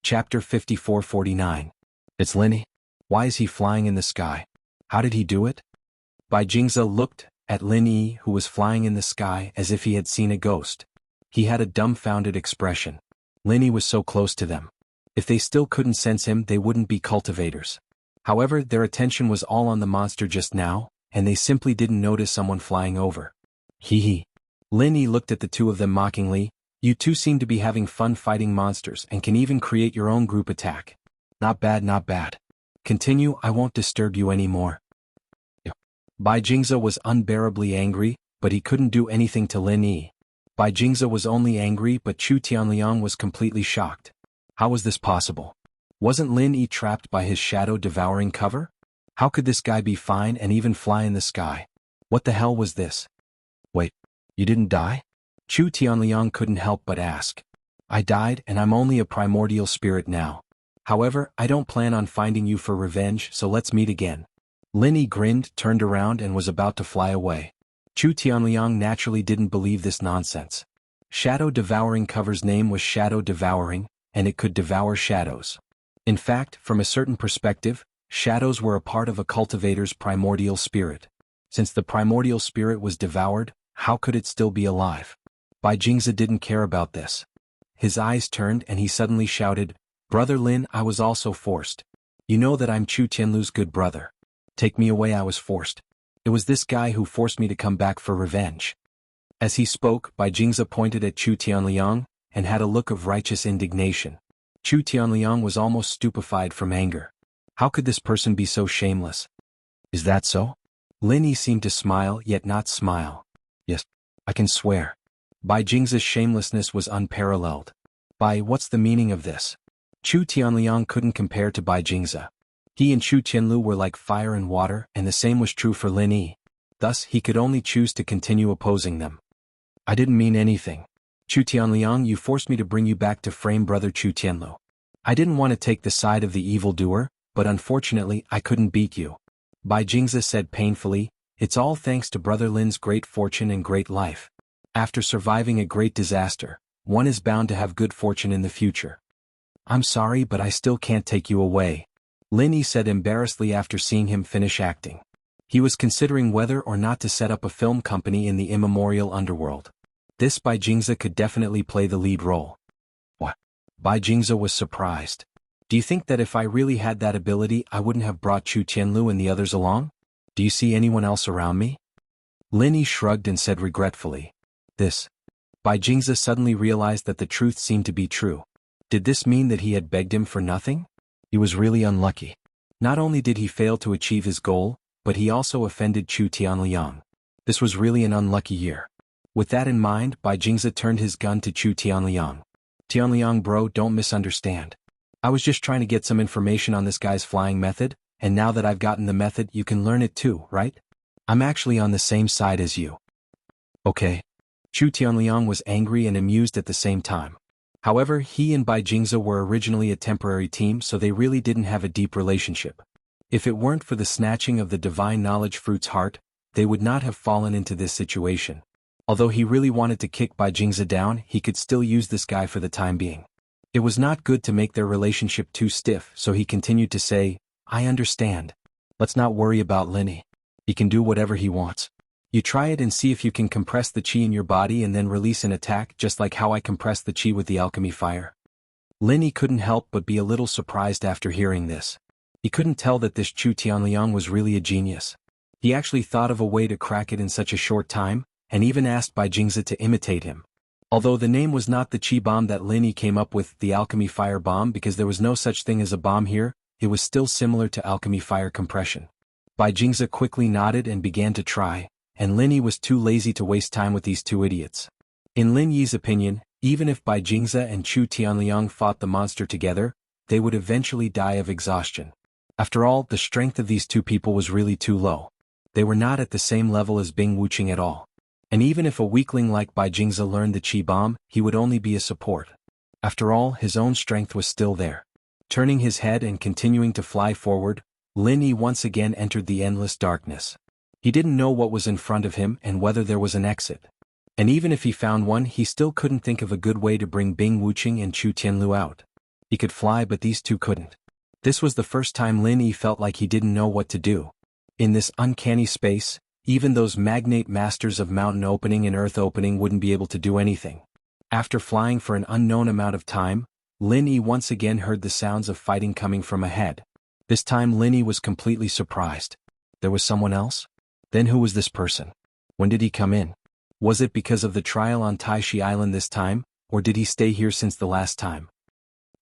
Chapter 54-49. It's Linny. Why is he flying in the sky? How did he do it? Bai Jingze looked at Lin Yi, who was flying in the sky, as if he had seen a ghost. He had a dumbfounded expression. Lin Yi was so close to them. If they still couldn't sense him, they wouldn't be cultivators. However, their attention was all on the monster just now, and they simply didn't notice someone flying over. Hee hee. Lin Yi looked at the two of them mockingly. You two seem to be having fun fighting monsters and can even create your own group attack. Not bad, not bad. Continue, I won't disturb you anymore. Bai Jingze was unbearably angry, but he couldn't do anything to Lin Yi. Bai Jingze was only angry, but Chu Tianliang was completely shocked. How was this possible? Wasn't Lin Yi trapped by his shadow-devouring cover? How could this guy be fine and even fly in the sky? What the hell was this? Wait, you didn't die? Chu Tianliang couldn't help but ask. I died and I'm only a primordial spirit now. However, I don't plan on finding you for revenge, so let's meet again. Lin Yi grinned, turned around and was about to fly away. Chu Tianliang naturally didn't believe this nonsense. Shadow-devouring cover's name was Shadow-devouring, and it could devour shadows. In fact, from a certain perspective, shadows were a part of a cultivator's primordial spirit. Since the primordial spirit was devoured, how could it still be alive? Bai Jingze didn't care about this. His eyes turned and he suddenly shouted, Brother Lin, I was also forced. You know that I'm Chu Tianlu's good brother. Take me away, I was forced. It was this guy who forced me to come back for revenge. As he spoke, Bai Jingze pointed at Chu Tianliang and had a look of righteous indignation. Chu Tianliang was almost stupefied from anger. How could this person be so shameless? Is that so? Lin Yi seemed to smile yet not smile. Yes, I can swear. Bai Jingze's shamelessness was unparalleled. Bai, what's the meaning of this? Chu Tianliang couldn't compare to Bai Jingze. He and Chu Tianlu were like fire and water, and the same was true for Lin Yi. Thus, he could only choose to continue opposing them. I didn't mean anything. Chu Tianliang, you forced me to bring you back to frame brother Chu Tianlu. I didn't want to take the side of the evildoer, but unfortunately I couldn't beat you. Bai Jingze said painfully, it's all thanks to brother Lin's great fortune and great life. After surviving a great disaster, one is bound to have good fortune in the future. I'm sorry, but I still can't take you away. Lin Yi said embarrassedly after seeing him finish acting. He was considering whether or not to set up a film company in the immemorial underworld. This Bai Jingze could definitely play the lead role. What? Bai Jingze was surprised. Do you think that if I really had that ability I wouldn't have brought Chu Tianlu and the others along? Do you see anyone else around me? Lin Yi shrugged and said regretfully. This. Bai Jingze suddenly realized that the truth seemed to be true. Did this mean that he had begged him for nothing? He was really unlucky. Not only did he fail to achieve his goal, but he also offended Chu Tianliang. This was really an unlucky year. With that in mind, Bai Jingze turned his gun to Chu Tianliang. Tianliang bro, don't misunderstand. I was just trying to get some information on this guy's flying method, and now that I've gotten the method you can learn it too, right? I'm actually on the same side as you. Okay. Chu Tianliang was angry and amused at the same time. However, he and Bai Jingze were originally a temporary team, so they really didn't have a deep relationship. If it weren't for the snatching of the divine knowledge fruit's heart, they would not have fallen into this situation. Although he really wanted to kick Bai Jingze down, he could still use this guy for the time being. It was not good to make their relationship too stiff, so he continued to say, I understand. Let's not worry about Lin Yi. He can do whatever he wants. You try it and see if you can compress the chi in your body and then release an attack just like how I compressed the chi with the alchemy fire. Lin Yi couldn't help but be a little surprised after hearing this. He couldn't tell that this Chu Tianliang was really a genius. He actually thought of a way to crack it in such a short time, and even asked Bai Jingze to imitate him. Although the name was not the chi bomb that Lin Yi came up with, the alchemy fire bomb, because there was no such thing as a bomb here, it was still similar to alchemy fire compression. Bai Jingze quickly nodded and began to try, and Lin Yi was too lazy to waste time with these two idiots. In Lin Yi's opinion, even if Bai Jingze and Chu Tianliang fought the monster together, they would eventually die of exhaustion. After all, the strength of these two people was really too low. They were not at the same level as Bing Wuqing at all. And even if a weakling like Bai Jingze learned the chi bomb, he would only be a support. After all, his own strength was still there. Turning his head and continuing to fly forward, Lin Yi once again entered the endless darkness. He didn't know what was in front of him and whether there was an exit. And even if he found one, he still couldn't think of a good way to bring Bing Wuqing and Chu Tianlu out. He could fly, but these two couldn't. This was the first time Lin Yi felt like he didn't know what to do. In this uncanny space, even those magnate masters of mountain opening and earth opening wouldn't be able to do anything. After flying for an unknown amount of time, Lin Yi once again heard the sounds of fighting coming from ahead. This time Lin Yi was completely surprised. There was someone else? Then who was this person? When did he come in? Was it because of the trial on Taishi Island this time, or did he stay here since the last time?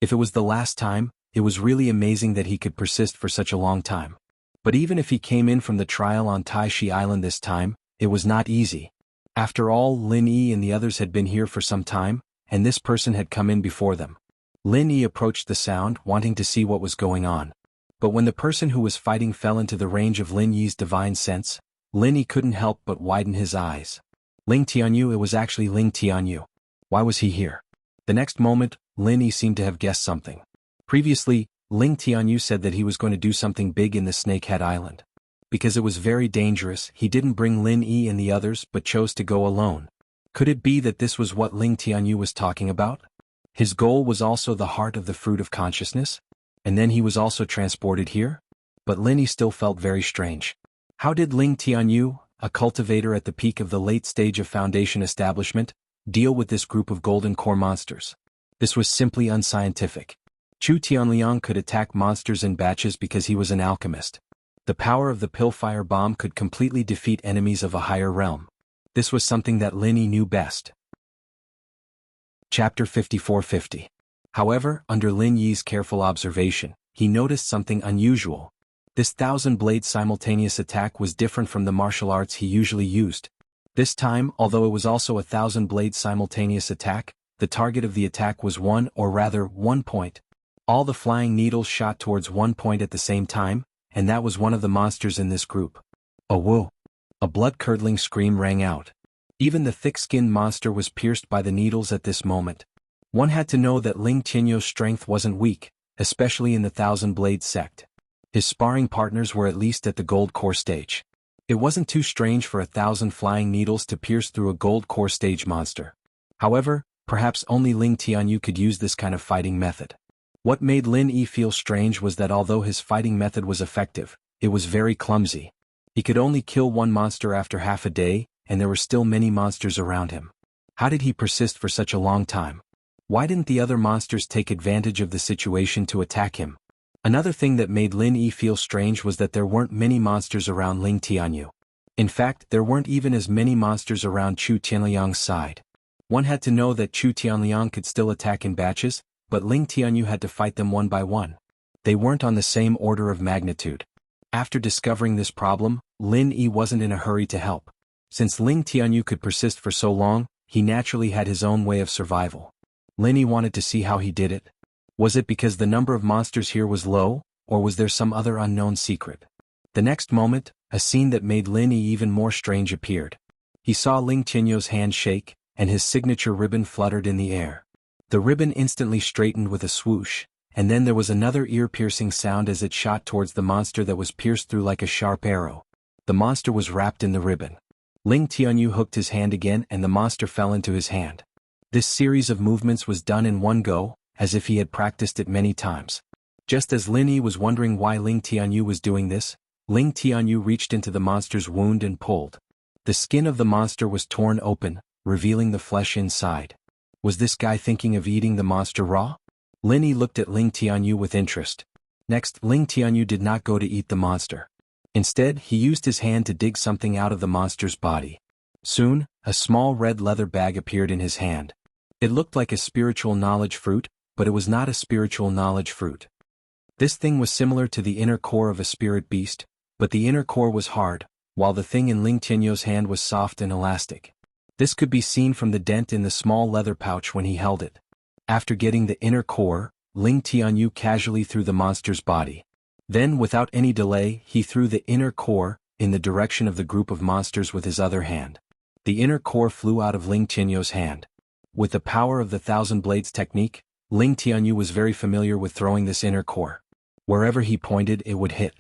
If it was the last time, it was really amazing that he could persist for such a long time. But even if he came in from the trial on Taishi Island this time, it was not easy. After all, Lin Yi and the others had been here for some time, and this person had come in before them. Lin Yi approached the sound, wanting to see what was going on. But when the person who was fighting fell into the range of Lin Yi's divine sense, Lin Yi couldn't help but widen his eyes. Ling Tianyu, it was actually Ling Tianyu. Why was he here? The next moment, Lin Yi seemed to have guessed something. Previously, Ling Tianyu said that he was going to do something big in the Snakehead Island. Because it was very dangerous, he didn't bring Lin Yi and the others but chose to go alone. Could it be that this was what Ling Tianyu was talking about? His goal was also the heart of the fruit of consciousness? And then he was also transported here? But Lin Yi still felt very strange. How did Ling Tianyu, a cultivator at the peak of the late stage of Foundation establishment, deal with this group of golden core monsters? This was simply unscientific. Chu Tianliang could attack monsters in batches because he was an alchemist. The power of the Pillfire Bomb could completely defeat enemies of a higher realm. This was something that Lin Yi knew best. Chapter 5450. However, under Lin Yi's careful observation, he noticed something unusual. This 1,000-blade simultaneous attack was different from the martial arts he usually used. This time, although it was also a 1,000-blade simultaneous attack, the target of the attack was one point. All the flying needles shot towards one point at the same time, and that was one of the monsters in this group. Oh whoa! A blood-curdling scream rang out. Even the thick-skinned monster was pierced by the needles at this moment. One had to know that Ling Tianyu's strength wasn't weak, especially in the 1,000-blade sect. His sparring partners were at least at the gold core stage. It wasn't too strange for 1,000 flying needles to pierce through a gold core stage monster. However, perhaps only Ling Tianyu could use this kind of fighting method. What made Lin Yi feel strange was that although his fighting method was effective, it was very clumsy. He could only kill one monster after half a day, and there were still many monsters around him. How did he persist for such a long time? Why didn't the other monsters take advantage of the situation to attack him? Another thing that made Lin Yi feel strange was that there weren't many monsters around Ling Tianyu. In fact, there weren't even as many monsters around Chu Tianliang's side. One had to know that Chu Tianliang could still attack in batches, but Ling Tianyu had to fight them one by one. They weren't on the same order of magnitude. After discovering this problem, Lin Yi wasn't in a hurry to help. Since Ling Tianyu could persist for so long, he naturally had his own way of survival. Lin Yi wanted to see how he did it. Was it because the number of monsters here was low, or was there some other unknown secret? The next moment, a scene that made Lin Yi even more strange appeared. He saw Ling Tianyu's hand shake, and his signature ribbon fluttered in the air. The ribbon instantly straightened with a swoosh, and then there was another ear-piercing sound as it shot towards the monster that was pierced through like a sharp arrow. The monster was wrapped in the ribbon. Ling Tianyu hooked his hand again and the monster fell into his hand. This series of movements was done in one go, as if he had practiced it many times. Just as Lin Yi was wondering why Ling Tianyu was doing this, Ling Tianyu reached into the monster's wound and pulled. The skin of the monster was torn open, revealing the flesh inside. Was this guy thinking of eating the monster raw? Lin Yi looked at Ling Tianyu with interest. Next, Ling Tianyu did not go to eat the monster. Instead, he used his hand to dig something out of the monster's body. Soon, a small red leather bag appeared in his hand. It looked like a spiritual knowledge fruit, but it was not a spiritual knowledge fruit. This thing was similar to the inner core of a spirit beast, but the inner core was hard, while the thing in Ling Tianyu's hand was soft and elastic. This could be seen from the dent in the small leather pouch when he held it. After getting the inner core, Ling Tianyu casually threw the monster's body. Then, without any delay, he threw the inner core in the direction of the group of monsters with his other hand. The inner core flew out of Ling Tianyu's hand. With the power of the 1,000 blades technique, Ling Tianyu was very familiar with throwing this inner core. Wherever he pointed, it would hit.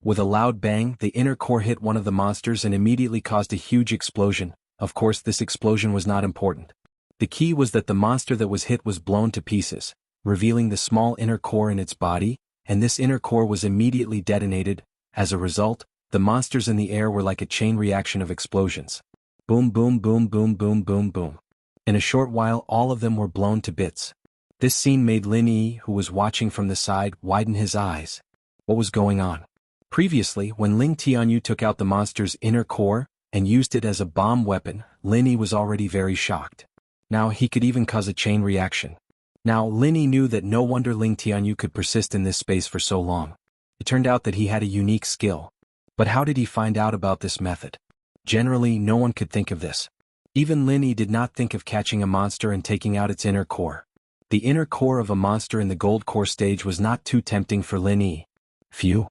With a loud bang, the inner core hit one of the monsters and immediately caused a huge explosion. Of course, this explosion was not important. The key was that the monster that was hit was blown to pieces, revealing the small inner core in its body, and this inner core was immediately detonated. As a result, the monsters in the air were like a chain reaction of explosions. Boom, boom, boom, boom, boom, boom, boom. In a short while, all of them were blown to bits. This scene made Lin Yi, who was watching from the side, widen his eyes. What was going on? Previously, when Ling Tianyu took out the monster's inner core and used it as a bomb weapon, Lin Yi was already very shocked. Now he could even cause a chain reaction. Now Lin Yi knew that no wonder Ling Tianyu could persist in this space for so long. It turned out that he had a unique skill. But how did he find out about this method? Generally, no one could think of this. Even Lin Yi did not think of catching a monster and taking out its inner core. The inner core of a monster in the gold core stage was not too tempting for Lin Yi. Phew.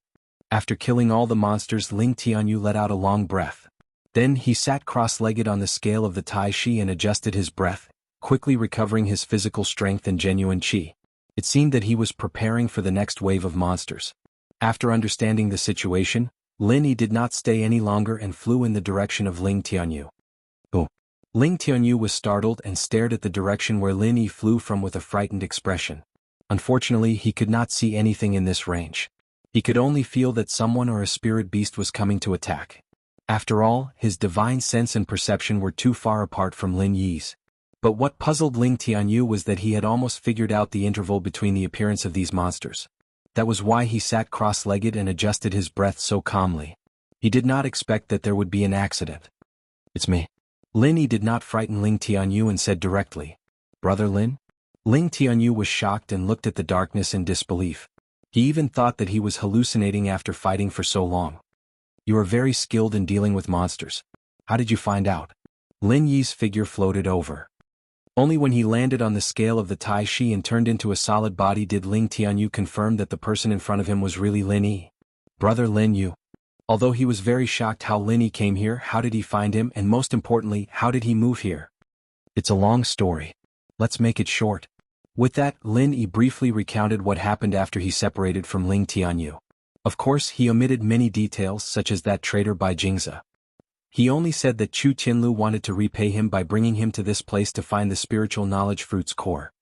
After killing all the monsters, Ling Tianyu let out a long breath. Then he sat cross-legged on the scale of the Tai Chi and adjusted his breath, quickly recovering his physical strength and genuine Qi. It seemed that he was preparing for the next wave of monsters. After understanding the situation, Lin Yi did not stay any longer and flew in the direction of Ling Tianyu. Oh! Ling Tianyu was startled and stared at the direction where Lin Yi flew from with a frightened expression. Unfortunately, he could not see anything in this range. He could only feel that someone or a spirit beast was coming to attack. After all, his divine sense and perception were too far apart from Lin Yi's. But what puzzled Ling Tianyu was that he had almost figured out the interval between the appearance of these monsters. That was why he sat cross-legged and adjusted his breath so calmly. He did not expect that there would be an accident. It's me. Lin Yi did not frighten Ling Tianyu and said directly, "Brother Lin?" Ling Tianyu was shocked and looked at the darkness in disbelief. He even thought that he was hallucinating after fighting for so long. "You are very skilled in dealing with monsters. How did you find out?" Lin Yi's figure floated over. Only when he landed on the scale of the Tai Chi and turned into a solid body did Ling Tianyu confirm that the person in front of him was really Lin Yi. "Brother Lin Yu." Although he was very shocked how Lin Yi came here, how did he find him, and most importantly, how did he move here? It's a long story. Let's make it short. With that, Lin Yi briefly recounted what happened after he separated from Ling Tianyu. Of course, he omitted many details such as that traitor Bai Jingze. He only said that Chu Tianlu wanted to repay him by bringing him to this place to find the spiritual knowledge fruit's core.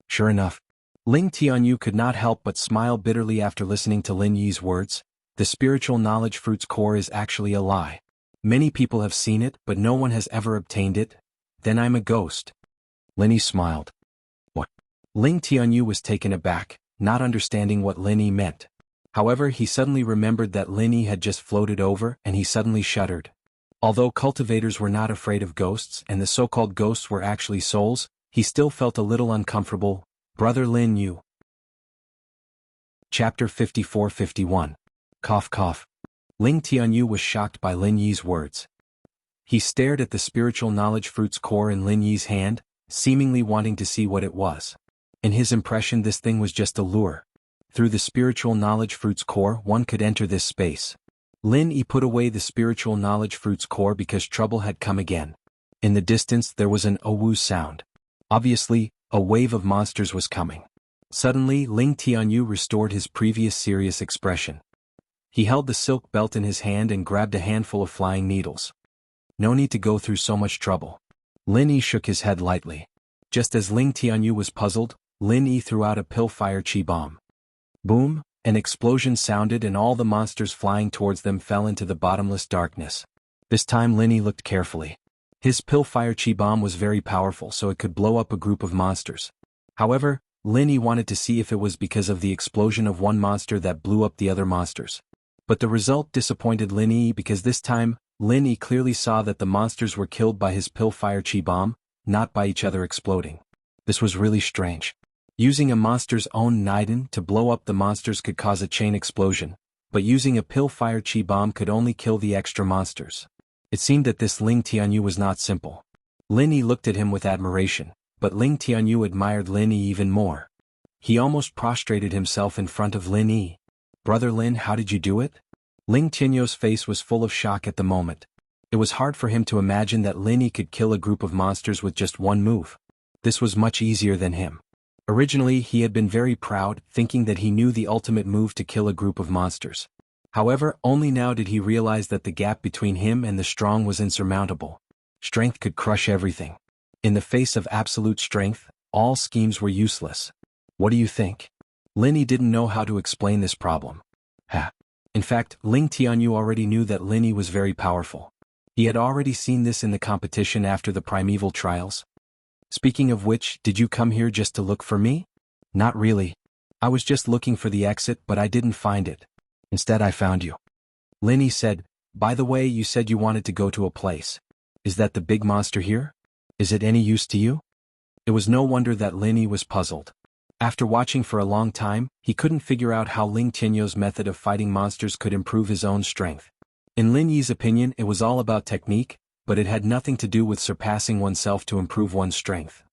Sure enough, Ling Tianyu could not help but smile bitterly after listening to Lin Yi's words. The spiritual knowledge fruit's core is actually a lie. Many people have seen it, but no one has ever obtained it. Then I'm a ghost. Lin Yi smiled. What? Ling Tianyu was taken aback, not understanding what Lin Yi meant. However, he suddenly remembered that Lin Yi had just floated over, and he suddenly shuddered. Although cultivators were not afraid of ghosts and the so-called ghosts were actually souls, he still felt a little uncomfortable. Brother Lin Yu. Chapter 54-51. Cough cough. Ling Tianyu was shocked by Lin Yi's words. He stared at the spiritual knowledge fruit's core in Lin Yi's hand, seemingly wanting to see what it was. In his impression, this thing was just a lure. Through the spiritual knowledge fruit's core, one could enter this space. Lin Yi put away the spiritual knowledge fruit's core because trouble had come again. In the distance, there was an "oh-woo" sound. Obviously, a wave of monsters was coming. Suddenly, Ling Tianyu restored his previous serious expression. He held the silk belt in his hand and grabbed a handful of flying needles. No need to go through so much trouble. Lin Yi shook his head lightly. Just as Ling Tianyu was puzzled, Lin Yi threw out a pill-fire chi bomb. Boom! An explosion sounded and all the monsters flying towards them fell into the bottomless darkness. This time Lin Yi looked carefully. His pill-fire chi bomb was very powerful, so it could blow up a group of monsters. However, Lin Yi wanted to see if it was because of the explosion of one monster that blew up the other monsters. But the result disappointed Lin Yi because this time, Lin Yi clearly saw that the monsters were killed by his pill-fire chi bomb, not by each other exploding. This was really strange. Using a monster's own Niden to blow up the monsters could cause a chain explosion, but using a pill-fire chi bomb could only kill the extra monsters. It seemed that this Ling Tianyu was not simple. Lin Yi looked at him with admiration, but Ling Tianyu admired Lin Yi even more. He almost prostrated himself in front of Lin Yi. "Brother Lin, how did you do it?" Ling Tianyu's face was full of shock at the moment. It was hard for him to imagine that Lin Yi could kill a group of monsters with just one move. This was much easier than him. Originally, he had been very proud, thinking that he knew the ultimate move to kill a group of monsters. However, only now did he realize that the gap between him and the strong was insurmountable. Strength could crush everything. In the face of absolute strength, all schemes were useless. What do you think? Linny didn't know how to explain this problem. Ha. In fact, Ling Tianyu already knew that Linny was very powerful. He had already seen this in the competition after the primeval trials. Speaking of which, did you come here just to look for me? Not really. I was just looking for the exit, but I didn't find it. Instead I found you. Linny said, by the way, you said you wanted to go to a place. Is that the big monster here? Is it any use to you? It was no wonder that Linny was puzzled. After watching for a long time, he couldn't figure out how Ling Tianyu's method of fighting monsters could improve his own strength. In Lin Yi's opinion, it was all about technique, but it had nothing to do with surpassing oneself to improve one's strength.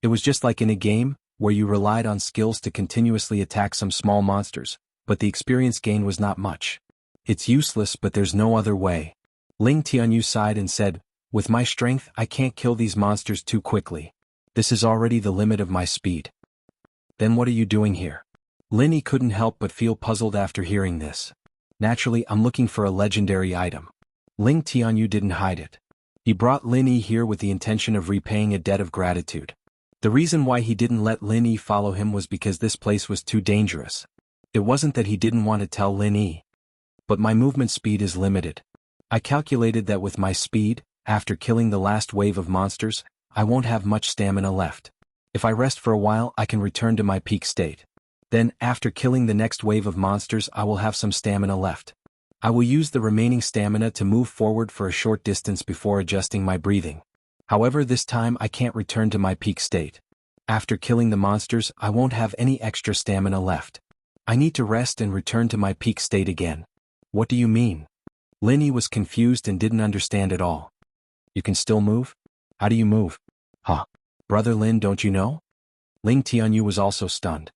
It was just like in a game, where you relied on skills to continuously attack some small monsters, but the experience gain was not much. It's useless, but there's no other way. Ling Tianyu sighed and said, with my strength, I can't kill these monsters too quickly. This is already the limit of my speed. Then what are you doing here? Linny couldn't help but feel puzzled after hearing this. Naturally, I'm looking for a legendary item. Ling Tianyu didn't hide it. He brought Linny here with the intention of repaying a debt of gratitude. The reason why he didn't let Linny follow him was because this place was too dangerous. It wasn't that he didn't want to tell Linny. But my movement speed is limited. I calculated that with my speed, after killing the last wave of monsters, I won't have much stamina left. If I rest for a while, I can return to my peak state. Then, after killing the next wave of monsters, I will have some stamina left. I will use the remaining stamina to move forward for a short distance before adjusting my breathing. However, this time I can't return to my peak state. After killing the monsters, I won't have any extra stamina left. I need to rest and return to my peak state again. What do you mean? Linny was confused and didn't understand at all. You can still move? How do you move? Huh? Brother Lin, don't you know? Ling Tianyu was also stunned.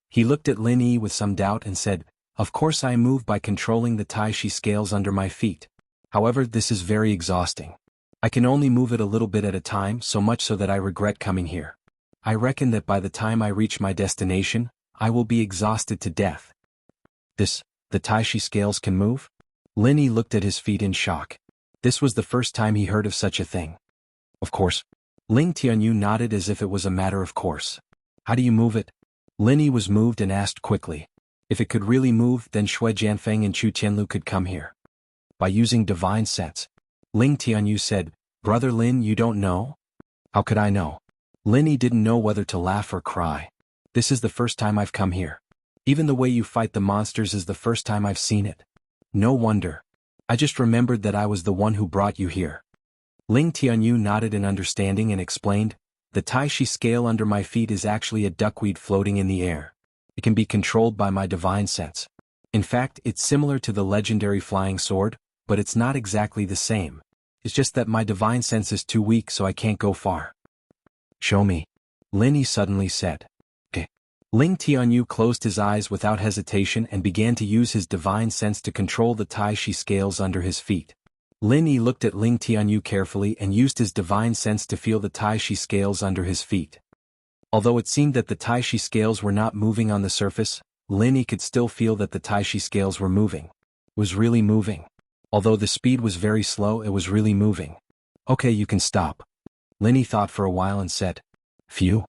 He looked at Lin Yi with some doubt and said, of course I move by controlling the Tai Chi scales under my feet. However, this is very exhausting. I can only move it a little bit at a time, so much so that I regret coming here. I reckon that by the time I reach my destination, I will be exhausted to death. The Tai Chi scales can move? Lin Yi looked at his feet in shock. This was the first time he heard of such a thing. Of course. Ling Tianyu nodded as if it was a matter of course. How do you move it? Linny was moved and asked quickly. If it could really move, then Shui Jianfeng and Chu Tianlu could come here. By using divine sense. Ling Tianyu said, Brother Lin, you don't know? How could I know? Linny didn't know whether to laugh or cry. This is the first time I've come here. Even the way you fight the monsters is the first time I've seen it. No wonder. I just remembered that I was the one who brought you here. Ling Tianyu nodded in understanding and explained, the Tai Chi scale under my feet is actually a duckweed floating in the air. It can be controlled by my divine sense. In fact, it's similar to the legendary flying sword, but it's not exactly the same. It's just that my divine sense is too weak, so I can't go far. Show me. Linny suddenly said. Okay. Ling Tianyu closed his eyes without hesitation and began to use his divine sense to control the Tai Chi scales under his feet. Lin Yi looked at Ling Tianyu carefully and used his divine sense to feel the Tai Chi scales under his feet. Although it seemed that the Tai Chi scales were not moving on the surface, Lin Yi could still feel that the Tai Chi scales were moving. It was really moving. Although the speed was very slow, it was really moving. Okay, you can stop. Lin Yi thought for a while and said, Phew.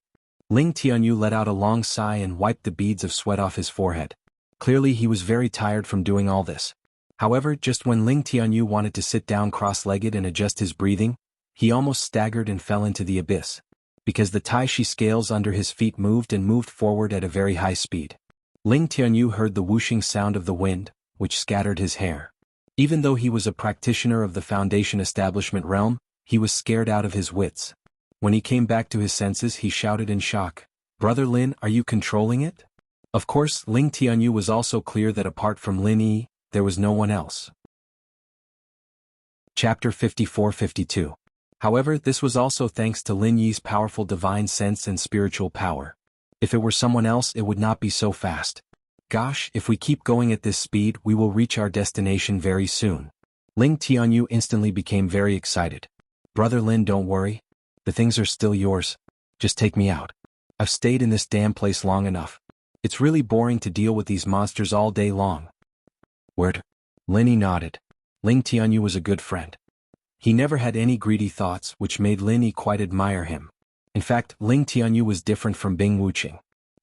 Ling Tianyu let out a long sigh and wiped the beads of sweat off his forehead. Clearly he was very tired from doing all this. However, just when Ling Tianyu wanted to sit down cross-legged and adjust his breathing, he almost staggered and fell into the abyss. Because the Tai Chi scales under his feet moved and moved forward at a very high speed. Ling Tianyu heard the whooshing sound of the wind, which scattered his hair. Even though he was a practitioner of the Foundation Establishment realm, he was scared out of his wits. When he came back to his senses, he shouted in shock, Brother Lin, are you controlling it? Of course, Ling Tianyu was also clear that apart from Lin Yi, there was no one else. Chapter 54-52. However, this was also thanks to Lin Yi's powerful divine sense and spiritual power. If it were someone else, it would not be so fast. Gosh, if we keep going at this speed, we will reach our destination very soon. Ling Tianyu instantly became very excited. Brother Lin, don't worry. The things are still yours. Just take me out. I've stayed in this damn place long enough. It's really boring to deal with these monsters all day long. Word. Linny nodded. Ling Tianyu was a good friend. He never had any greedy thoughts, which made Linny quite admire him. In fact, Ling Tianyu was different from Bing Wuqing.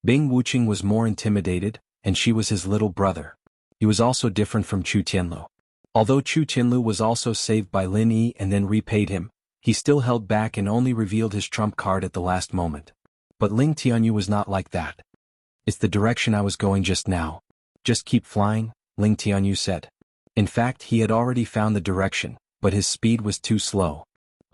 Bing Wuqing was more intimidated, and she was his little brother. He was also different from Chu Tianlu. Although Chu Tianlu was also saved by Lin Yi and then repaid him, he still held back and only revealed his trump card at the last moment. But Ling Tianyu was not like that. "It's the direction I was going just now. Just keep flying," Ling Tianyu said. In fact, he had already found the direction, but his speed was too slow.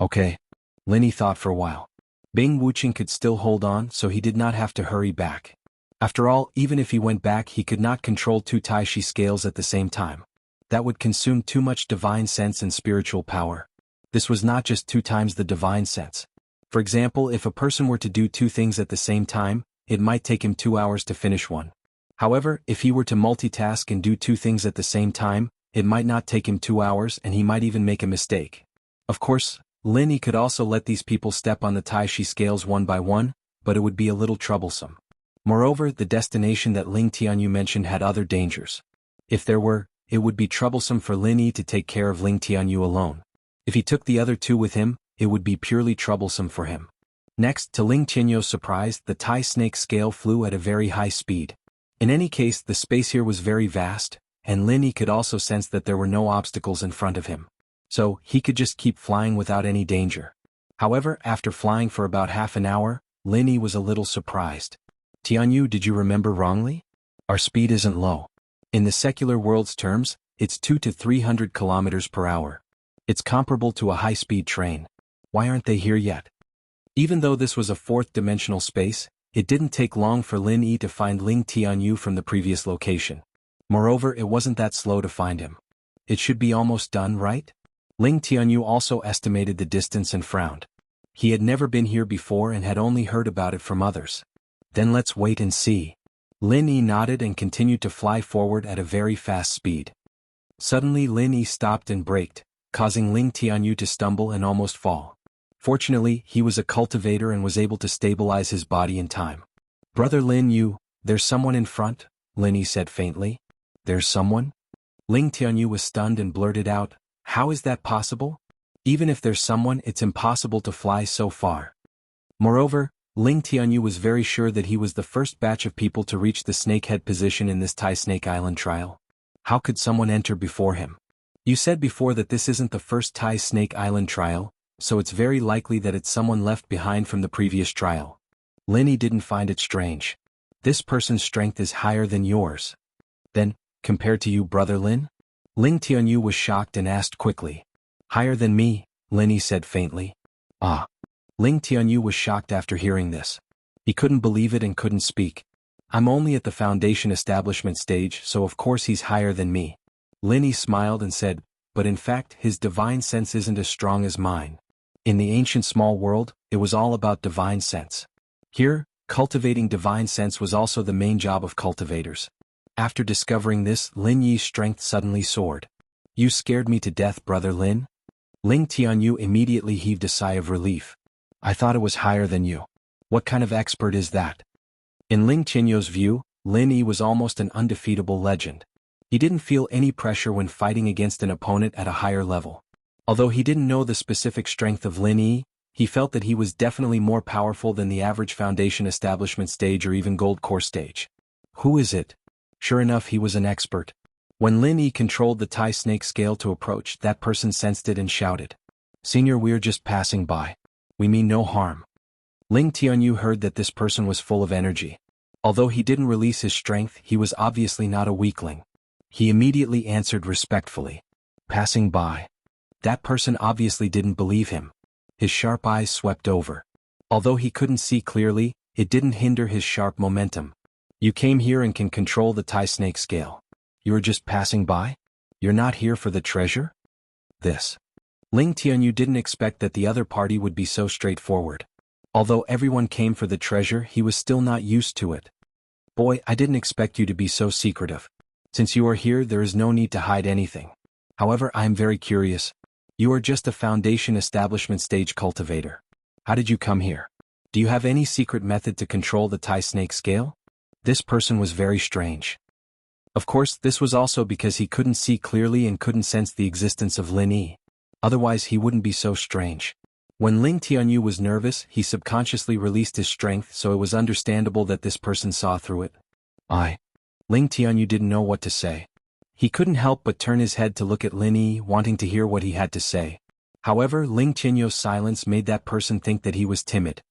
"Okay." Lin Yi thought for a while. Bing Wuqing could still hold on, so he did not have to hurry back. After all, even if he went back, he could not control two Tai Chi scales at the same time. That would consume too much divine sense and spiritual power. This was not just 2 times the divine sense. For example, if a person were to do 2 things at the same time, it might take him 2 hours to finish one. However, if he were to multitask and do 2 things at the same time, it might not take him 2 hours and he might even make a mistake. Of course, Lin Yi could also let these people step on the Tai Chi scales one by one, but it would be a little troublesome. Moreover, the destination that Ling Tianyu mentioned had other dangers. If there were, it would be troublesome for Lin Yi to take care of Ling Tianyu alone. If he took the other 2 with him, it would be purely troublesome for him. Next, to Ling Tianyu's surprise, the Tai snake scale flew at a very high speed. In any case, the space here was very vast, and Lin Yi could also sense that there were no obstacles in front of him. So, he could just keep flying without any danger. However, after flying for about half an hour, Lin Yi was a little surprised. "Tianyu, did you remember wrongly? Our speed isn't low. In the secular world's terms, it's 200 to 300 kilometers per hour. It's comparable to a high-speed train. Why aren't they here yet?" Even though this was a 4th-dimensional space, it didn't take long for Lin Yi to find Ling Tianyu from the previous location. Moreover, it wasn't that slow to find him. "It should be almost done, right?" Ling Tianyu also estimated the distance and frowned. He had never been here before and had only heard about it from others. "Then let's wait and see." Lin Yi nodded and continued to fly forward at a very fast speed. Suddenly Lin Yi stopped and braked, causing Ling Tianyu to stumble and almost fall. Fortunately, he was a cultivator and was able to stabilize his body in time. "Brother Lin Yu, there's someone in front," Lin Yi said faintly. "There's someone?" Ling Tianyu was stunned and blurted out, "How is that possible? Even if there's someone, it's impossible to fly so far." Moreover, Ling Tianyu was very sure that he was the first batch of people to reach the snakehead position in this Tai Snake Island trial. How could someone enter before him? "You said before that this isn't the first Tai Snake Island trial, so it's very likely that it's someone left behind from the previous trial." Lin Yi didn't find it strange. "This person's strength is higher than yours." "Then, compared to you, brother Lin?" Ling Tianyu was shocked and asked quickly. "Higher than me," Lin Yi said faintly. "Ah." Ling Tianyu was shocked after hearing this. He couldn't believe it and couldn't speak. "I'm only at the foundation establishment stage, so of course he's higher than me." Lin Yi smiled and said, "But in fact, his divine sense isn't as strong as mine. In the ancient small world, it was all about divine sense. Here, cultivating divine sense was also the main job of cultivators." After discovering this, Lin Yi's strength suddenly soared. "You scared me to death, brother Lin." Ling Tianyu immediately heaved a sigh of relief. "I thought it was higher than you. What kind of expert is that?" In Ling Tianyu's view, Lin Yi was almost an undefeatable legend. He didn't feel any pressure when fighting against an opponent at a higher level. Although he didn't know the specific strength of Lin Yi, he felt that he was definitely more powerful than the average foundation establishment stage or even gold core stage. "Who is it?" Sure enough, he was an expert. When Lin Yi controlled the Tai snake scale to approach, that person sensed it and shouted, "Senior, we're just passing by. We mean no harm." Ling Tianyu heard that this person was full of energy. Although he didn't release his strength, he was obviously not a weakling. He immediately answered respectfully, "Passing by." That person obviously didn't believe him. His sharp eyes swept over. Although he couldn't see clearly, it didn't hinder his sharp momentum. "You came here and can control the Tai snake scale. You were just passing by? You're not here for the treasure?" This. Ling Tianyu didn't expect that the other party would be so straightforward. Although everyone came for the treasure, he was still not used to it. "Boy, I didn't expect you to be so secretive. Since you are here, there is no need to hide anything. However, I am very curious. You are just a foundation establishment stage cultivator. How did you come here? Do you have any secret method to control the Tai snake scale?" This person was very strange. Of course, this was also because he couldn't see clearly and couldn't sense the existence of Lin Yi. Otherwise he wouldn't be so strange. When Ling Tianyu was nervous, he subconsciously released his strength, so it was understandable that this person saw through it. Ling Tianyu didn't know what to say. He couldn't help but turn his head to look at Lin Yi, wanting to hear what he had to say. However, Ling Tianyu's silence made that person think that he was timid.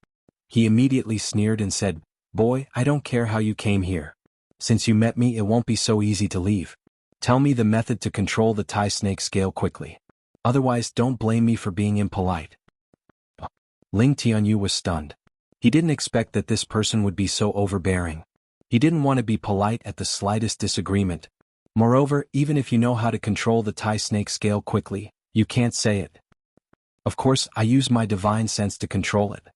He immediately sneered and said, "Boy, I don't care how you came here. Since you met me, it won't be so easy to leave. Tell me the method to control the Tai snake scale quickly. Otherwise, don't blame me for being impolite." Ling Tianyu was stunned. He didn't expect that this person would be so overbearing. He didn't want to be polite at the slightest disagreement. Moreover, even if you know how to control the Tai snake scale quickly, you can't say it. Of course, I use my divine sense to control it.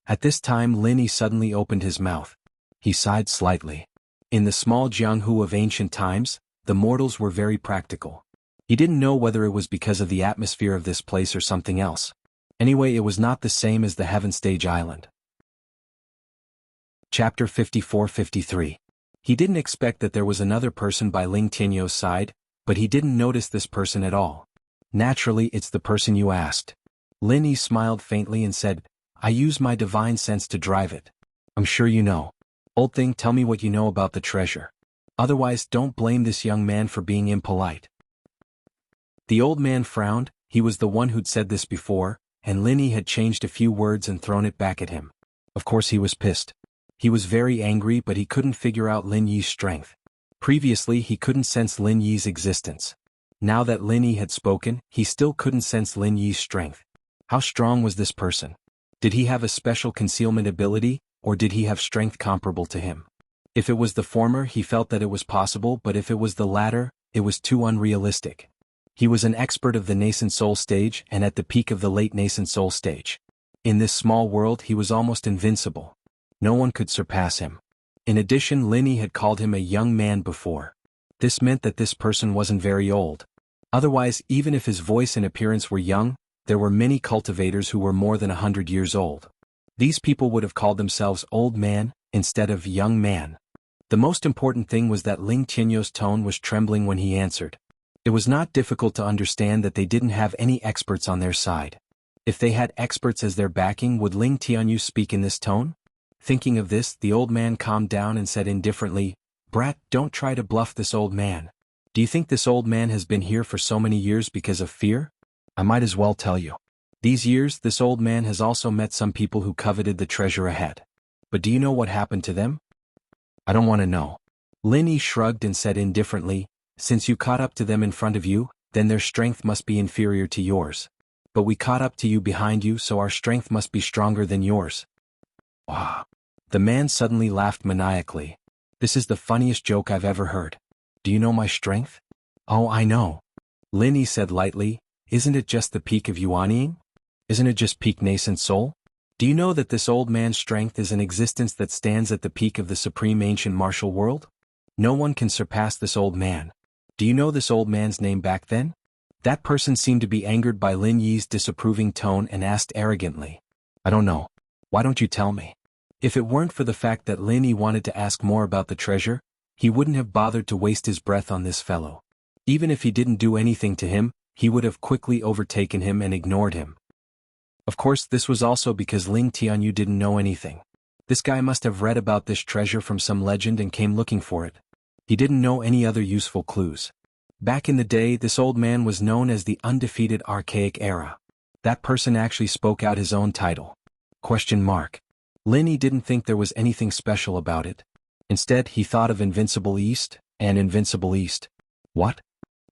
At this time, Lin Yi suddenly opened his mouth. He sighed slightly. In the small Jianghu of ancient times, the mortals were very practical. He didn't know whether it was because of the atmosphere of this place or something else. Anyway, it was not the same as the Heaven Stage Island. Chapter 54-53. He didn't expect that there was another person by Ling Tianyu's side, but he didn't notice this person at all. Naturally, it's the person you asked. Lin Yi smiled faintly and said, "I use my divine sense to drive it. I'm sure you know. Old thing, tell me what you know about the treasure. Otherwise, don't blame this young man for being impolite." The old man frowned. He was the one who'd said this before, and Lin Yi had changed a few words and thrown it back at him. Of course he was pissed. He was very angry, but he couldn't figure out Lin Yi's strength. Previously, he couldn't sense Lin Yi's existence. Now that Lin Yi had spoken, he still couldn't sense Lin Yi's strength. How strong was this person? Did he have a special concealment ability, or did he have strength comparable to him? If it was the former, he felt that it was possible, but if it was the latter, it was too unrealistic. He was an expert of the nascent soul stage and at the peak of the late nascent soul stage. In this small world, he was almost invincible. No one could surpass him. In addition, Lin Yi had called him a young man before. This meant that this person wasn't very old. Otherwise, even if his voice and appearance were young, there were many cultivators who were more than 100 years old. These people would have called themselves old man instead of young man. The most important thing was that Ling Tianyu's tone was trembling when he answered. It was not difficult to understand that they didn't have any experts on their side. If they had experts as their backing, would Ling Tianyu speak in this tone? Thinking of this, the old man calmed down and said indifferently, "Brat, don't try to bluff this old man. Do you think this old man has been here for so many years because of fear? I might as well tell you. These years, this old man has also met some people who coveted the treasure ahead. But do you know what happened to them?" "I don't want to know." Lin Yi shrugged and said indifferently, "Since you caught up to them in front of you, then their strength must be inferior to yours. But we caught up to you behind you, so our strength must be stronger than yours." Wow. The man suddenly laughed maniacally. "This is the funniest joke I've ever heard. Do you know my strength?" "Oh, I know." Lin Yi said lightly, "Isn't it just the peak of Yuanying? Isn't it just peak nascent soul? Do you know that this old man's strength is an existence that stands at the peak of the supreme ancient martial world? No one can surpass this old man. Do you know this old man's name back then?" That person seemed to be angered by Lin Yi's disapproving tone and asked arrogantly, "I don't know. Why don't you tell me?" If it weren't for the fact that Lin Yi wanted to ask more about the treasure, he wouldn't have bothered to waste his breath on this fellow. Even if he didn't do anything to him, he would have quickly overtaken him and ignored him. Of course, this was also because Ling Tianyu didn't know anything. This guy must have read about this treasure from some legend and came looking for it. He didn't know any other useful clues. Back in the day, this old man was known as the undefeated archaic era. That person actually spoke out his own title. Lin Yi didn't think there was anything special about it. Instead, he thought of Invincible East, and Invincible East. What?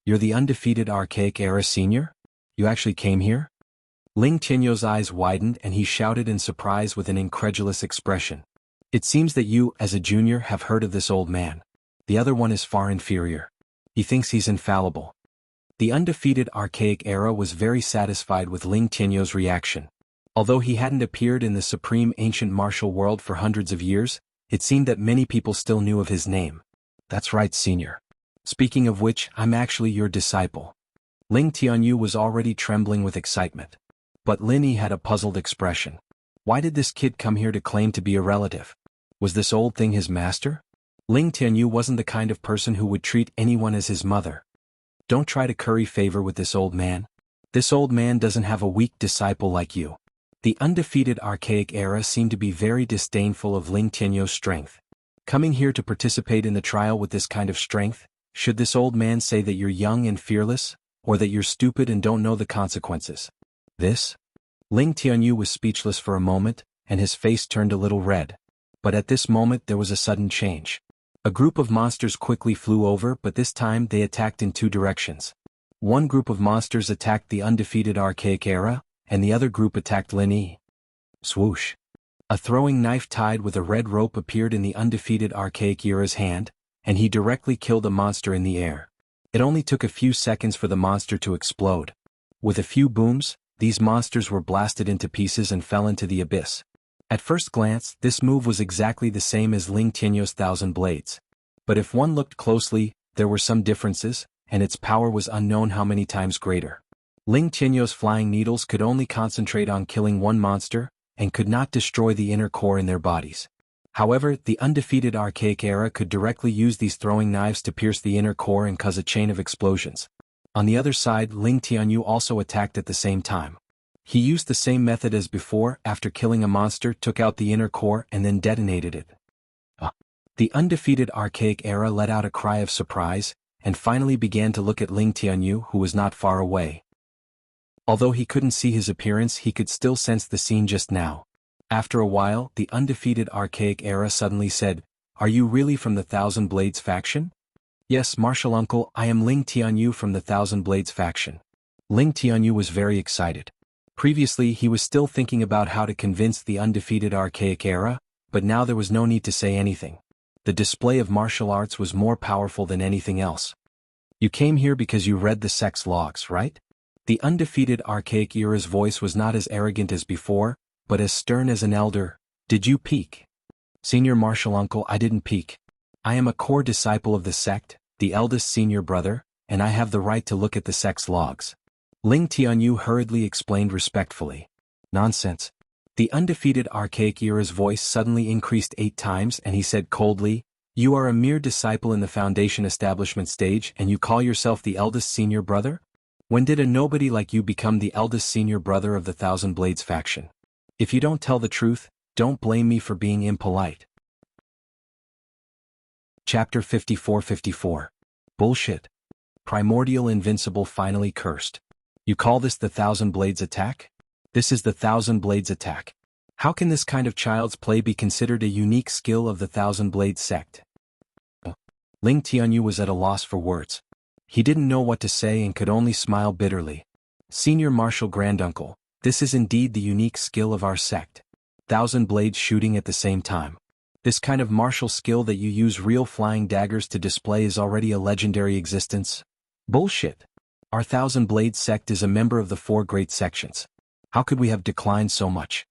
You're the undefeated archaic era senior? You actually came here? Ling Tianyu's eyes widened and he shouted in surprise with an incredulous expression. "It seems that you, as a junior, have heard of this old man. The other one is far inferior. He thinks he's infallible." The undefeated archaic era was very satisfied with Ling Tianyu's reaction. Although he hadn't appeared in the supreme ancient martial world for hundreds of years, it seemed that many people still knew of his name. "That's right, senior. Speaking of which, I'm actually your disciple." Ling Tianyu was already trembling with excitement. But Lin Yi had a puzzled expression. Why did this kid come here to claim to be a relative? Was this old thing his master? Ling Tianyu wasn't the kind of person who would treat anyone as his mother. Don't try to curry favor with this old man. This old man doesn't have a weak disciple like you. The undefeated archaic era seemed to be very disdainful of Ling Tianyou's strength. Coming here to participate in the trial with this kind of strength, should this old man say that you're young and fearless, or that you're stupid and don't know the consequences? This? Ling Tianyou was speechless for a moment, and his face turned a little red. But at this moment there was a sudden change. A group of monsters quickly flew over, but this time they attacked in two directions. One group of monsters attacked the undefeated archaic era, and the other group attacked Lin Yi. Swoosh. A throwing knife tied with a red rope appeared in the undefeated archaic era's hand, and he directly killed a monster in the air. It only took a few seconds for the monster to explode. With a few booms, these monsters were blasted into pieces and fell into the abyss. At first glance, this move was exactly the same as Ling Tianyou's Thousand Blades. But if one looked closely, there were some differences, and its power was unknown how many times greater. Ling Tianyou's flying needles could only concentrate on killing one monster, and could not destroy the inner core in their bodies. However, the undefeated archaic era could directly use these throwing knives to pierce the inner core and cause a chain of explosions. On the other side, Ling Tianyou also attacked at the same time. He used the same method as before. After killing a monster, took out the inner core and then detonated it. The undefeated archaic era let out a cry of surprise, and finally began to look at Ling Tianyou, who was not far away. Although he couldn't see his appearance, he could still sense the scene just now. After a while, the undefeated archaic era suddenly said, "Are you really from the Thousand Blades faction?" "Yes, martial uncle, I am Ling Tianyou from the Thousand Blades faction." Ling Tianyou was very excited. Previously he was still thinking about how to convince the undefeated archaic era, but now there was no need to say anything. The display of martial arts was more powerful than anything else. "You came here because you read the sect's logs, right?" The undefeated archaic era's voice was not as arrogant as before, but as stern as an elder. "Did you peek?" "Senior martial uncle, I didn't peek. I am a core disciple of the sect, the eldest senior brother, and I have the right to look at the sect's logs." Ling Tianyou hurriedly explained respectfully. "Nonsense." The undefeated archaic era's voice suddenly increased 8 times and he said coldly, "You are a mere disciple in the foundation establishment stage and you call yourself the eldest senior brother? When did a nobody like you become the eldest senior brother of the Thousand Blades faction? If you don't tell the truth, don't blame me for being impolite." Chapter 54-54. Bullshit. Primordial Invincible finally cursed. "You call this the Thousand Blades attack? This is the Thousand Blades attack. How can this kind of child's play be considered a unique skill of the Thousand Blades sect?" Ling Tianyou was at a loss for words. He didn't know what to say and could only smile bitterly. "Senior Martial Granduncle, this is indeed the unique skill of our sect. Thousand Blades shooting at the same time. This kind of martial skill that you use real flying daggers to display is already a legendary existence." "Bullshit. Our Thousand Blades sect is a member of the 4 great sections. How could we have declined so much?"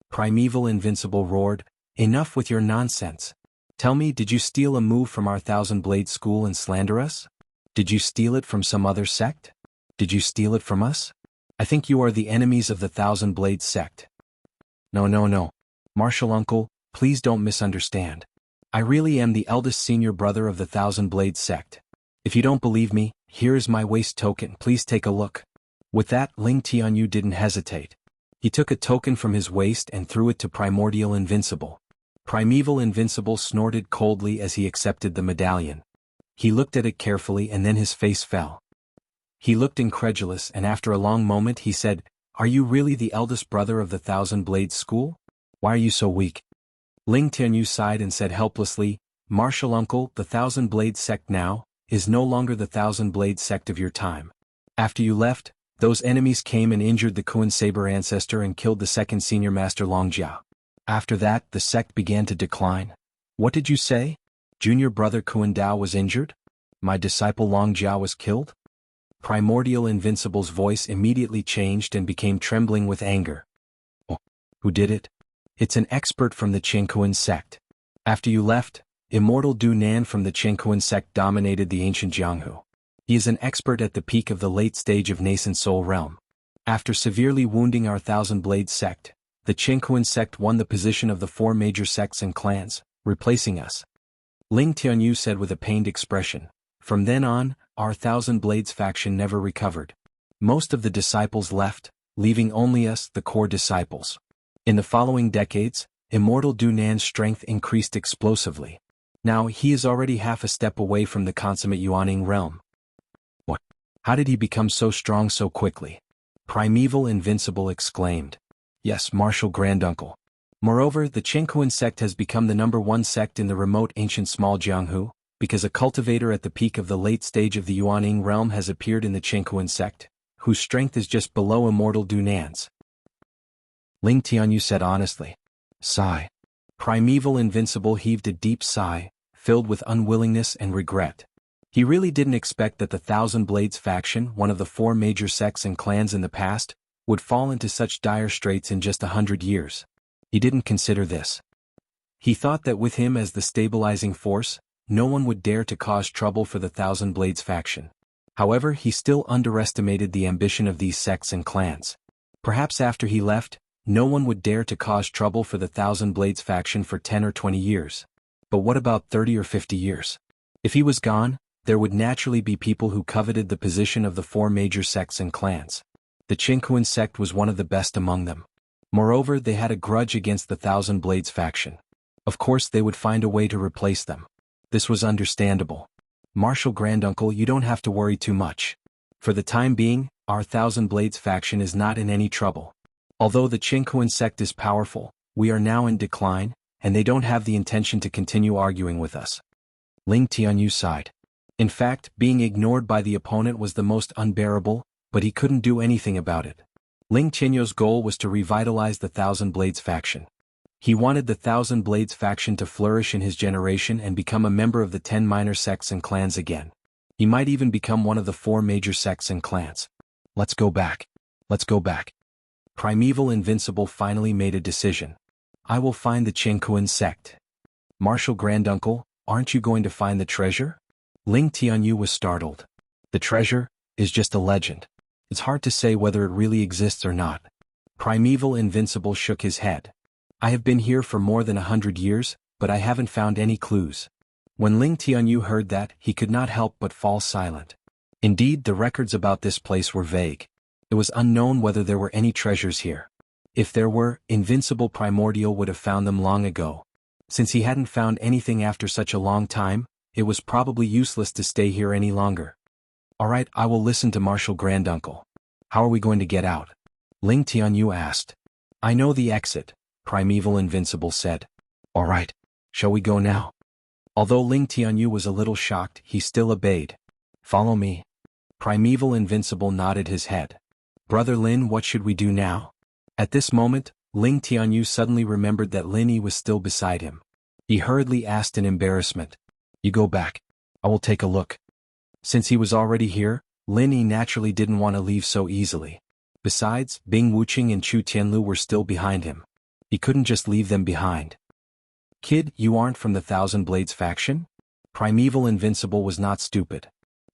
Primeval Invincible roared, "Enough with your nonsense. Tell me, did you steal a move from our Thousand Blades school and slander us? Did you steal it from some other sect? Did you steal it from us? I think you are the enemies of the Thousand Blades sect." No. Martial uncle, please don't misunderstand. I really am the eldest senior brother of the Thousand Blades sect. If you don't believe me, here is my waist token, please take a look." With that, Ling Tianyou didn't hesitate. He took a token from his waist and threw it to Primordial Invincible. Primeval Invincible snorted coldly as he accepted the medallion. He looked at it carefully and then his face fell. He looked incredulous and after a long moment he said, "Are you really the eldest brother of the Thousand Blades school? Why are you so weak?" Ling Tianyou sighed and said helplessly, "Martial uncle, the Thousand Blades sect now is no longer the Thousand Blades sect of your time. After you left, those enemies came and injured the Kuan Saber ancestor and killed the second senior master Longjia. After that, the sect began to decline." "What did you say? Junior brother Kuan Dao was injured? My disciple Longjia was killed?" Primordial Invincible's voice immediately changed and became trembling with anger. "Oh, who did it? It's an expert from the Qingkuan sect. After you left, Immortal Du Nan from the Qingkuan sect dominated the ancient Jianghu. He is an expert at the peak of the late stage of nascent soul realm. After severely wounding our Thousand Blades sect, the Qingkuan sect won the position of the 4 major sects and clans, replacing us." Ling Tianyou said with a pained expression. "From then on, our Thousand Blades faction never recovered. Most of the disciples left, leaving only us, the core disciples. In the following decades, Immortal Dunan's strength increased explosively. Now he is already half a step away from the consummate Yuaning realm. What? How did he become so strong so quickly? Primeval Invincible exclaimed. Yes, Martial Granduncle. Moreover, the Qinghuan sect has become the #1 sect in the remote ancient small Jianghu, because a cultivator at the peak of the late stage of the Yuaning realm has appeared in the Qinghuan sect, whose strength is just below Immortal Dunan's. Ling Tianyu said honestly. Sigh. Primeval Invincible heaved a deep sigh, filled with unwillingness and regret. He really didn't expect that the Thousand Blades faction, one of the 4 major sects and clans in the past, would fall into such dire straits in just 100 years. He didn't consider this. He thought that with him as the stabilizing force, no one would dare to cause trouble for the Thousand Blades faction. However, he still underestimated the ambition of these sects and clans. Perhaps after he left, no one would dare to cause trouble for the Thousand Blades faction for 10 or 20 years. But what about 30 or 50 years? If he was gone, there would naturally be people who coveted the position of the 4 major sects and clans. The Qinghuan sect was one of the best among them. Moreover, they had a grudge against the Thousand Blades faction. Of course, they would find a way to replace them. This was understandable. Martial Granduncle, you don't have to worry too much. For the time being, our Thousand Blades faction is not in any trouble. Although the Qinghuan sect is powerful, we are now in decline, and they don't have the intention to continue arguing with us. Ling Tianyu sighed. In fact, being ignored by the opponent was the most unbearable, but he couldn't do anything about it. Ling Tianyu's goal was to revitalize the Thousand Blades faction. He wanted the Thousand Blades faction to flourish in his generation and become a member of the 10 minor sects and clans again. He might even become one of the 4 major sects and clans. Let's go back. Let's go back. Primeval Invincible finally made a decision. I will find the Qinghuan sect. Martial Granduncle, aren't you going to find the treasure? Ling Tianyu was startled. The treasure is just a legend. It's hard to say whether it really exists or not. Primeval Invincible shook his head. I have been here for more than 100 years, but I haven't found any clues. When Ling Tianyu heard that, he could not help but fall silent. Indeed, the records about this place were vague. It was unknown whether there were any treasures here. If there were, Invincible Primordial would have found them long ago. Since he hadn't found anything after such a long time, it was probably useless to stay here any longer. Alright, I will listen to Martial Granduncle. How are we going to get out? Ling Tianyu asked. I know the exit, Primeval Invincible said. Alright, shall we go now? Although Ling Tianyu was a little shocked, he still obeyed. Follow me. Primeval Invincible nodded his head. Brother Lin, what should we do now? At this moment, Ling Tianyu suddenly remembered that Lin Yi was still beside him. He hurriedly asked in embarrassment. You go back. I will take a look. Since he was already here, Lin Yi naturally didn't want to leave so easily. Besides, Bing Wuqing and Chu Tianlu were still behind him. He couldn't just leave them behind. Kid, you aren't from the Thousand Blades faction? Primeval Invincible was not stupid.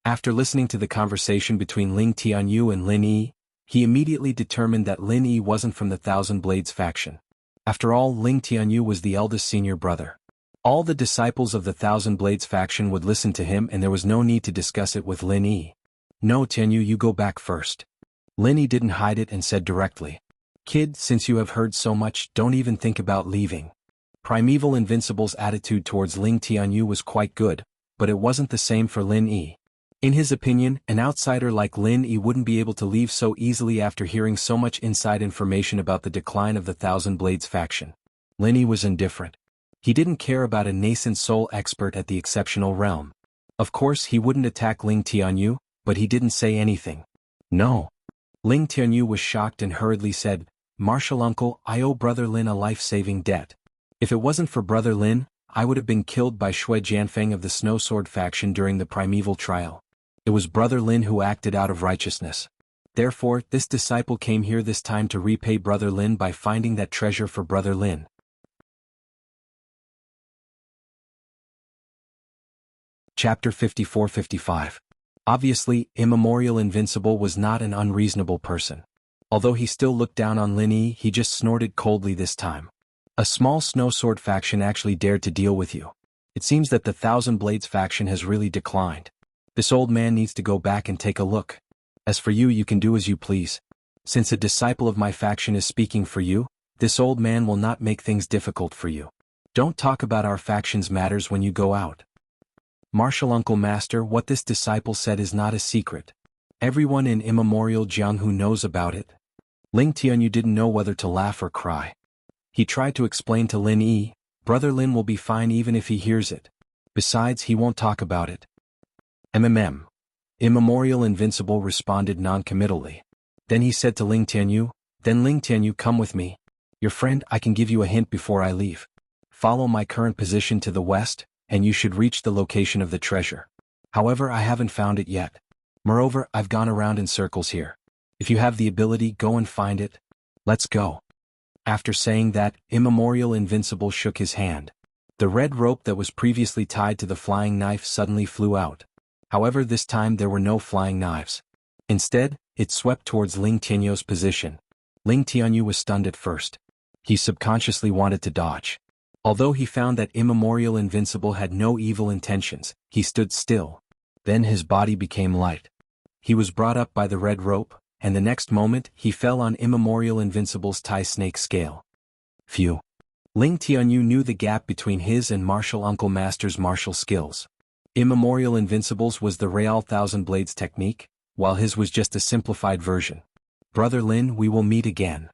After listening to the conversation between Ling Tianyu and Lin Yi, he immediately determined that Lin Yi wasn't from the Thousand Blades faction. After all, Ling Tianyu was the eldest senior brother. All the disciples of the Thousand Blades faction would listen to him, and there was no need to discuss it with Lin Yi. No, Tianyu, you go back first. Lin Yi didn't hide it and said directly. Kid, since you have heard so much, don't even think about leaving. Primeval Invincible's attitude towards Ling Tianyu was quite good, but it wasn't the same for Lin Yi. In his opinion, an outsider like Lin Yi wouldn't be able to leave so easily after hearing so much inside information about the decline of the Thousand Blades faction. Lin Yi was indifferent. He didn't care about a nascent soul expert at the exceptional realm. Of course, he wouldn't attack Ling Tianyu, but he didn't say anything. No. Ling Tianyu was shocked and hurriedly said, Martial Uncle, I owe Brother Lin a life-saving debt. If it wasn't for Brother Lin, I would have been killed by Shui Jianfeng of the Snow Sword faction during the primeval trial. It was Brother Lin who acted out of righteousness. Therefore, this disciple came here this time to repay Brother Lin by finding that treasure for Brother Lin. Chapter 54-55. Obviously, Immemorial Invincible was not an unreasonable person. Although he still looked down on Lin Yi, he just snorted coldly this time. A small Snow Sword faction actually dared to deal with you. It seems that the Thousand Blades faction has really declined. This old man needs to go back and take a look. As for you, you can do as you please. Since a disciple of my faction is speaking for you, This old man will not make things difficult for you. Don't talk about our factions matters when you go out. Martial Uncle Master, what this disciple said is not a secret. Everyone in immemorial Jianghu knows about it. Ling Tianyu didn't know whether to laugh or cry. He tried to explain to Lin Yi, Brother Lin will be fine even if he hears it. Besides, he won't talk about it. Immemorial Invincible responded non-committally. Then he said to Ling Tianyu, Then Ling Tianyu, come with me. Your friend, I can give you a hint before I leave. Follow my current position to the west, and you should reach the location of the treasure. However, I haven't found it yet. Moreover, I've gone around in circles here. If you have the ability, go and find it. Let's go. After saying that, Immemorial Invincible shook his hand. The red rope that was previously tied to the flying knife suddenly flew out. However, this time there were no flying knives. Instead, it swept towards Ling Tianyu's position. Ling Tianyu was stunned at first. He subconsciously wanted to dodge. Although he found that Immemorial Invincible had no evil intentions, he stood still. Then his body became light. He was brought up by the red rope, and the next moment he fell on Immemorial Invincible's tie snake scale. Phew. Ling Tianyu knew the gap between his and Martial Uncle Master's martial skills. Immemorial Invincible's was the Real Thousand Blades technique, while his was just a simplified version. Brother Lin, we will meet again.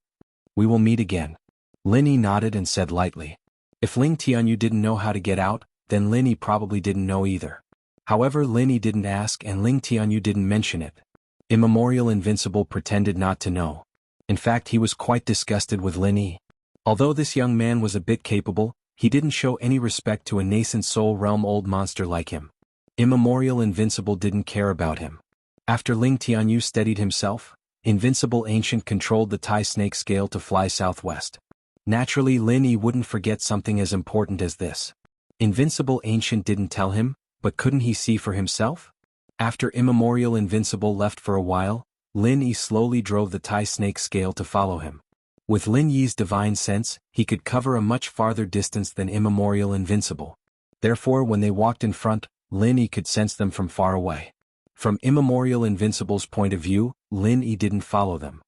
We will meet again. Lin Yi nodded and said lightly. If Ling Tianyu didn't know how to get out, then Lin Yi probably didn't know either. However, Lin Yi didn't ask and Ling Tianyu didn't mention it. Immemorial Invincible pretended not to know. In fact, he was quite disgusted with Lin Yi. Although this young man was a bit capable, he didn't show any respect to a nascent soul realm old monster like him. Immemorial Invincible didn't care about him. After Ling Tianyu steadied himself, Invincible Ancient controlled the tie snake scale to fly southwest. Naturally, Lin Yi wouldn't forget something as important as this. Invincible Ancient didn't tell him, but couldn't he see for himself? After Immemorial Invincible left for a while, Lin Yi slowly drove the tie snake scale to follow him. With Lin Yi's divine sense, he could cover a much farther distance than Immemorial Invincible. Therefore, when they walked in front, Lin Yi could sense them from far away. From Immemorial Invincible's point of view, Lin Yi didn't follow them.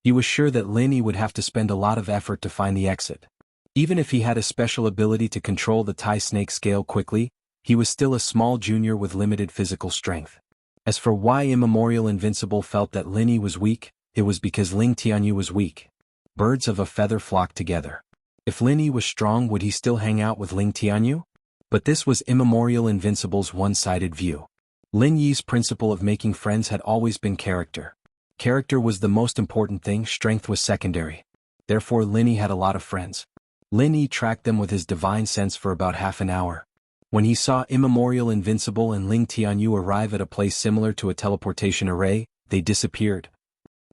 He was sure that Lin Yi would have to spend a lot of effort to find the exit. Even if he had a special ability to control the tie snake scale quickly, he was still a small junior with limited physical strength. As for why Immemorial Invincible felt that Lin Yi was weak, it was because Ling Tianyu was weak. Birds of a feather flock together. If Lin Yi was strong, would he still hang out with Ling Tianyu? But this was Immemorial Invincible's one-sided view. Lin Yi's principle of making friends had always been character. Character was the most important thing, strength was secondary. Therefore Lin Yi had a lot of friends. Lin Yi tracked them with his divine sense for about half an hour. When he saw Immemorial Invincible and Ling Tianyu arrive at a place similar to a teleportation array, they disappeared.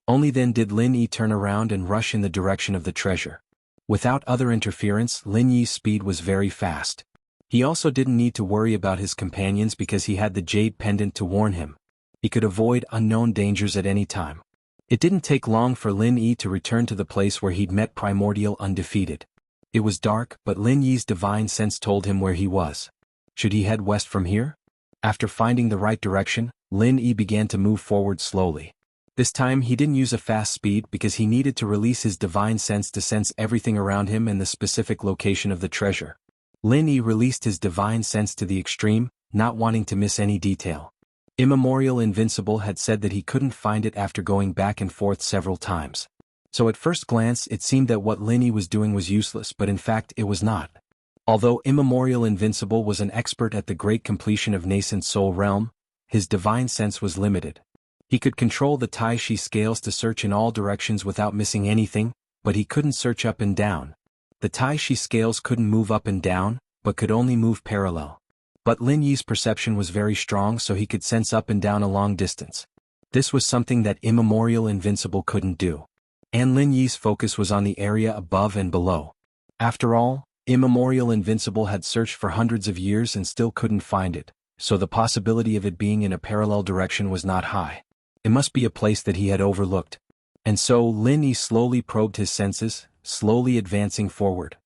Only then did Lin Yi turn around and rush in the direction of the treasure. Without other interference, Lin Yi's speed was very fast. He also didn't need to worry about his companions because he had the jade pendant to warn him. He could avoid unknown dangers at any time. It didn't take long for Lin Yi to return to the place where he'd met Primordial Undefeated. It was dark, but Lin Yi's divine sense told him where he was. Should he head west from here? After finding the right direction, Lin Yi began to move forward slowly. This time he didn't use a fast speed because he needed to release his divine sense to sense everything around him and the specific location of the treasure. Lin Yi released his divine sense to the extreme, not wanting to miss any detail. Immemorial Invincible had said that he couldn't find it after going back and forth several times. So at first glance it seemed that what Lin Yi was doing was useless, but in fact it was not. Although Immemorial Invincible was an expert at the great completion of nascent soul realm, his divine sense was limited. He could control the Tai Chi scales to search in all directions without missing anything, but he couldn't search up and down. The Tai Chi scales couldn't move up and down, but could only move parallel. But Lin Yi's perception was very strong, so he could sense up and down a long distance. This was something that Immemorial Invincible couldn't do. And Lin Yi's focus was on the area above and below. After all, Immemorial Invincible had searched for hundreds of years and still couldn't find it, so the possibility of it being in a parallel direction was not high. It must be a place that he had overlooked. And so Lin Yi slowly probed his senses, slowly advancing forward.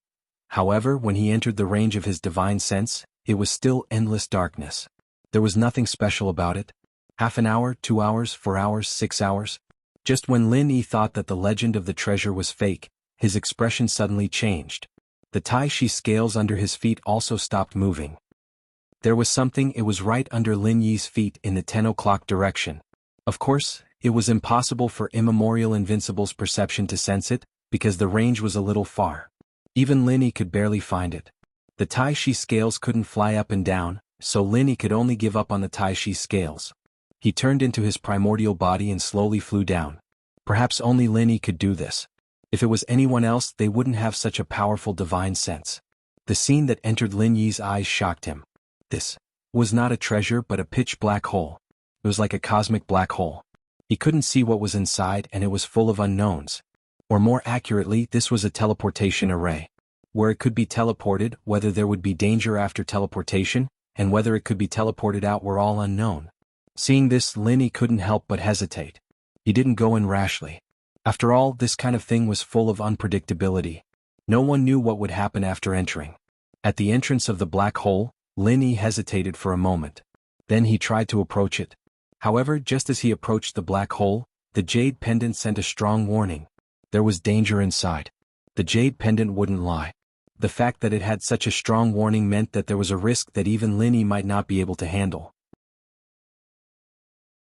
However, when he entered the range of his divine sense, it was still endless darkness. There was nothing special about it. Half an hour, 2 hours, 4 hours, 6 hours. Just when Lin Yi thought that the legend of the treasure was fake, his expression suddenly changed. The Tai Chi scales under his feet also stopped moving. There was something, it was right under Lin Yi's feet in the 10 o'clock direction. Of course, it was impossible for Immemorial Invincible's perception to sense it, because the range was a little far. Even Lin Yi could barely find it. The Tai Chi scales couldn't fly up and down, so Lin Yi could only give up on the Tai Chi scales. He turned into his primordial body and slowly flew down. Perhaps only Lin Yi could do this. If it was anyone else, they wouldn't have such a powerful divine sense. The scene that entered Lin Yi's eyes shocked him. This was not a treasure but a pitch-black hole. It was like a cosmic black hole. He couldn't see what was inside and it was full of unknowns. Or more accurately, this was a teleportation array. Where it could be teleported, whether there would be danger after teleportation, and whether it could be teleported out were all unknown. Seeing this, Lin Yi couldn't help but hesitate. He didn't go in rashly. After all, this kind of thing was full of unpredictability. No one knew what would happen after entering. At the entrance of the black hole, Lin Yi hesitated for a moment. Then he tried to approach it. However, just as he approached the black hole, the jade pendant sent a strong warning. There was danger inside. The jade pendant wouldn't lie. The fact that it had such a strong warning meant that there was a risk that even Lin Yi might not be able to handle.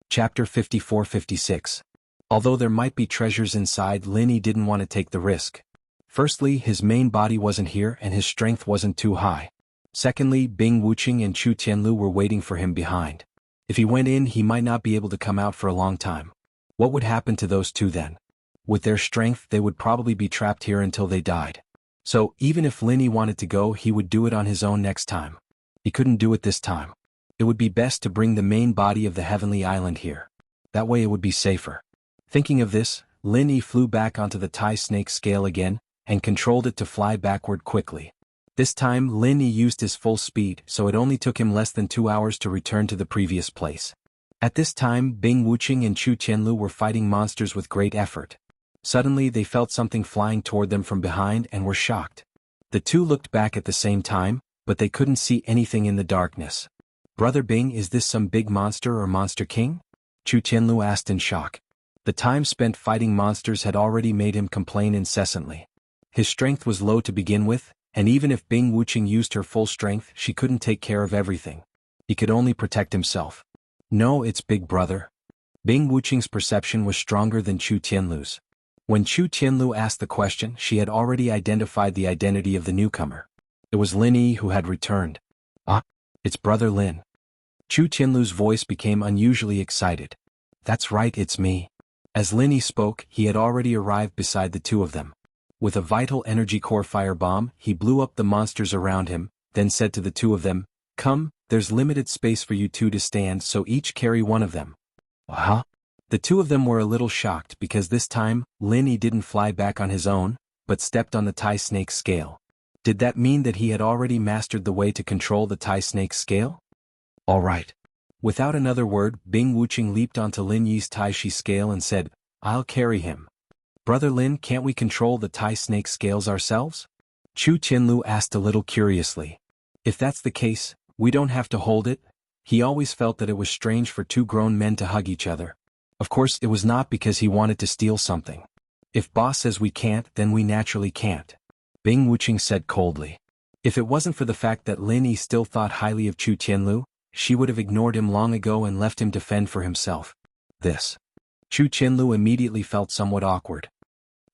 Chapter 54-56. Although there might be treasures inside, Lin Yi didn't want to take the risk. Firstly, his main body wasn't here and his strength wasn't too high. Secondly, Bing Wuqing and Chu Tianlu were waiting for him behind. If he went in, he might not be able to come out for a long time. What would happen to those two then? With their strength, they would probably be trapped here until they died. So, even if Lin Yi wanted to go, he would do it on his own next time. He couldn't do it this time. It would be best to bring the main body of the heavenly island here. That way it would be safer. Thinking of this, Lin Yi flew back onto the Tai snake scale again, and controlled it to fly backward quickly. This time, Lin Yi used his full speed, so it only took him less than 2 hours to return to the previous place. At this time, Bing Wuqing and Chu Tianlu were fighting monsters with great effort. Suddenly they felt something flying toward them from behind and were shocked. The two looked back at the same time, but they couldn't see anything in the darkness. "Brother Bing, is this some big monster or monster king?" Chu Tianlu asked in shock. The time spent fighting monsters had already made him complain incessantly. His strength was low to begin with, and even if Bing Wuqing used her full strength, she couldn't take care of everything. He could only protect himself. "No, it's Big Brother." Bing Wuqing's perception was stronger than Chu Tianlu's. When Chu Tianlu asked the question, she had already identified the identity of the newcomer. It was Lin Yi who had returned. "Ah, it's Brother Lin." Chu Tianlu's voice became unusually excited. "That's right, it's me." As Lin Yi spoke, he had already arrived beside the two of them. With a vital energy core firebomb, he blew up the monsters around him, then said to the two of them, "Come, there's limited space for you two to stand, so each carry one of them." "Huh?" The two of them were a little shocked because this time, Lin Yi didn't fly back on his own, but stepped on the Tai snake scale. Did that mean that he had already mastered the way to control the Tai snake scale? "All right." Without another word, Bing Wuqing leaped onto Lin Yi's Tai Chi scale and said, "I'll carry him." "Brother Lin, can't we control the Tai snake scales ourselves?" Chu Tianlu asked a little curiously. "If that's the case, we don't have to hold it." He always felt that it was strange for two grown men to hug each other. Of course, it was not because he wanted to steal something. "If boss says we can't, then we naturally can't," Bing Wuqing said coldly. If it wasn't for the fact that Lin Yi still thought highly of Chu Tianlu, she would have ignored him long ago and left him to fend for himself. Chu Tianlu immediately felt somewhat awkward.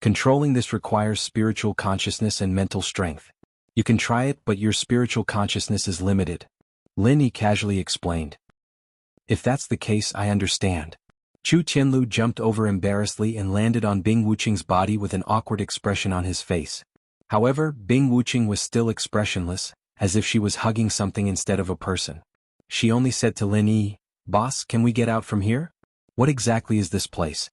Controlling this requires spiritual consciousness and mental strength. You can try it, but your spiritual consciousness is limited. Lin Yi casually explained. "If that's the case, I understand." Chu Tianlu jumped over embarrassedly and landed on Bing Wuqing's body with an awkward expression on his face. However, Bing Wuqing was still expressionless, as if she was hugging something instead of a person. She only said to Lin Yi, "Boss, can we get out from here? What exactly is this place?"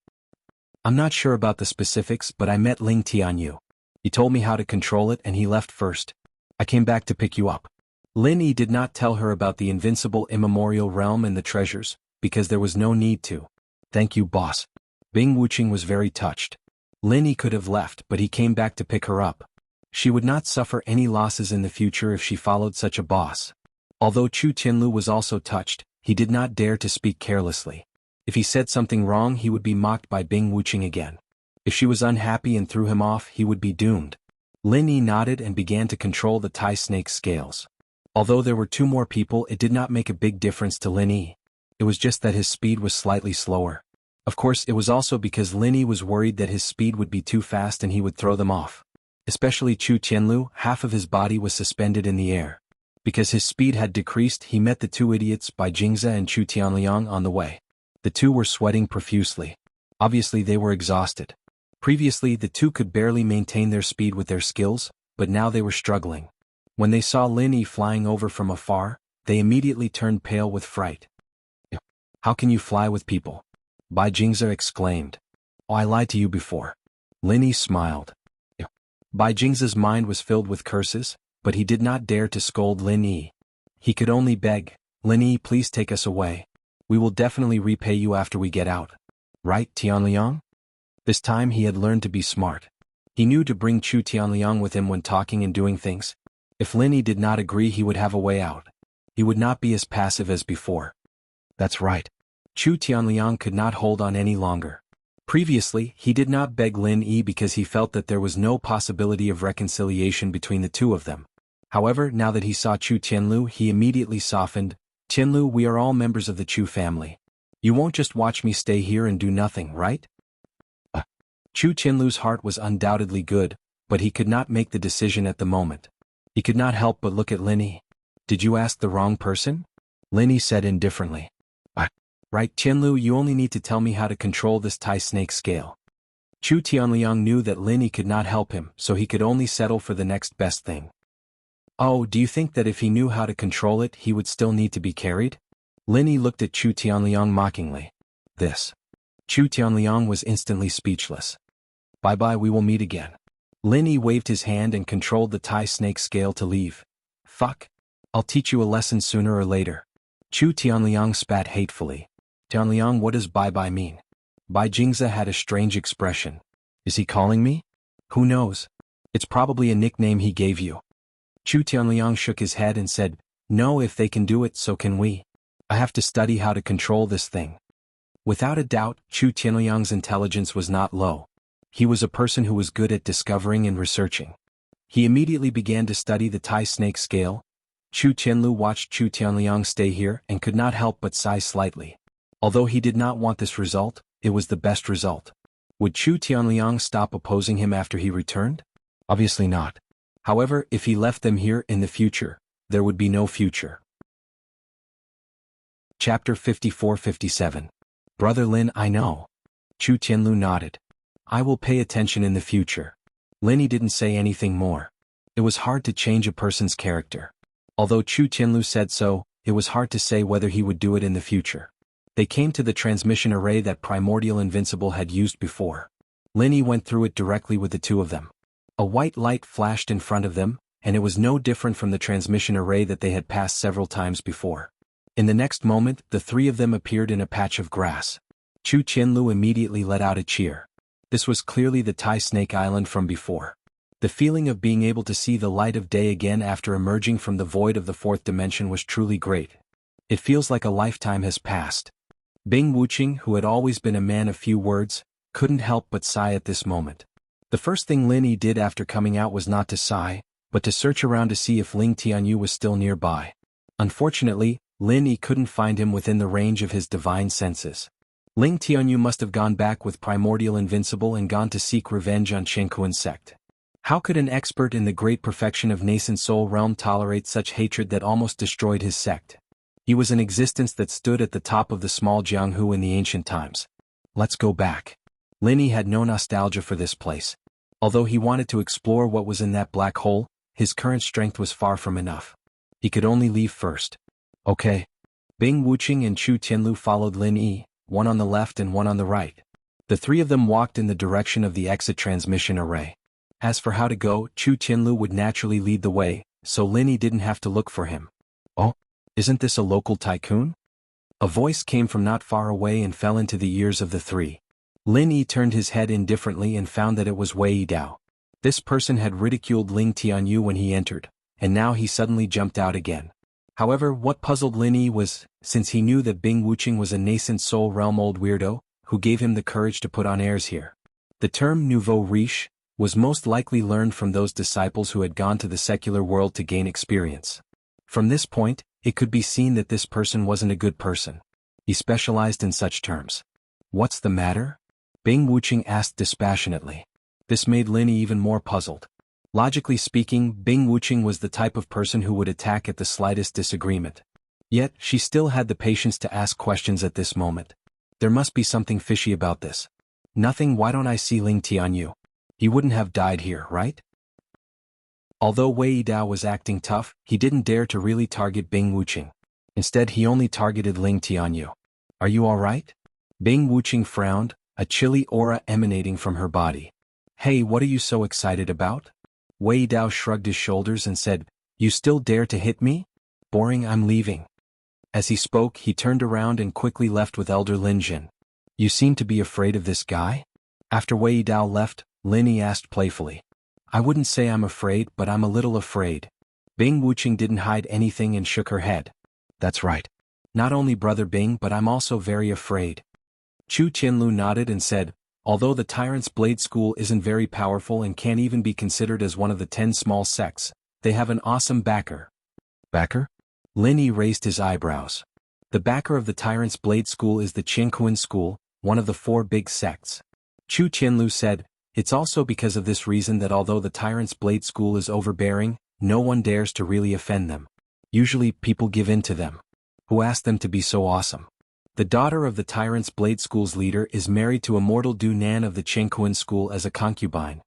"I'm not sure about the specifics, but I met Ling Tianyu. He told me how to control it and he left first. I came back to pick you up." Lin Yi did not tell her about the invincible immemorial realm and the treasures, because there was no need to. "Thank you, boss." Bing Wuqing was very touched. Lin Yi could have left, but he came back to pick her up. She would not suffer any losses in the future if she followed such a boss. Although Chu Tianlu was also touched, he did not dare to speak carelessly. If he said something wrong, he would be mocked by Bing Wuqing again. If she was unhappy and threw him off, he would be doomed. Lin Yi nodded and began to control the Tai snake's scales. Although there were 2 more people, it did not make a big difference to Lin Yi. It was just that his speed was slightly slower. Of course, it was also because Lin Yi was worried that his speed would be too fast and he would throw them off. Especially Chu Tianlu, half of his body was suspended in the air. Because his speed had decreased, he met the 2 idiots Bai Jingze and Chu Tianliang on the way. The 2 were sweating profusely. Obviously they were exhausted. Previously the 2 could barely maintain their speed with their skills, but now they were struggling. When they saw Lin Yi flying over from afar, they immediately turned pale with fright. "How can you fly with people?" Bai Jingze exclaimed. "Oh, I lied to you before." Lin Yi smiled. Bai Jingze's mind was filled with curses, but he did not dare to scold Lin Yi. He could only beg, "Lin Yi, please take us away. We will definitely repay you after we get out. Right, Tianliang?" This time he had learned to be smart. He knew to bring Chu Tianliang with him when talking and doing things. If Lin Yi did not agree, he would have a way out. He would not be as passive as before. That's right. Chu Tianliang could not hold on any longer. Previously, he did not beg Lin Yi because he felt that there was no possibility of reconciliation between the 2 of them. However, now that he saw Chu Tianlu, he immediately softened. "Tianlu, we are all members of the Chu family. You won't just watch me stay here and do nothing, right?" Chu Tianlu's heart was undoubtedly good, but he could not make the decision at the moment. He could not help but look at Lin Yi. "Did you ask the wrong person?" Lin Yi said indifferently. "Right, Tianlu, you only need to tell me how to control this Tai snake scale." Chu Tianliang knew that Lin Yi could not help him, so he could only settle for the next best thing. "Oh, do you think that if he knew how to control it, he would still need to be carried?" Lin Yi looked at Chu Tianliang mockingly. This. Chu Tianliang was instantly speechless. "Bye-bye, we will meet again." Lin Yi waved his hand and controlled the Tai snake scale to leave. "Fuck. I'll teach you a lesson sooner or later." Chu Tianliang spat hatefully. "Tianliang, what does bye-bye mean?" Bai Jingze had a strange expression. "Is he calling me?" "Who knows? It's probably a nickname he gave you." Chu Tianliang shook his head and said, "No, if they can do it, so can we. I have to study how to control this thing." Without a doubt, Chu Tianliang's intelligence was not low. He was a person who was good at discovering and researching. He immediately began to study the Tai snake scale. Chu Tianlu watched Chu Tianliang stay here and could not help but sigh slightly. Although he did not want this result, it was the best result. Would Chu Tianliang stop opposing him after he returned? Obviously not. However, if he left them here in the future, there would be no future. Chapter 54-57. Brother Lin, I know. Chu Tianlu nodded. "I will pay attention in the future." Lin Yi didn't say anything more. It was hard to change a person's character. Although Chu Tianlu said so, it was hard to say whether he would do it in the future. They came to the transmission array that Primordial Invincible had used before. Lin Yi went through it directly with the 2 of them. A white light flashed in front of them, and it was no different from the transmission array that they had passed several times before. In the next moment, the 3 of them appeared in a patch of grass. Chu Tianlu immediately let out a cheer. This was clearly the Tai Snake Island from before. The feeling of being able to see the light of day again after emerging from the void of the 4th dimension was truly great. It feels like a lifetime has passed. Bing Wuqing, who had always been a man of few words, couldn't help but sigh at this moment. The first thing Lin Yi did after coming out was not to sigh, but to search around to see if Ling Tianyu was still nearby. Unfortunately, Lin Yi couldn't find him within the range of his divine senses. Ling Tianyu must have gone back with Primordial Invincible and gone to seek revenge on Shenkuan's sect. How could an expert in the great perfection of nascent soul realm tolerate such hatred that almost destroyed his sect? He was an existence that stood at the top of the small Jianghu in the ancient times. Let's go back. Lin Yi had no nostalgia for this place. Although he wanted to explore what was in that black hole, his current strength was far from enough. He could only leave first. Okay. Bing Wuqing and Chu Tianlu followed Lin Yi, one on the left and one on the right. The 3 of them walked in the direction of the exit transmission array. As for how to go, Chu Tianlu would naturally lead the way, so Lin Yi didn't have to look for him. Oh, isn't this a local tycoon? A voice came from not far away and fell into the ears of the 3. Lin Yi turned his head indifferently and found that it was Wei Yidao. This person had ridiculed Ling Tianyu when he entered, and now he suddenly jumped out again. However, what puzzled Lin Yi was, since he knew that Bing Wuqing was a nascent soul realm old weirdo, who gave him the courage to put on airs here. The term nouveau riche was most likely learned from those disciples who had gone to the secular world to gain experience. From this point, it could be seen that this person wasn't a good person. He specialized in such terms. What's the matter? Bing Wuqing asked dispassionately. This made Lin Yi even more puzzled. Logically speaking, Bing Wuqing was the type of person who would attack at the slightest disagreement. Yet, she still had the patience to ask questions at this moment. There must be something fishy about this. Nothing. Why don't I see Ling Tianyu? He wouldn't have died here, right? Although Wei Dao was acting tough, he didn't dare to really target Bing Wuqing. Instead, he only targeted Ling Tianyu. Are you all right? Bing Wuqing frowned, a chilly aura emanating from her body. Hey, what are you so excited about? Wei Dao shrugged his shoulders and said, You still dare to hit me? Boring, I'm leaving. As he spoke, he turned around and quickly left with Elder Lin Jin. You seem to be afraid of this guy? After Wei Dao left, Lin Yi asked playfully. I wouldn't say I'm afraid, but I'm a little afraid. Bing Wuqing didn't hide anything and shook her head. That's right. Not only Brother Bing, but I'm also very afraid. Chu Qianlu nodded and said, Although the Tyrant's Blade School isn't very powerful and can't even be considered as one of the 10 small sects, they have an awesome backer. Backer? Lin Yi raised his eyebrows. The backer of the Tyrant's Blade School is the Qingquan School, one of the 4 big sects. Chu Qianlu said, It's also because of this reason that although the Tyrant's Blade School is overbearing, no one dares to really offend them. Usually people give in to them. Who asked them to be so awesome? The daughter of the Tyrant's Blade School's leader is married to Immortal Du Nan of the Qingquan School as a concubine.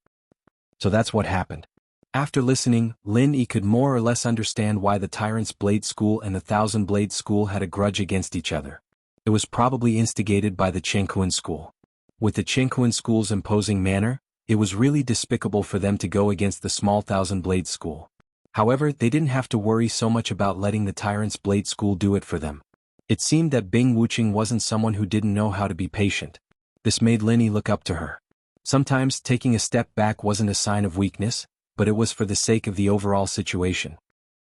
So that's what happened. After listening, Lin Yi could more or less understand why the Tyrant's Blade School and the Thousand Blade School had a grudge against each other. It was probably instigated by the Qingquan School. With the Qingquan School's imposing manner, it was really despicable for them to go against the small Thousand Blade School. However, they didn't have to worry so much about letting the Tyrant's Blade School do it for them. It seemed that Bing Wuqing wasn't someone who didn't know how to be patient. This made Lin Yi look up to her. Sometimes taking a step back wasn't a sign of weakness, but it was for the sake of the overall situation.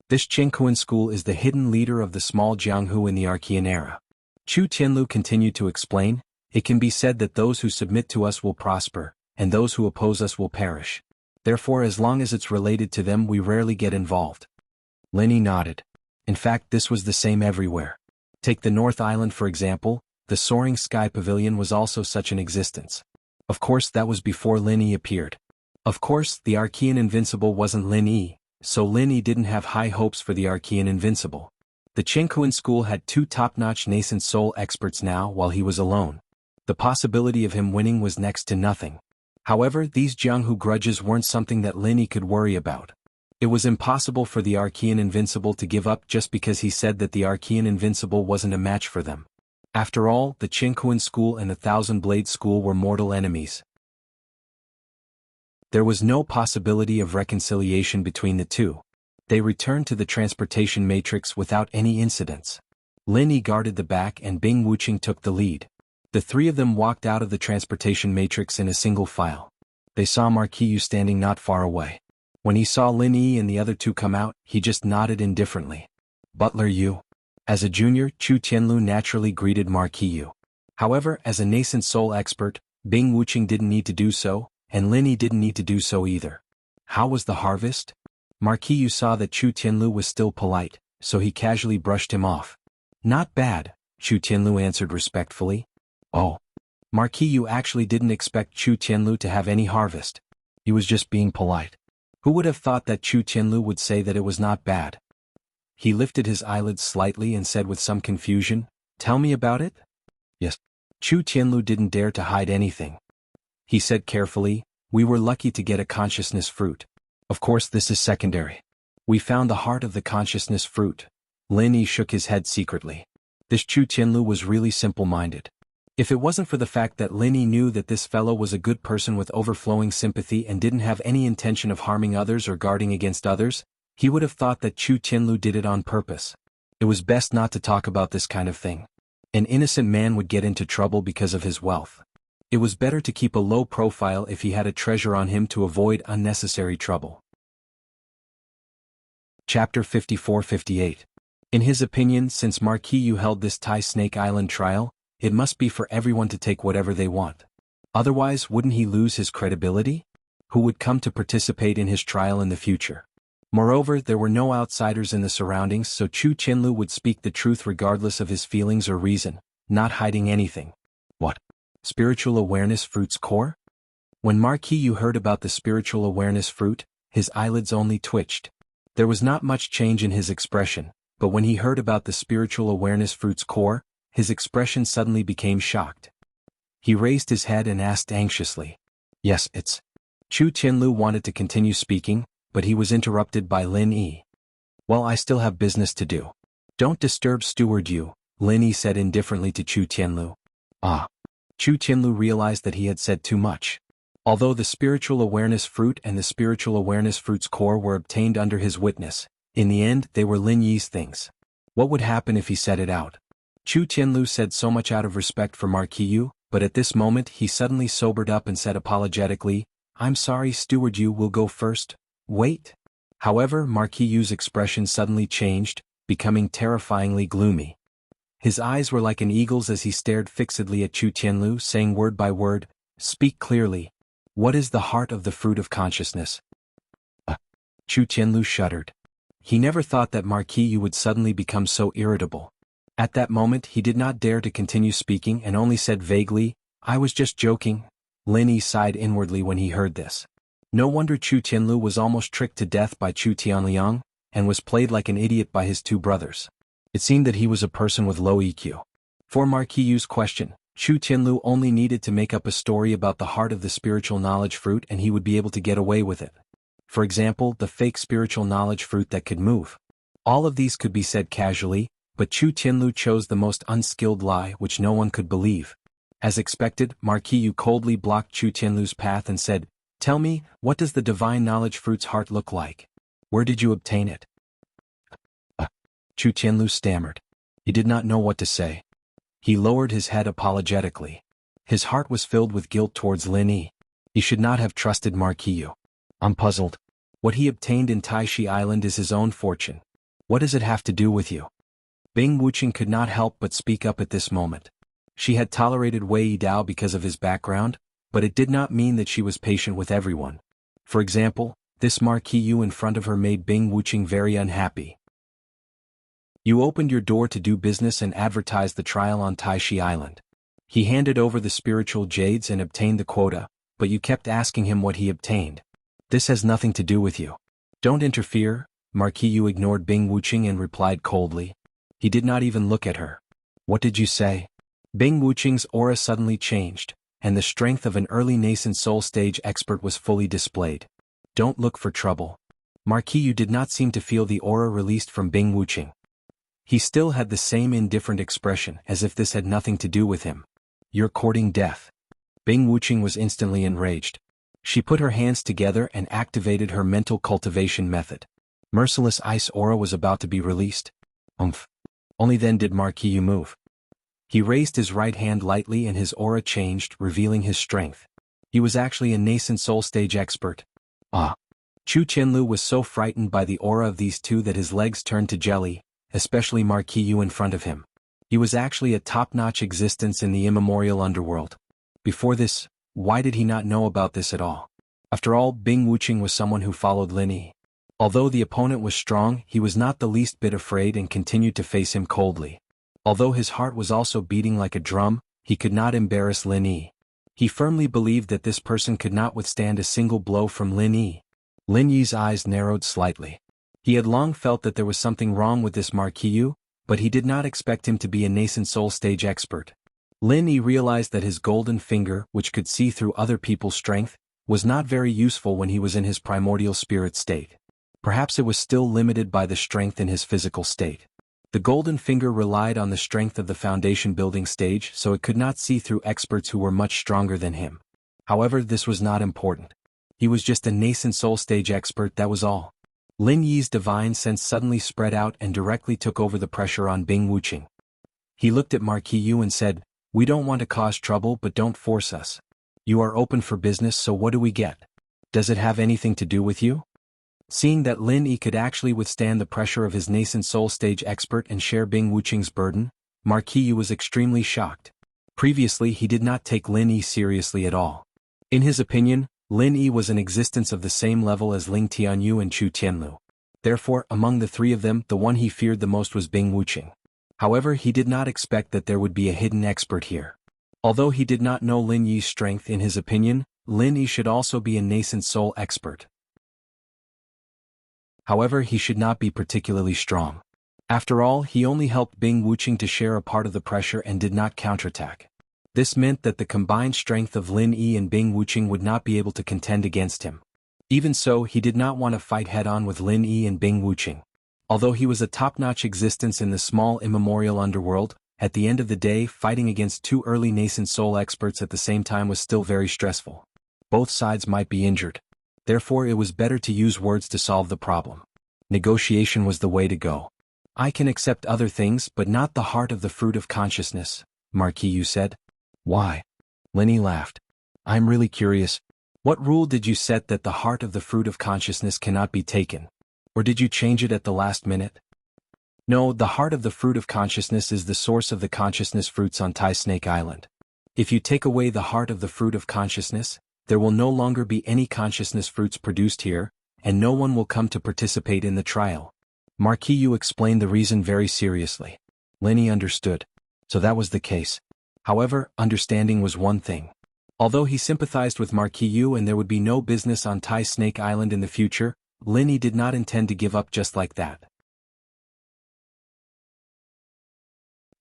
This Qingquan School is the hidden leader of the small Jianghu in the Archean era. Chu Tianlu continued to explain, It can be said that those who submit to us will prosper, and those who oppose us will perish. Therefore, as long as it's related to them, we rarely get involved. Lin Yi nodded. In fact, this was the same everywhere. Take the North Island for example, the Soaring Sky Pavilion was also such an existence. Of course, that was before Lin Yi appeared. Of course, the Archean Invincible wasn't Lin Yi, so Lin Yi didn't have high hopes for the Archean Invincible. The Qingquan School had 2 top-notch nascent soul experts now while he was alone. The possibility of him winning was next to nothing. However, these Jianghu grudges weren't something that Lin Yi could worry about. It was impossible for the Archean Invincible to give up just because he said that the Archean Invincible wasn't a match for them. After all, the Qingquan School and the Thousand Blade School were mortal enemies. There was no possibility of reconciliation between the two. They returned to the transportation matrix without any incidents. Lin Yi guarded the back and Bing Wuqing took the lead. The 3 of them walked out of the transportation matrix in a single file. They saw Marquis Yu standing not far away. When he saw Lin Yi and the other 2 come out, he just nodded indifferently. Butler Yu. As a junior, Chu Tianlu naturally greeted Marquis Yu. However, as a nascent soul expert, Bing Wuqing didn't need to do so, and Lin Yi didn't need to do so either. How was the harvest? Marquis Yu saw that Chu Tianlu was still polite, so he casually brushed him off. Not bad, Chu Tianlu answered respectfully. Oh. Marquis Yu actually didn't expect Chu Tianlu to have any harvest. He was just being polite. Who would have thought that Chu Tianlu would say that it was not bad? He lifted his eyelids slightly and said with some confusion, Tell me about it? Yes. Chu Tianlu didn't dare to hide anything. He said carefully, We were lucky to get a consciousness fruit. Of course this is secondary. We found the heart of the consciousness fruit. Lin Yi shook his head secretly. This Chu Tianlu was really simple-minded. If it wasn't for the fact that Lin Yi knew that this fellow was a good person with overflowing sympathy and didn't have any intention of harming others or guarding against others, he would have thought that Chu Tianlu did it on purpose. It was best not to talk about this kind of thing. An innocent man would get into trouble because of his wealth. It was better to keep a low profile if he had a treasure on him to avoid unnecessary trouble. Chapter 54-58. In his opinion, since Marquis Yu held this Tai Snake Island trial, it must be for everyone to take whatever they want. Otherwise, wouldn't he lose his credibility? Who would come to participate in his trial in the future? Moreover, there were no outsiders in the surroundings, so Chu Qianlu would speak the truth regardless of his feelings or reason, not hiding anything. What? Spiritual awareness fruit's core? When Marquis Yu heard about the spiritual awareness fruit, his eyelids only twitched. There was not much change in his expression, but when he heard about the spiritual awareness fruit's core, his expression suddenly became shocked. He raised his head and asked anxiously. Yes, it's... Chu Qianlu wanted to continue speaking, but he was interrupted by Lin Yi. Well, I still have business to do. Don't disturb Steward Yu, Lin Yi said indifferently to Chu Qianlu. Ah. Chu Qianlu realized that he had said too much. Although the spiritual awareness fruit and the spiritual awareness fruit's core were obtained under his witness, in the end they were Lin Yi's things. What would happen if he said it out? Chu Qianlu said so much out of respect for Marquis Yu, but at this moment he suddenly sobered up and said apologetically, I'm sorry, Steward Yu will go first. Wait. However, Marquis Yu's expression suddenly changed, becoming terrifyingly gloomy. His eyes were like an eagle's as he stared fixedly at Chu Qianlu, saying word by word, Speak clearly. What is the heart of the fruit of consciousness? Chu Qianlu shuddered. He never thought that Marquis Yu would suddenly become so irritable. At that moment he did not dare to continue speaking and only said vaguely, I was just joking. Lin Yi sighed inwardly when he heard this. No wonder Chu Qianlu was almost tricked to death by Chu Tianliang, and was played like an idiot by his two brothers. It seemed that he was a person with low EQ. For Marquis Yu's question, Chu Qianlu only needed to make up a story about the heart of the spiritual knowledge fruit and he would be able to get away with it. For example, the fake spiritual knowledge fruit that could move. All of these could be said casually, but Chu Qianlu chose the most unskilled lie which no one could believe. As expected, Marquis Yu coldly blocked Chu Tianlu's path and said, Tell me, what does the divine knowledge fruit's heart look like? Where did you obtain it? Chu Qianlu stammered. He did not know what to say. He lowered his head apologetically. His heart was filled with guilt towards Lin Yi. He should not have trusted Marquis Yu. I'm puzzled. What he obtained in Taishi Island is his own fortune. What does it have to do with you? Bing Wuqing could not help but speak up at this moment. She had tolerated Wei Yidao because of his background, but it did not mean that she was patient with everyone. For example, this Marquis Yu in front of her made Bing Wuqing very unhappy. You opened your door to do business and advertised the trial on Taishi Island. He handed over the spiritual jades and obtained the quota, but you kept asking him what he obtained. This has nothing to do with you. Don't interfere. Marquis Yu ignored Bing Wuqing and replied coldly. He did not even look at her. What did you say? Bing Wuqing's aura suddenly changed, and the strength of an early nascent soul stage expert was fully displayed. Don't look for trouble. Marquis Yu did not seem to feel the aura released from Bing Wuqing. He still had the same indifferent expression as if this had nothing to do with him. You're courting death. Bing Wuqing was instantly enraged. She put her hands together and activated her mental cultivation method. Merciless ice aura was about to be released. Only then did Marquis Yu move. He raised his right hand lightly and his aura changed, revealing his strength. He was actually a nascent soul stage expert. Chu Qianlu was so frightened by the aura of these two that his legs turned to jelly, especially Marquis Yu in front of him. He was actually a top-notch existence in the immemorial underworld. Before this, why did he not know about this at all? After all, Bing Wuqing was someone who followed Lin Yi. Although the opponent was strong, he was not the least bit afraid and continued to face him coldly. Although his heart was also beating like a drum, he could not embarrass Lin Yi. He firmly believed that this person could not withstand a single blow from Lin Yi. Lin Yi's eyes narrowed slightly. He had long felt that there was something wrong with this Marquis Yu, but he did not expect him to be a nascent soul stage expert. Lin Yi realized that his golden finger, which could see through other people's strength, was not very useful when he was in his primordial spirit state. Perhaps it was still limited by the strength in his physical state. The golden finger relied on the strength of the foundation building stage, so it could not see through experts who were much stronger than him. However, this was not important. He was just a nascent soul stage expert, that was all. Lin Yi's divine sense suddenly spread out and directly took over the pressure on Bing Wuqing. He looked at Marquis Yu and said, We don't want to cause trouble, but don't force us. You are open for business, so what do we get? Does it have anything to do with you? Seeing that Lin Yi could actually withstand the pressure of his nascent soul stage expert and share Bing Wuqing's burden, Marquis Yu was extremely shocked. Previously he did not take Lin Yi seriously at all. In his opinion, Lin Yi was an existence of the same level as Ling Tianyu and Chu Tianlu. Therefore, among the three of them, the one he feared the most was Bing Wuqing. However, he did not expect that there would be a hidden expert here. Although he did not know Lin Yi's strength, in his opinion, Lin Yi should also be a nascent soul expert. However, he should not be particularly strong. After all, he only helped Bing Wuqing to share a part of the pressure and did not counterattack. This meant that the combined strength of Lin Yi and Bing Wuqing would not be able to contend against him. Even so, he did not want to fight head-on with Lin Yi and Bing Wuqing. Although he was a top-notch existence in the small immemorial underworld, at the end of the day, fighting against two early nascent soul experts at the same time was still very stressful. Both sides might be injured. Therefore, it was better to use words to solve the problem. Negotiation was the way to go. I can accept other things, but not the heart of the fruit of consciousness, Marquis Yu said. Why? Lin Yi laughed. I'm really curious. What rule did you set that the heart of the fruit of consciousness cannot be taken? Or did you change it at the last minute? No, the heart of the fruit of consciousness is the source of the consciousness fruits on Tai Snake Island. If you take away the heart of the fruit of consciousness, there will no longer be any consciousness fruits produced here, and no one will come to participate in the trial. Marquis Yu explained the reason very seriously. Lin Yi understood. So that was the case. However, understanding was one thing. Although he sympathized with Marquis Yu and there would be no business on Tai Snake Island in the future, Lin Yi did not intend to give up just like that.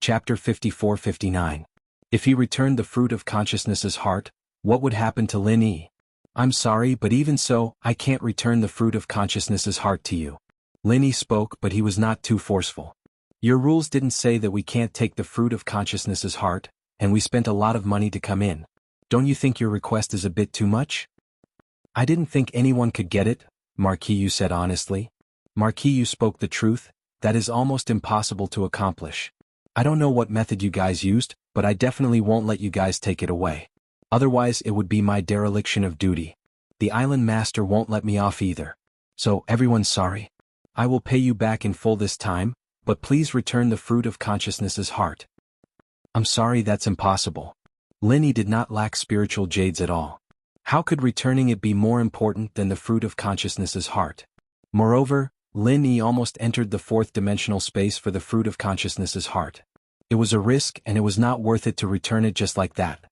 Chapter 54-59. If he returned the fruit of consciousness's heart, what would happen to Lin Yi? I'm sorry, but even so, I can't return the fruit of consciousness's heart to you. Lin Yi spoke, but he was not too forceful. Your rules didn't say that we can't take the fruit of consciousness's heart, and we spent a lot of money to come in. Don't you think your request is a bit too much? I didn't think anyone could get it, Marquis Yu said honestly. Marquis Yu spoke the truth. That is almost impossible to accomplish. I don't know what method you guys used, but I definitely won't let you guys take it away. Otherwise it would be my dereliction of duty. The island master won't let me off either. So, everyone's sorry. I will pay you back in full this time, but please return the fruit of consciousness's heart. I'm sorry, that's impossible. Lin Yi did not lack spiritual jades at all. How could returning it be more important than the fruit of consciousness's heart? Moreover, Lin Yi almost entered the fourth dimensional space for the fruit of consciousness's heart. It was a risk and it was not worth it to return it just like that.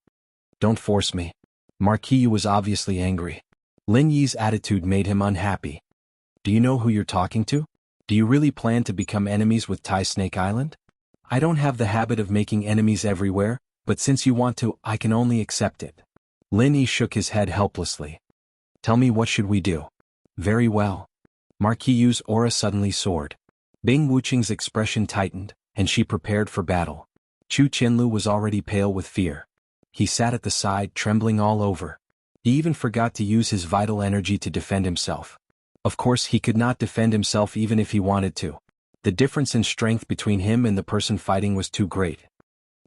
Don't force me. Marquis Yu was obviously angry. Lin Yi's attitude made him unhappy. Do you know who you're talking to? Do you really plan to become enemies with Tai Snake Island? I don't have the habit of making enemies everywhere, but since you want to, I can only accept it. Lin Yi shook his head helplessly. Tell me, what should we do? Very well. Marquis Yu's aura suddenly soared. Bing Wuqing's expression tightened, and she prepared for battle. Chu Qianlu was already pale with fear. He sat at the side, trembling all over. He even forgot to use his vital energy to defend himself. Of course, he could not defend himself even if he wanted to. The difference in strength between him and the person fighting was too great.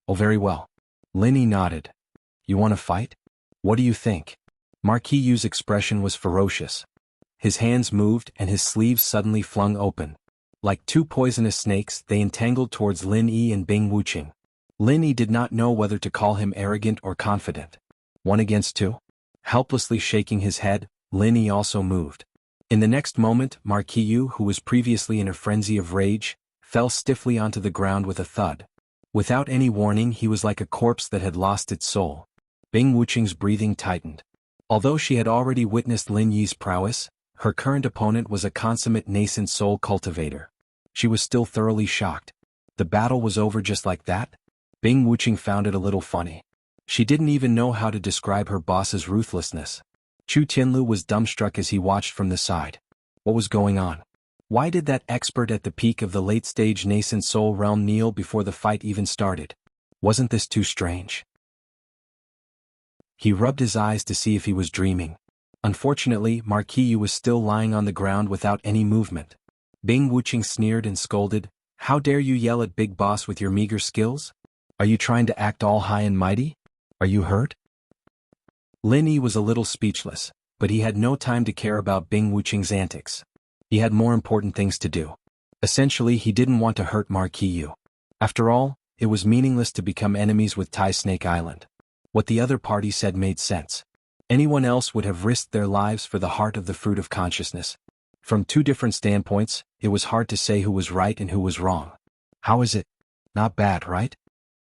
Oh, very well. Lin Yi nodded. You want to fight? What do you think? Marquis Yu's expression was ferocious. His hands moved and his sleeves suddenly flung open. Like two poisonous snakes, they entangled towards Lin Yi and Bing Wuqing. Lin Yi did not know whether to call him arrogant or confident. 1 against 2? Helplessly shaking his head, Lin Yi also moved. In the next moment, Marquis Yu, who was previously in a frenzy of rage, fell stiffly onto the ground with a thud. Without any warning, he was like a corpse that had lost its soul. Bing Wuqing's breathing tightened. Although she had already witnessed Lin Yi's prowess, her current opponent was a consummate nascent soul cultivator. She was still thoroughly shocked. The battle was over just like that? Bing Wuqing found it a little funny. She didn't even know how to describe her boss's ruthlessness. Chu Tianlu was dumbstruck as he watched from the side. What was going on? Why did that expert at the peak of the late-stage nascent soul realm kneel before the fight even started? Wasn't this too strange? He rubbed his eyes to see if he was dreaming. Unfortunately, Marquis Yu was still lying on the ground without any movement. Bing Wuqing sneered and scolded, "How dare you yell at Big Boss with your meager skills? Are you trying to act all high and mighty? Are you hurt?" Lin Yi was a little speechless, but he had no time to care about Bing Wuqing's antics. He had more important things to do. Essentially, he didn't want to hurt Marquis Yu. After all, it was meaningless to become enemies with Tai Snake Island. What the other party said made sense. Anyone else would have risked their lives for the heart of the fruit of consciousness. From two different standpoints, it was hard to say who was right and who was wrong. How is it? Not bad, right?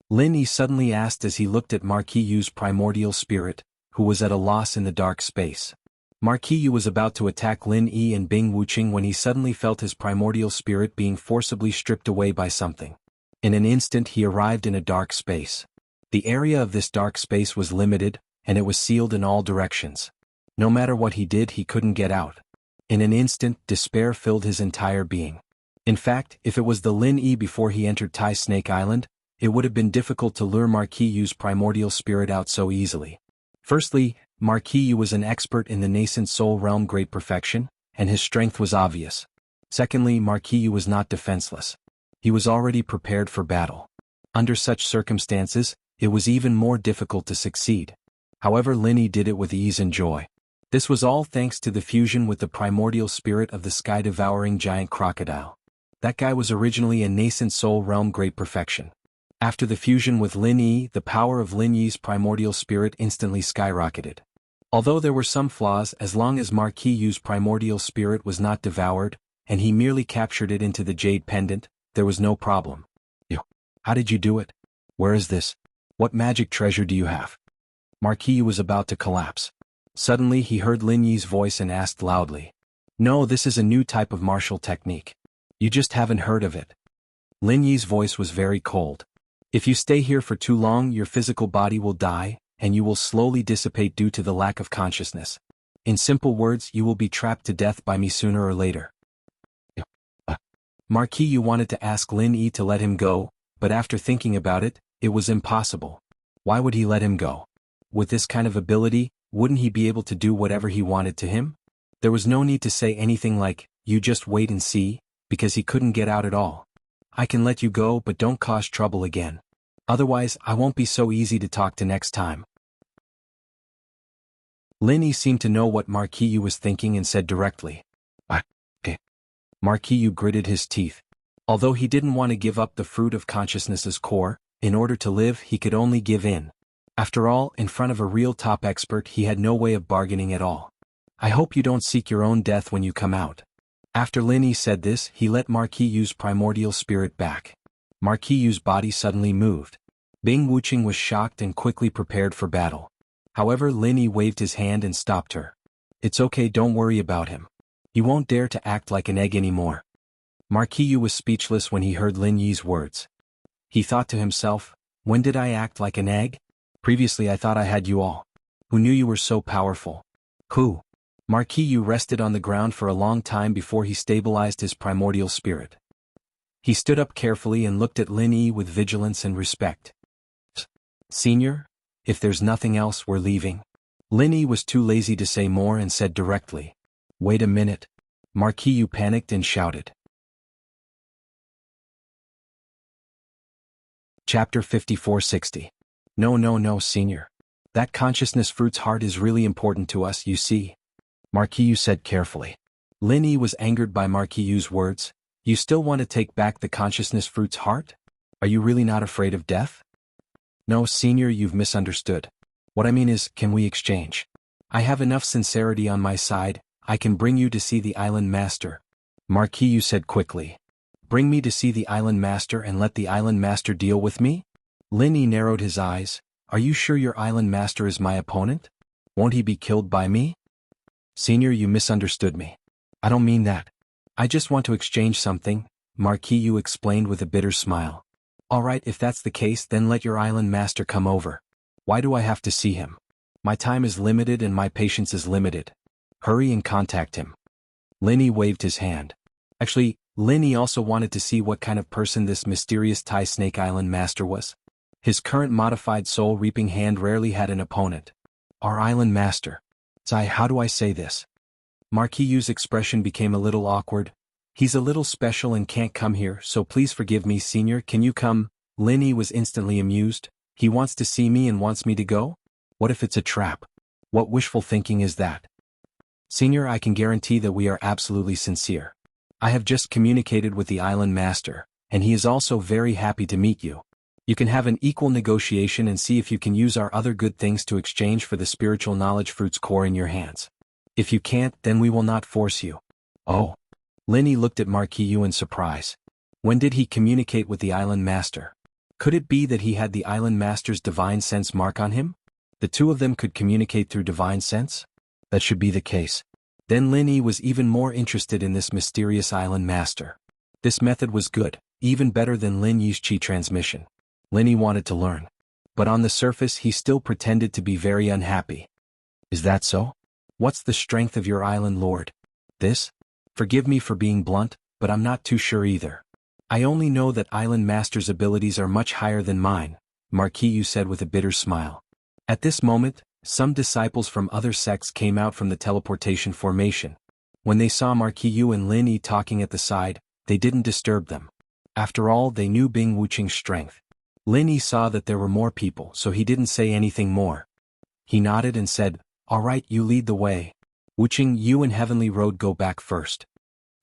Lin Yi suddenly asked as he looked at Marquis Yu's primordial spirit, who was at a loss in the dark space. Marquis Yu was about to attack Lin Yi and Bing Wuqing when he suddenly felt his primordial spirit being forcibly stripped away by something. In an instant he arrived in a dark space. The area of this dark space was limited, and it was sealed in all directions. No matter what he did, he couldn't get out. In an instant, despair filled his entire being. In fact, if it was the Lin Yi before he entered Tai Snake Island, it would have been difficult to lure Marquis Yu's primordial spirit out so easily. Firstly, Marquis Yu was an expert in the nascent soul realm great perfection, and his strength was obvious. Secondly, Marquis Yu was not defenseless. He was already prepared for battle. Under such circumstances, it was even more difficult to succeed. However, Lin Yi did it with ease and joy. This was all thanks to the fusion with the primordial spirit of the sky-devouring giant crocodile. That guy was originally a nascent soul realm great perfection. After the fusion with Lin Yi, the power of Lin Yi's primordial spirit instantly skyrocketed. Although there were some flaws, as long as Marquis Yu's primordial spirit was not devoured, and he merely captured it into the jade pendant, there was no problem. How did you do it? Where is this? What magic treasure do you have? Marquis Yu was about to collapse. Suddenly he heard Lin Yi's voice and asked loudly. No, this is a new type of martial technique. You just haven't heard of it. Lin Yi's voice was very cold. If you stay here for too long, your physical body will die, and you will slowly dissipate due to the lack of consciousness. In simple words, you will be trapped to death by me sooner or later. Marquis Yu wanted to ask Lin Yi to let him go, but after thinking about it, it was impossible. Why would he let him go? With this kind of ability, wouldn't he be able to do whatever he wanted to him? There was no need to say anything like, you just wait and see, because he couldn't get out at all. I can let you go, but don't cause trouble again. Otherwise, I won't be so easy to talk to next time. Lin Yi seemed to know what Marquis Yu was thinking and said directly. Marquis Yu gritted his teeth. Although he didn't want to give up the fruit of consciousness's core, in order to live he could only give in. After all, in front of a real top expert he had no way of bargaining at all. I hope you don't seek your own death when you come out. After Lin Yi said this, he let Marquis Yu's primordial spirit back. Marquis Yu's body suddenly moved. Bing Wuqing was shocked and quickly prepared for battle. However, Lin Yi waved his hand and stopped her. It's okay, don't worry about him. He won't dare to act like an egg anymore. Marquis Yu was speechless when he heard Lin Yi's words. He thought to himself, when did I act like an egg? Previously I thought I had you all. Who knew you were so powerful? Who? Marquis Yu rested on the ground for a long time before he stabilized his primordial spirit. He stood up carefully and looked at Lin Yi with vigilance and respect. Senior, if there's nothing else, we're leaving. Lin Yi was too lazy to say more and said directly. Wait a minute. Marquis Yu panicked and shouted. Chapter 5460. No, senior. That consciousness fruit's heart is really important to us, you see. Marquis Yu said carefully. Lin Yi was angered by Marquis Yu's words. You still want to take back the consciousness fruit's heart? Are you really not afraid of death? No, senior, you've misunderstood. What I mean is, can we exchange? I have enough sincerity on my side. I can bring you to see the island master. Marquis Yu said quickly. Bring me to see the island master and let the island master deal with me? Lin Yi narrowed his eyes. Are you sure your island master is my opponent? Won't he be killed by me? Senior, you misunderstood me. I don't mean that. I just want to exchange something, Marquis Yu explained with a bitter smile. Alright, if that's the case, then let your island master come over. Why do I have to see him? My time is limited and my patience is limited. Hurry and contact him. Lin Yi waved his hand. Actually, Lin Yi also wanted to see what kind of person this mysterious Tai Snake Island master was. His current modified soul-reaping hand rarely had an opponent. Our island master. How do I say this? Marquis Yu's expression became a little awkward. He's a little special and can't come here, so please forgive me, senior. Can you come? Lin Yi was instantly amused. He wants to see me and wants me to go? What if it's a trap? What wishful thinking is that? Senior, I can guarantee that we are absolutely sincere. I have just communicated with the island master, and he is also very happy to meet you. You can have an equal negotiation and see if you can use our other good things to exchange for the spiritual knowledge fruit's core in your hands. If you can't, then we will not force you. Oh. Linny looked at Marquis Yu in surprise. When did he communicate with the island master? Could it be that he had the island master's divine sense mark on him? The two of them could communicate through divine sense? That should be the case. Then Linny was even more interested in this mysterious island master. This method was good, even better than Lin Yi's chi transmission. Linny wanted to learn. But on the surface he still pretended to be very unhappy. Is that so? What's the strength of your island lord? This? Forgive me for being blunt, but I'm not too sure either. I only know that island master's abilities are much higher than mine, Marquis Yu said with a bitter smile. At this moment, some disciples from other sects came out from the teleportation formation. When they saw Marquis Yu and Lin Yi talking at the side, they didn't disturb them. After all, they knew Bing Wuqing's strength. Lin Yi saw that there were more people, so he didn't say anything more. He nodded and said, "All right, you lead the way. Wuqing, you and Heavenly Road go back first."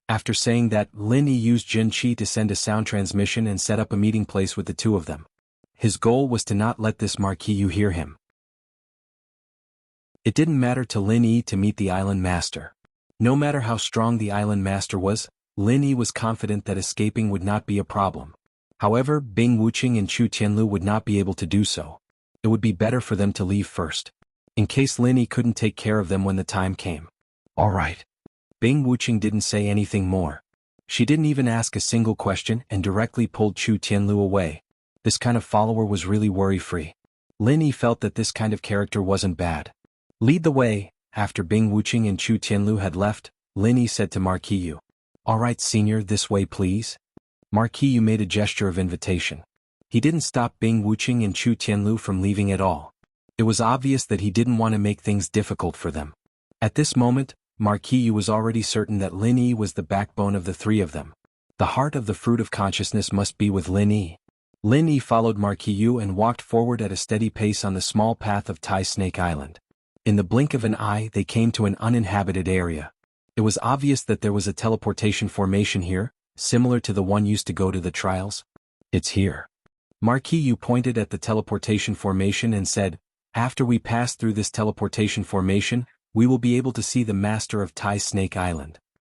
After saying that, Lin Yi used Jin Qi to send a sound transmission and set up a meeting place with the two of them. His goal was to not let this Marquis Yu hear him. It didn't matter to Lin Yi to meet the island master. No matter how strong the island master was, Lin Yi was confident that escaping would not be a problem. However, Bing Wuqing and Chu Tianlu would not be able to do so. It would be better for them to leave first, in case Lin Yi couldn't take care of them when the time came. All right. Bing Wuqing didn't say anything more. She didn't even ask a single question and directly pulled Chu Tianlu away. This kind of follower was really worry-free. Lin Yi felt that this kind of character wasn't bad. Lead the way. After Bing Wuqing and Chu Tianlu had left, Lin Yi said to Marquis Yu, "All right, senior, this way please." Marquis Yu made a gesture of invitation. He didn't stop Bing Wuqing and Chu Tianlu from leaving at all. It was obvious that he didn't want to make things difficult for them. At this moment, Marquis Yu was already certain that Lin Yi was the backbone of the three of them. The heart of the fruit of consciousness must be with Lin Yi. Lin Yi followed Marquis Yu and walked forward at a steady pace on the small path of Tai Snake Island. In the blink of an eye they came to an uninhabited area. It was obvious that there was a teleportation formation here, similar to the one used to go to the trials. It's here. Marquis Yu pointed at the teleportation formation and said, "After we pass through this teleportation formation, we will be able to see the master of Tai Snake Island."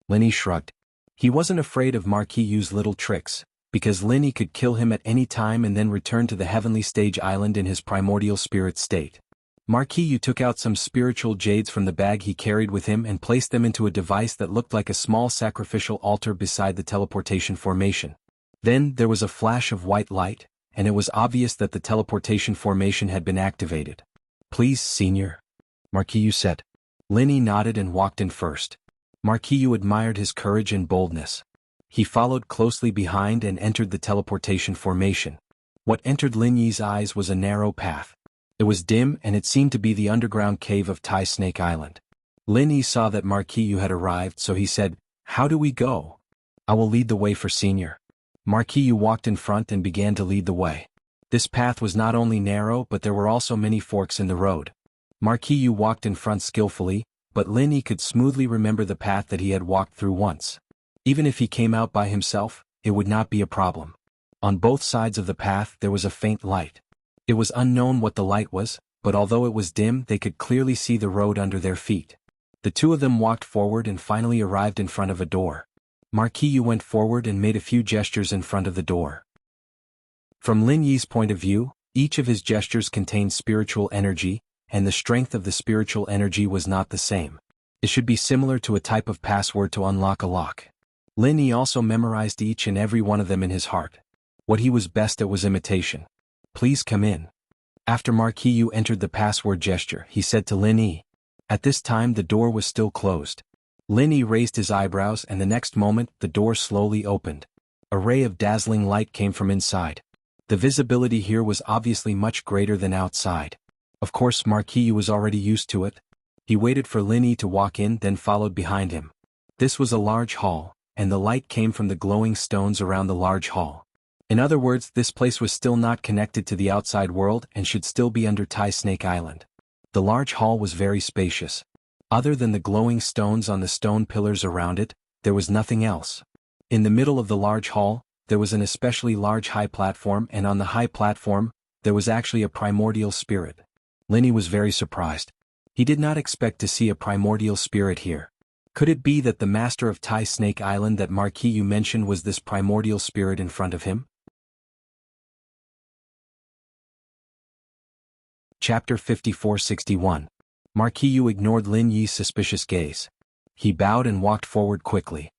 Lin Yi shrugged. He wasn't afraid of Marquis Yu's little tricks, because Lin Yi could kill him at any time and then return to the heavenly stage island in his primordial spirit state. Marquis Yu took out some spiritual jades from the bag he carried with him and placed them into a device that looked like a small sacrificial altar beside the teleportation formation. Then there was a flash of white light, and it was obvious that the teleportation formation had been activated. "Please, senior," Marquis Yu said. Lin Yi nodded and walked in first. Marquis Yu admired his courage and boldness. He followed closely behind and entered the teleportation formation. What entered Lin Yi's eyes was a narrow path. It was dim and it seemed to be the underground cave of Tai Snake Island. Lin Yi saw that Marquis Yu had arrived, so he said, "How do we go?" "I will lead the way for senior." Marquis Yu walked in front and began to lead the way. This path was not only narrow but there were also many forks in the road. Marquis Yu walked in front skillfully, but Lin Yi could smoothly remember the path that he had walked through once. Even if he came out by himself, it would not be a problem. On both sides of the path there was a faint light. It was unknown what the light was, but although it was dim they could clearly see the road under their feet. The two of them walked forward and finally arrived in front of a door. Marquis Yu went forward and made a few gestures in front of the door. From Lin Yi's point of view, each of his gestures contained spiritual energy, and the strength of the spiritual energy was not the same. It should be similar to a type of password to unlock a lock. Lin Yi also memorized each and every one of them in his heart. What he was best at was imitation. "Please come in." After Marquis Yu entered the password gesture, he said to Lin Yi. At this time the door was still closed. Lin Yi raised his eyebrows and the next moment the door slowly opened. A ray of dazzling light came from inside. The visibility here was obviously much greater than outside. Of course Marquis Yu was already used to it. He waited for Lin Yi to walk in, then followed behind him. This was a large hall, and the light came from the glowing stones around the large hall. In other words, this place was still not connected to the outside world and should still be under Tai Snake Island. The large hall was very spacious. Other than the glowing stones on the stone pillars around it, there was nothing else. In the middle of the large hall, there was an especially large high platform, and on the high platform, there was actually a primordial spirit. Linny was very surprised. He did not expect to see a primordial spirit here. Could it be that the master of Tai Snake Island that Marquis mentioned was this primordial spirit in front of him? Chapter 5461. Marquis ignored Lin Yi's suspicious gaze. He bowed and walked forward quickly.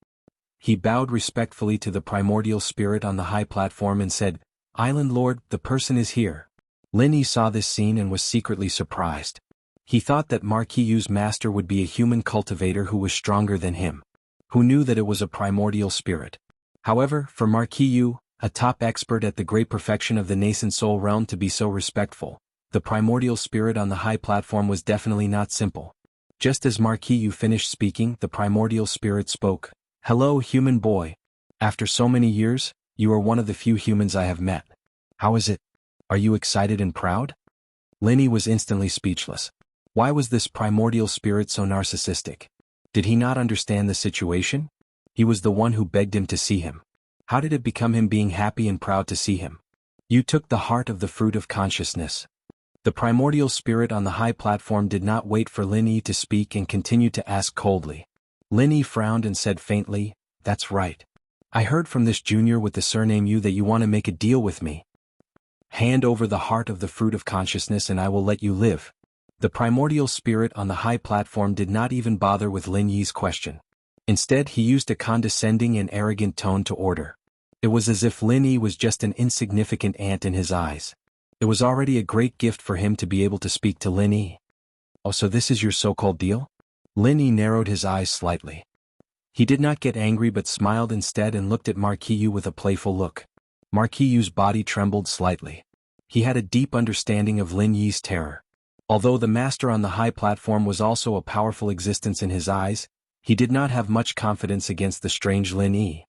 He bowed respectfully to the primordial spirit on the high platform and said, "Island Lord, the person is here." Lin Yi saw this scene and was secretly surprised. He thought that Marquis' master would be a human cultivator who was stronger than him, who knew that it was a primordial spirit. However, for Marquis, a top expert at the great perfection of the nascent soul realm, to be so respectful, the primordial spirit on the high platform was definitely not simple. Just as Marquis finished speaking, the primordial spirit spoke. "Hello, human boy. After so many years, you are one of the few humans I have met. How is it? Are you excited and proud?" Linny was instantly speechless. Why was this primordial spirit so narcissistic? Did he not understand the situation? He was the one who begged him to see him. How did it become him being happy and proud to see him? You took the heart of the fruit of consciousness. The primordial spirit on the high platform did not wait for Lin Yi to speak and continued to ask coldly. Lin Yi frowned and said faintly, "That's right. I heard from this junior with the surname Yu that you want to make a deal with me. Hand over the heart of the fruit of consciousness and I will let you live." The primordial spirit on the high platform did not even bother with Lin Yi's question. Instead, he used a condescending and arrogant tone to order. It was as if Lin Yi was just an insignificant ant in his eyes. It was already a great gift for him to be able to speak to Lin Yi. "Oh, so this is your so-called deal?" Lin Yi narrowed his eyes slightly. He did not get angry but smiled instead and looked at Marquis with a playful look. Marquis' body trembled slightly. He had a deep understanding of Lin Yi's terror. Although the master on the high platform was also a powerful existence in his eyes, he did not have much confidence against the strange Lin Yi.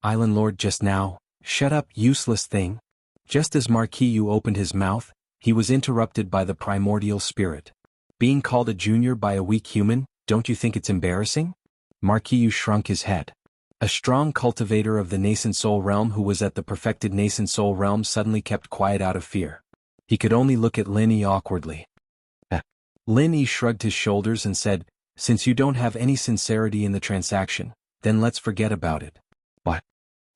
"Island Lord, just now, shut up, useless thing." Just as Marquis opened his mouth, he was interrupted by the primordial spirit. "Being called a junior by a weak human, don't you think it's embarrassing?" Marquis shrunk his head. A strong cultivator of the nascent soul realm who was at the perfected nascent soul realm suddenly kept quiet out of fear. He could only look at Lin Yi awkwardly. Lin Yi shrugged his shoulders and said, "Since you don't have any sincerity in the transaction, then let's forget about it." What?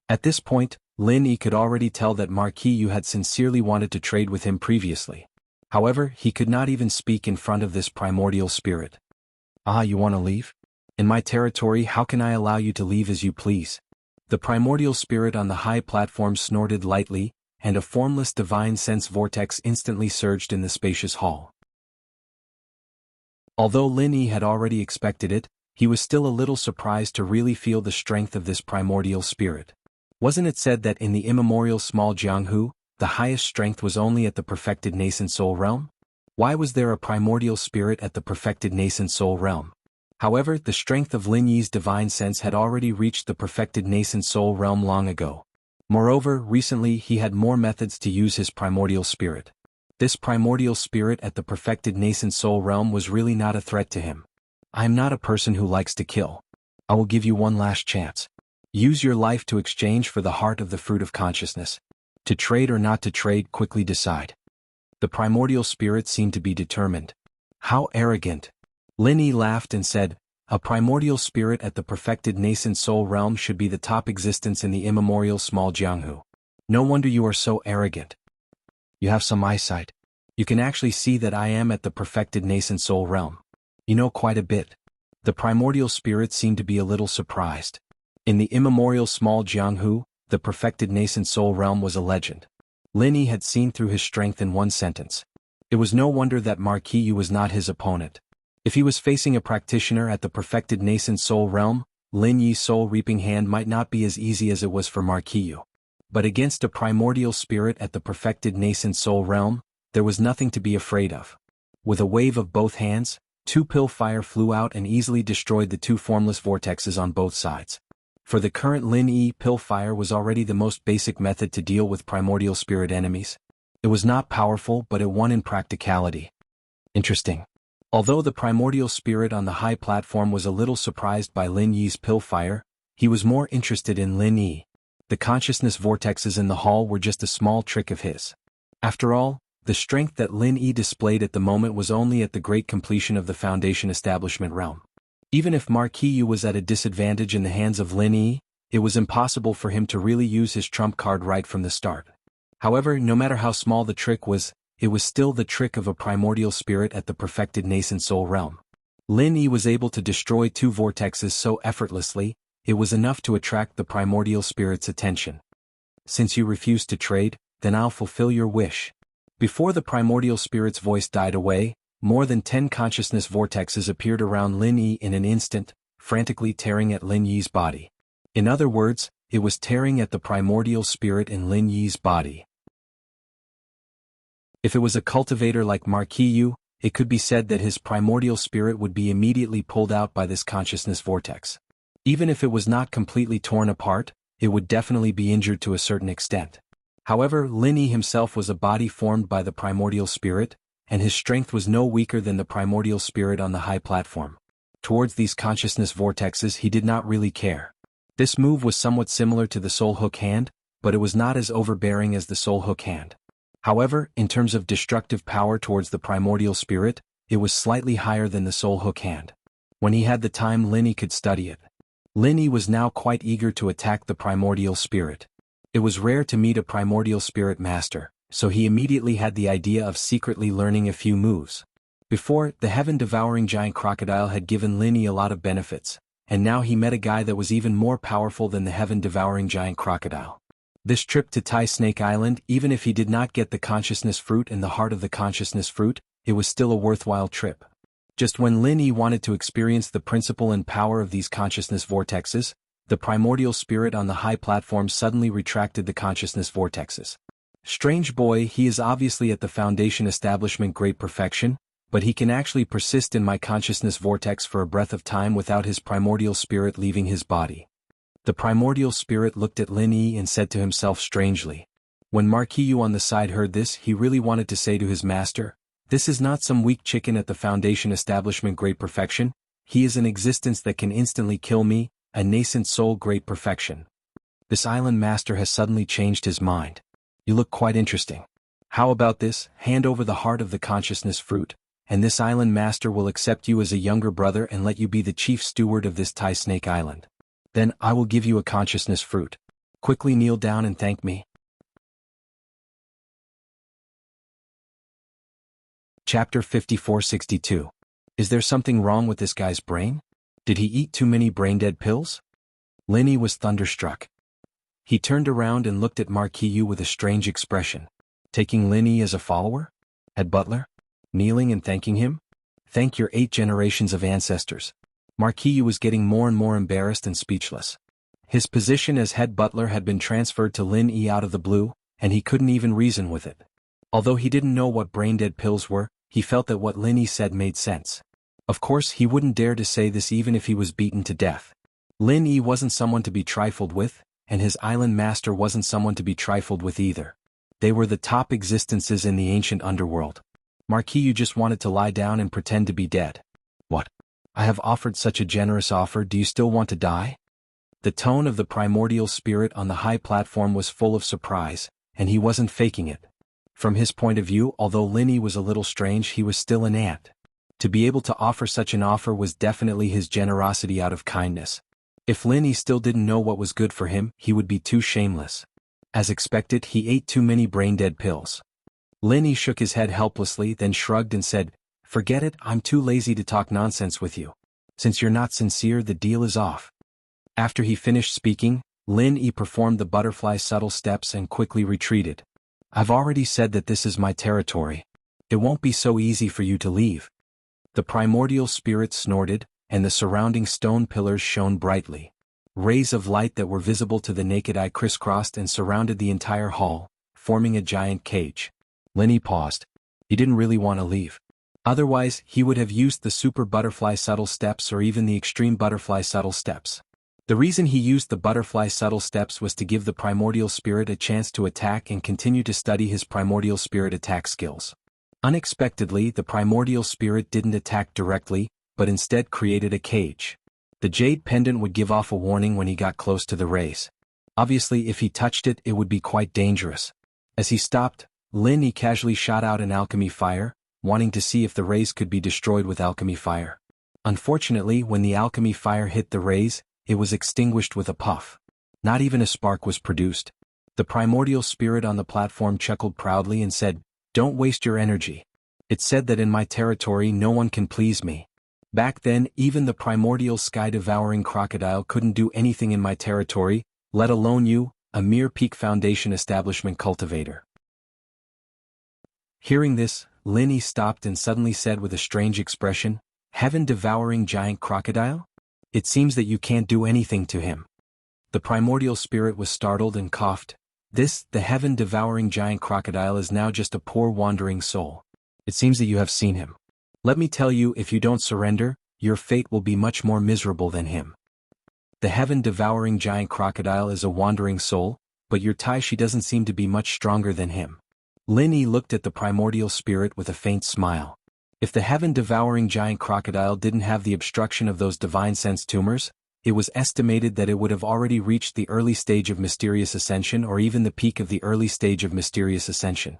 At this point, Lin Yi could already tell that Marquis had sincerely wanted to trade with him previously. However, he could not even speak in front of this primordial spirit. "Ah, you want to leave? In my territory, how can I allow you to leave as you please?" The primordial spirit on the high platform snorted lightly, and a formless divine sense vortex instantly surged in the spacious hall. Although Lin Yi had already expected it, he was still a little surprised to really feel the strength of this primordial spirit. Wasn't it said that in the immemorial small Jianghu, the highest strength was only at the perfected nascent soul realm? Why was there a primordial spirit at the perfected nascent soul realm? However, the strength of Lin Yi's divine sense had already reached the perfected nascent soul realm long ago. Moreover, recently he had more methods to use his primordial spirit. This primordial spirit at the perfected nascent soul realm was really not a threat to him. "I am not a person who likes to kill. I will give you one last chance. Use your life to exchange for the heart of the fruit of consciousness. To trade or not to trade, quickly decide." The primordial spirit seemed to be determined. How arrogant! Lin Yi laughed and said, "A primordial spirit at the perfected nascent soul realm should be the top existence in the immemorial small Jianghu. No wonder you are so arrogant. You have some eyesight. You can actually see that I am at the perfected nascent soul realm. You know quite a bit." The primordial spirit seemed to be a little surprised. In the immemorial small Jianghu, the perfected nascent soul realm was a legend. Lin Yi had seen through his strength in one sentence. It was no wonder that Marquis was not his opponent. If he was facing a practitioner at the perfected nascent soul realm, Lin Yi's soul-reaping hand might not be as easy as it was for Marquis. But against a primordial spirit at the perfected nascent soul realm, there was nothing to be afraid of. With a wave of both hands, two pill fire flew out and easily destroyed the two formless vortexes on both sides. For the current Lin Yi, pill fire was already the most basic method to deal with primordial spirit enemies. It was not powerful, but it won in practicality. Interesting. Although the primordial spirit on the high platform was a little surprised by Lin Yi's pill fire, he was more interested in Lin Yi. The consciousness vortexes in the hall were just a small trick of his. After all, the strength that Lin Yi displayed at the moment was only at the great completion of the Foundation establishment realm. Even if Marquis Yu was at a disadvantage in the hands of Lin Yi, it was impossible for him to really use his trump card right from the start. However, no matter how small the trick was, it was still the trick of a primordial spirit at the perfected nascent soul realm. Lin Yi was able to destroy 2 vortexes so effortlessly, it was enough to attract the primordial spirit's attention. Since you refuse to trade, then I'll fulfill your wish. Before the primordial spirit's voice died away, more than 10 consciousness vortexes appeared around Lin Yi in an instant, frantically tearing at Lin Yi's body. In other words, it was tearing at the primordial spirit in Lin Yi's body. If it was a cultivator like Marquis Yu, it could be said that his primordial spirit would be immediately pulled out by this consciousness vortex. Even if it was not completely torn apart, it would definitely be injured to a certain extent. However, Lin Yi himself was a body formed by the primordial spirit, and his strength was no weaker than the primordial spirit on the high platform. Towards these consciousness vortexes he did not really care. This move was somewhat similar to the soul hook hand, but it was not as overbearing as the soul hook hand. However, in terms of destructive power towards the primordial spirit, it was slightly higher than the soul hook hand. When he had the time, Lin Yi could study it. Lin Yi was now quite eager to attack the primordial spirit. It was rare to meet a primordial spirit master, so he immediately had the idea of secretly learning a few moves. Before, the heaven-devouring giant crocodile had given Lin Yi a lot of benefits, and now he met a guy that was even more powerful than the heaven-devouring giant crocodile. This trip to Tai Snake Island, even if he did not get the consciousness fruit and the heart of the consciousness fruit, it was still a worthwhile trip. Just when Lin Yi wanted to experience the principle and power of these consciousness vortexes, the primordial spirit on the high platform suddenly retracted the consciousness vortexes. Strange boy, he is obviously at the Foundation establishment great perfection, but he can actually persist in my consciousness vortex for a breath of time without his primordial spirit leaving his body. The primordial spirit looked at Lin Yi and said to himself strangely. When Marquis Yu on the side heard this, he really wanted to say to his master, "This is not some weak chicken at the Foundation establishment great perfection, he is an existence that can instantly kill me, a nascent soul great perfection." This island master has suddenly changed his mind. You look quite interesting. How about this, hand over the heart of the consciousness fruit, and this island master will accept you as a younger brother and let you be the chief steward of this Tai Snake Island. Then I will give you a consciousness fruit. Quickly kneel down and thank me. Chapter 5462. Is there something wrong with this guy's brain? Did he eat too many brain-dead pills? Lin Yi was thunderstruck. He turned around and looked at Marquis Yu with a strange expression. Taking Lin Yi as a follower? Head butler? Kneeling and thanking him? Thank your 8 generations of ancestors. Marquis Yu was getting more and more embarrassed and speechless. His position as head butler had been transferred to Lin Yi out of the blue, and he couldn't even reason with it. Although he didn't know what brain-dead pills were, he felt that what Lin Yi said made sense. Of course, he wouldn't dare to say this even if he was beaten to death. Lin Yi wasn't someone to be trifled with, and his island master wasn't someone to be trifled with either. They were the top existences in the ancient underworld. Marquis Yu just wanted to lie down and pretend to be dead. What? I have offered such a generous offer, do you still want to die? The tone of the primordial spirit on the high platform was full of surprise, and he wasn't faking it. From his point of view, although Lin Yi was a little strange, he was still an ant. To be able to offer such an offer was definitely his generosity out of kindness. If Lin Yi still didn't know what was good for him, he would be too shameless. As expected, he ate too many brain-dead pills. Lin Yi shook his head helplessly, then shrugged and said, "Forget it, I'm too lazy to talk nonsense with you. Since you're not sincere, the deal is off." After he finished speaking, Lin Yi performed the butterfly subtle steps and quickly retreated. "I've already said that this is my territory. It won't be so easy for you to leave." The primordial spirit snorted, and the surrounding stone pillars shone brightly. Rays of light that were visible to the naked eye crisscrossed and surrounded the entire hall, forming a giant cage. Lin Yi paused. He didn't really want to leave. Otherwise, he would have used the super butterfly subtle steps or even the extreme butterfly subtle steps. The reason he used the butterfly subtle steps was to give the primordial spirit a chance to attack and continue to study his primordial spirit attack skills. Unexpectedly, the primordial spirit didn't attack directly, but instead created a cage. The jade pendant would give off a warning when he got close to the rays. Obviously, if he touched it, it would be quite dangerous. As he stopped, Lin Yi casually shot out an alchemy fire, wanting to see if the rays could be destroyed with alchemy fire. Unfortunately, when the alchemy fire hit the rays, it was extinguished with a puff. Not even a spark was produced. The primordial spirit on the platform chuckled proudly and said, "Don't waste your energy. It's said that in my territory no one can please me. Back then, even the primordial sky-devouring crocodile couldn't do anything in my territory, let alone you, a mere peak foundation establishment cultivator." Hearing this, Lin Yi stopped and suddenly said with a strange expression, "Heaven-devouring giant crocodile? It seems that you can't do anything to him." The primordial spirit was startled and coughed. The heaven-devouring giant crocodile is now just a poor wandering soul. It seems that you have seen him. Let me tell you, if you don't surrender, your fate will be much more miserable than him. The heaven-devouring giant crocodile is a wandering soul, but your Taishi doesn't seem to be much stronger than him. Lin Yi looked at the primordial spirit with a faint smile. If the heaven-devouring giant crocodile didn't have the obstruction of those divine sense tumors, it was estimated that it would have already reached the early stage of mysterious ascension or even the peak of the early stage of mysterious ascension.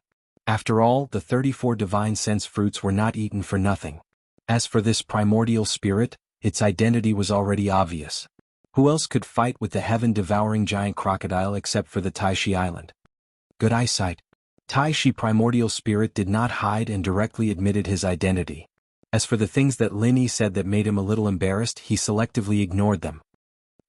After all, the 34 divine sense fruits were not eaten for nothing. As for this primordial spirit, its identity was already obvious. Who else could fight with the heaven-devouring giant crocodile except for the Taishi Island? Good eyesight. Taishi primordial spirit did not hide and directly admitted his identity. As for the things that Lin Yi said that made him a little embarrassed, he selectively ignored them.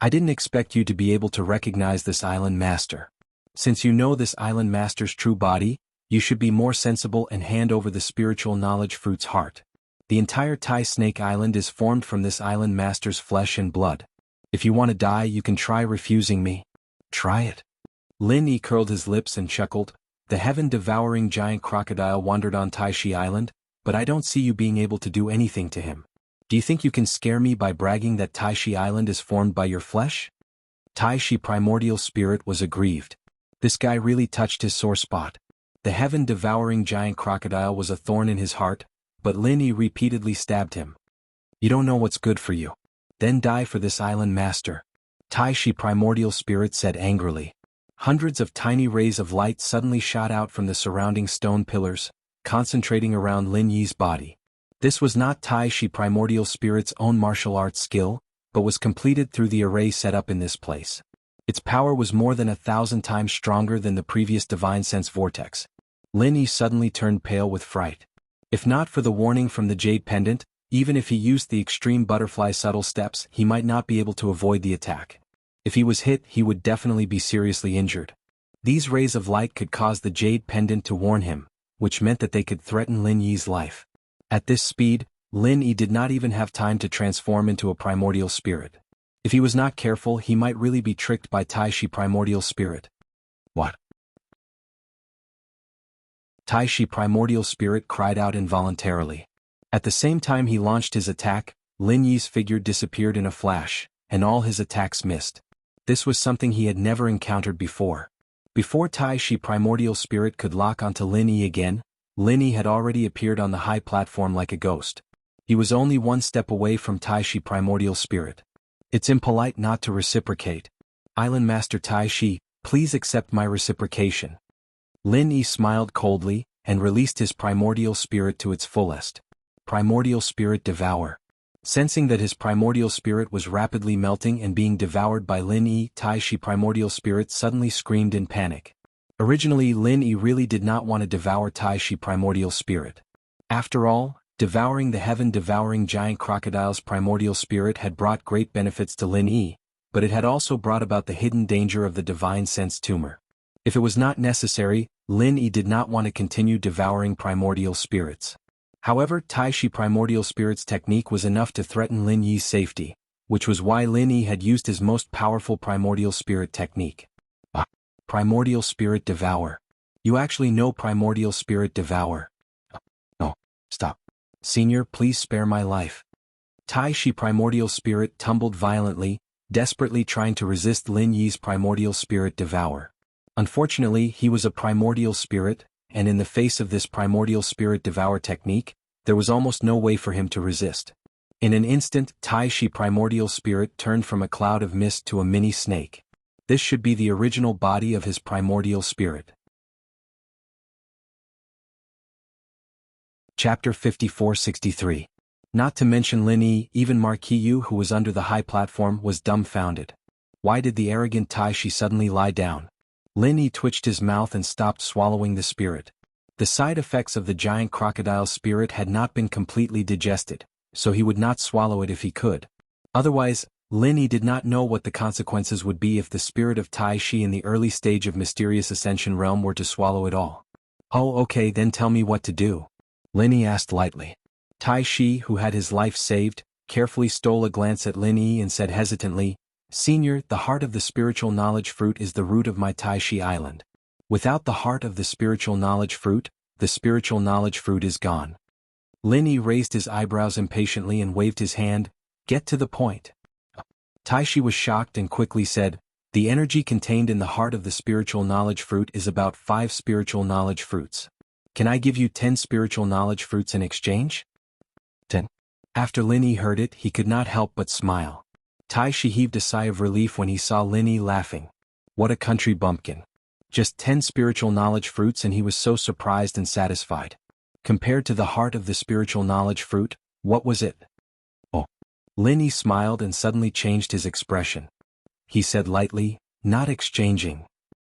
"I didn't expect you to be able to recognize this island master. Since you know this island master's true body, you should be more sensible and hand over the spiritual knowledge fruit's heart. The entire Tai Snake Island is formed from this island master's flesh and blood. If you want to die, you can try refusing me. Try it." Lin Yi curled his lips and chuckled. "The heaven-devouring giant crocodile wandered on Taishi Island, but I don't see you being able to do anything to him. Do you think you can scare me by bragging that Taishi Island is formed by your flesh?" Taishi primordial spirit was aggrieved. This guy really touched his sore spot. The heaven-devouring giant crocodile was a thorn in his heart, but Lin Yi repeatedly stabbed him. "You don't know what's good for you. Then die for this island master," Taishi primordial spirit said angrily. Hundreds of tiny rays of light suddenly shot out from the surrounding stone pillars, concentrating around Lin Yi's body. This was not Taishi primordial spirit's own martial arts skill, but was completed through the array set up in this place. Its power was more than 1,000 times stronger than the previous divine sense vortex. Lin Yi suddenly turned pale with fright. If not for the warning from the jade pendant, even if he used the extreme butterfly subtle steps, he might not be able to avoid the attack. If he was hit, he would definitely be seriously injured. These rays of light could cause the jade pendant to warn him, which meant that they could threaten Lin Yi's life. At this speed, Lin Yi did not even have time to transform into a primordial spirit. If he was not careful, he might really be tricked by Taishi primordial spirit. What? Taishi primordial spirit cried out involuntarily. At the same time he launched his attack, Lin Yi's figure disappeared in a flash, and all his attacks missed. This was something he had never encountered before. Before Taishi primordial spirit could lock onto Lin Yi again, Lin Yi had already appeared on the high platform like a ghost. He was only one step away from Taishi primordial spirit. "It's impolite not to reciprocate. Island Master Taishi, please accept my reciprocation." Lin Yi smiled coldly, and released his primordial spirit to its fullest. Primordial spirit devour. Sensing that his primordial spirit was rapidly melting and being devoured by Lin Yi, Taishi primordial spirit suddenly screamed in panic. Originally, Lin Yi really did not want to devour Taishi primordial spirit. After all, devouring the heaven-devouring giant crocodile's primordial spirit had brought great benefits to Lin Yi, but it had also brought about the hidden danger of the divine sense tumor. If it was not necessary, Lin Yi did not want to continue devouring primordial spirits. However, Taishi primordial spirit's technique was enough to threaten Lin Yi's safety, which was why Lin Yi had used his most powerful primordial spirit technique. Primordial spirit devour. You actually know primordial spirit devour. No, stop. Senior, please spare my life. Taishi primordial spirit tumbled violently, desperately trying to resist Lin Yi's primordial spirit devour. Unfortunately, he was a primordial spirit, and in the face of this primordial spirit devour technique, there was almost no way for him to resist. In an instant, Tai Shi primordial spirit turned from a cloud of mist to a mini snake. This should be the original body of his primordial spirit. Chapter 54-63. Not to mention Lin Yi, even Marquis Yu, who was under the high platform, was dumbfounded. Why did the arrogant Tai Shi suddenly lie down? Lin Yi twitched his mouth and stopped swallowing the spirit. The side effects of the giant crocodile spirit had not been completely digested, so he would not swallow it if he could. Otherwise, Lin Yi did not know what the consequences would be if the spirit of Tai Shi in the early stage of mysterious ascension realm were to swallow it all. Oh, okay, then tell me what to do. Lin Yi asked lightly. Tai Shi, who had his life saved, carefully stole a glance at Lin Yi and said hesitantly, "Senior, the heart of the spiritual knowledge fruit is the root of my Tai Shi island. Without the heart of the spiritual knowledge fruit, the spiritual knowledge fruit is gone." Lin Yi raised his eyebrows impatiently and waved his hand. "Get to the point." Tai Shi was shocked and quickly said, "The energy contained in the heart of the spiritual knowledge fruit is about 5 spiritual knowledge fruits. Can I give you 10 spiritual knowledge fruits in exchange?" 10. After Lin Yi heard it, he could not help but smile. Tai Shi heaved a sigh of relief when he saw Lin Yi laughing. What a country bumpkin. Just 10 spiritual knowledge fruits and he was so surprised and satisfied. Compared to the heart of the spiritual knowledge fruit, what was it? Oh. Lin Yi smiled and suddenly changed his expression. He said lightly, "Not exchanging."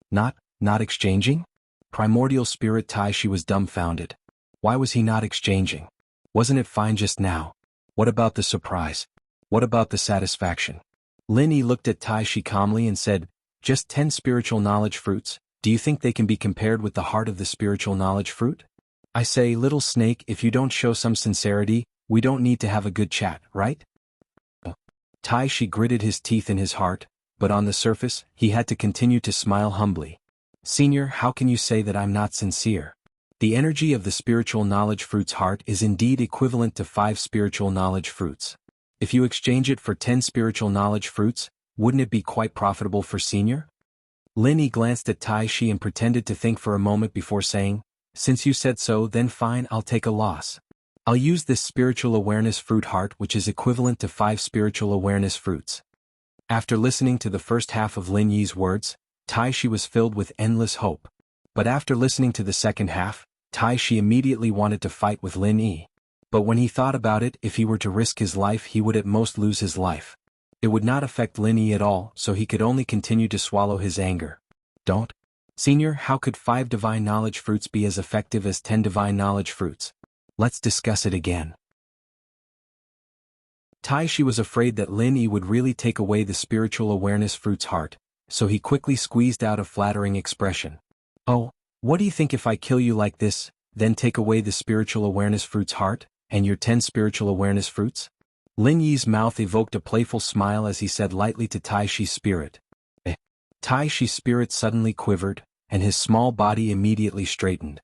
Not exchanging? Primordial spirit Tai Shi was dumbfounded. Why was he not exchanging? Wasn't it fine just now? What about the surprise? What about the satisfaction? Lin Yi looked at Tai Shi calmly and said, "Just 10 spiritual knowledge fruits, do you think they can be compared with the heart of the spiritual knowledge fruit? I say, little snake, if you don't show some sincerity, we don't need to have a good chat, right?" Tai Shi gritted his teeth in his heart, but on the surface, he had to continue to smile humbly. "Senior, how can you say that I'm not sincere? The energy of the spiritual knowledge fruit's heart is indeed equivalent to 5 spiritual knowledge fruits. If you exchange it for 10 spiritual knowledge fruits, wouldn't it be quite profitable for Senior?" Lin Yi glanced at Tai Shi and pretended to think for a moment before saying, "Since you said so, then fine, I'll take a loss. I'll use this spiritual awareness fruit heart, which is equivalent to 5 spiritual awareness fruits." After listening to the first half of Lin Yi's words, Tai Shi was filled with endless hope. But after listening to the second half, Tai Shi immediately wanted to fight with Lin Yi. But when he thought about it, if he were to risk his life, he would at most lose his life. It would not affect Lin Yi at all, so he could only continue to swallow his anger. "Don't? Senior, how could 5 divine knowledge fruits be as effective as 10 divine knowledge fruits? Let's discuss it again." Tai Shi was afraid that Lin Yi would really take away the spiritual awareness fruit's heart, so he quickly squeezed out a flattering expression. "Oh, what do you think if I kill you like this, then take away the spiritual awareness fruit's heart, and your 10 spiritual awareness fruits?" Lin Yi's mouth evoked a playful smile as he said lightly to Tai Shi's spirit. Tai Shi's spirit suddenly quivered, and his small body immediately straightened.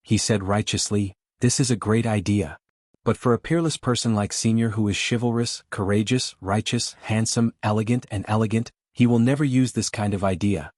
He said righteously, "This is a great idea. But for a peerless person like Senior who is chivalrous, courageous, righteous, handsome, elegant, he will never use this kind of idea."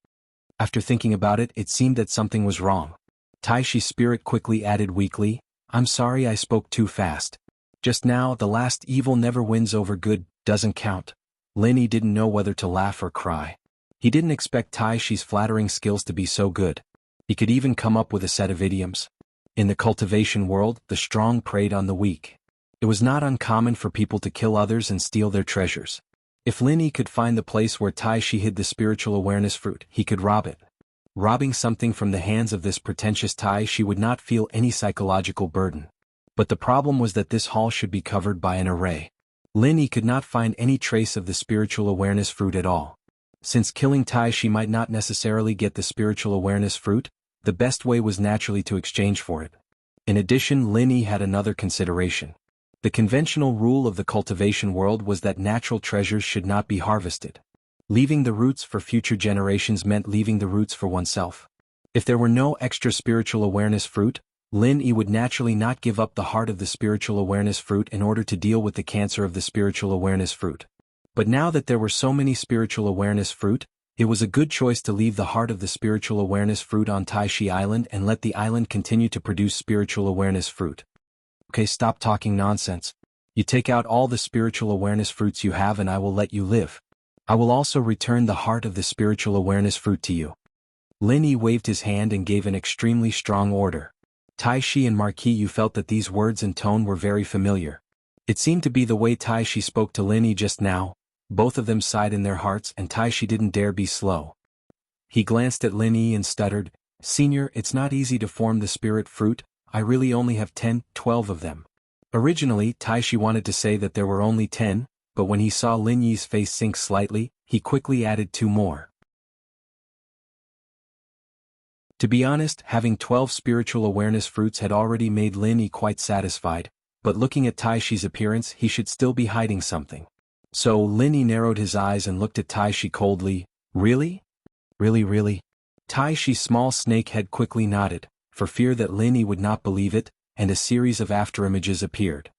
After thinking about it, it seemed that something was wrong. Tai Shi's spirit quickly added weakly, "I'm sorry I spoke too fast. Just now, the last evil never wins over good, doesn't count." Lin Yi didn't know whether to laugh or cry. He didn't expect Tai Shi's flattering skills to be so good. He could even come up with a set of idioms. In the cultivation world, the strong preyed on the weak. It was not uncommon for people to kill others and steal their treasures. If Lin Yi could find the place where Tai Shi hid the spiritual awareness fruit, he could rob it. Robbing something from the hands of this pretentious Tai Shi would not feel any psychological burden. But the problem was that this hall should be covered by an array. Lin Yi could not find any trace of the spiritual awareness fruit at all. Since killing Tai Shi might not necessarily get the spiritual awareness fruit, the best way was naturally to exchange for it. In addition, Lin Yi had another consideration. The conventional rule of the cultivation world was that natural treasures should not be harvested. Leaving the roots for future generations meant leaving the roots for oneself. If there were no extra spiritual awareness fruit, Lin Yi would naturally not give up the heart of the spiritual awareness fruit in order to deal with the cancer of the spiritual awareness fruit. But now that there were so many spiritual awareness fruit, It was a good choice to leave the heart of the spiritual awareness fruit on Taishi Island and let the island continue to produce spiritual awareness fruit. Okay, stop talking nonsense. You take out all the spiritual awareness fruits you have and I will let you live. I will also return the heart of the spiritual awareness fruit to you. Lin Yi waved his hand and gave an extremely strong order. Taishi and Marquis Yu felt that these words and tone were very familiar. It seemed to be the way Taishi spoke to Lin Yi just now. Both of them sighed in their hearts and Taishi didn't dare be slow. He glanced at Lin Yi and stuttered, "Senior, it's not easy to form the spirit fruit, I really only have 10, 12 of them." Originally, Taishi wanted to say that there were only 10, but when he saw Lin Yi's face sink slightly, he quickly added 2 more. To be honest, having 12 spiritual awareness fruits had already made Lin Yi quite satisfied, but looking at Taishi's appearance he should still be hiding something. So Lin Yi narrowed his eyes and looked at Taishi coldly. "Really? Really? Taishi's small snake head quickly nodded, for fear that Lin Yi would not believe it, and a series of afterimages appeared.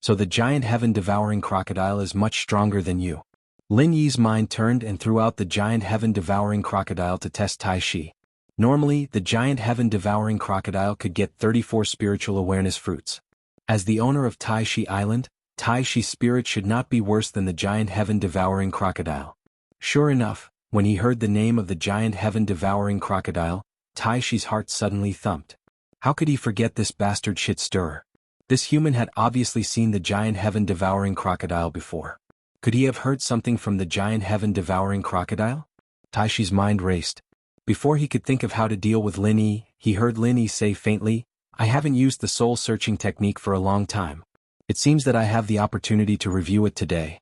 "So the giant heaven-devouring crocodile is much stronger than you." Lin Yi's mind turned and threw out the giant heaven-devouring crocodile to test Taishi. Normally, the giant heaven-devouring crocodile could get 34 spiritual awareness fruits. As the owner of Taishi Island, Taishi's spirit should not be worse than the giant heaven-devouring crocodile. Sure enough, when he heard the name of the giant heaven-devouring crocodile, Taishi's heart suddenly thumped. How could he forget this bastard shit-stirrer? This human had obviously seen the giant heaven-devouring crocodile before. Could he have heard something from the giant heaven-devouring crocodile? Taishi's mind raced. Before he could think of how to deal with Lin Yi, he heard Lin Yi say faintly, "I haven't used the soul-searching technique for a long time. It seems that I have the opportunity to review it today."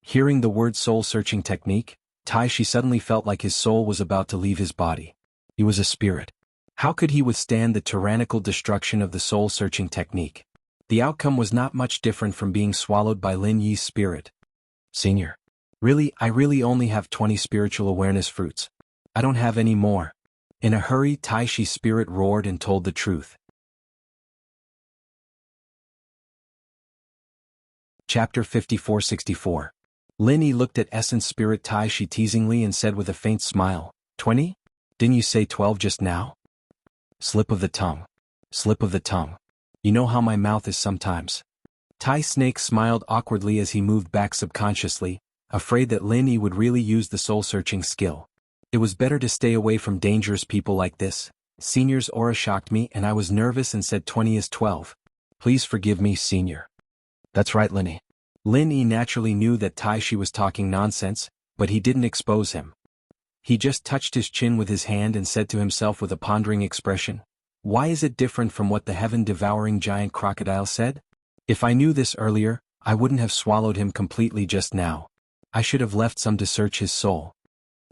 Hearing the word soul-searching technique, Taishi suddenly felt like his soul was about to leave his body. He was a spirit. How could he withstand the tyrannical destruction of the soul-searching technique? The outcome was not much different from being swallowed by Lin Yi's spirit. "Senior. I really only have 20 spiritual awareness fruits. I don't have any more." In a hurry, Taishi's spirit roared and told the truth. Chapter 54-64. Lin Yi looked at Essence Spirit Taishi teasingly and said with a faint smile, 20? Didn't you say 12 just now? Slip of the tongue. Slip of the tongue. You know how my mouth is sometimes. Tai Snake smiled awkwardly as he moved back subconsciously, afraid that Lin Yi would really use the soul-searching skill. It was better to stay away from dangerous people like this. Senior's aura shocked me and I was nervous and said 20 is 12. Please forgive me, Senior. That's right, Lin Yi. Lin Yi naturally knew that Taishi was talking nonsense, but he didn't expose him. He just touched his chin with his hand and said to himself with a pondering expression, "Why is it different from what the heaven-devouring giant crocodile said? If I knew this earlier, I wouldn't have swallowed him completely just now. I should have left some to search his soul."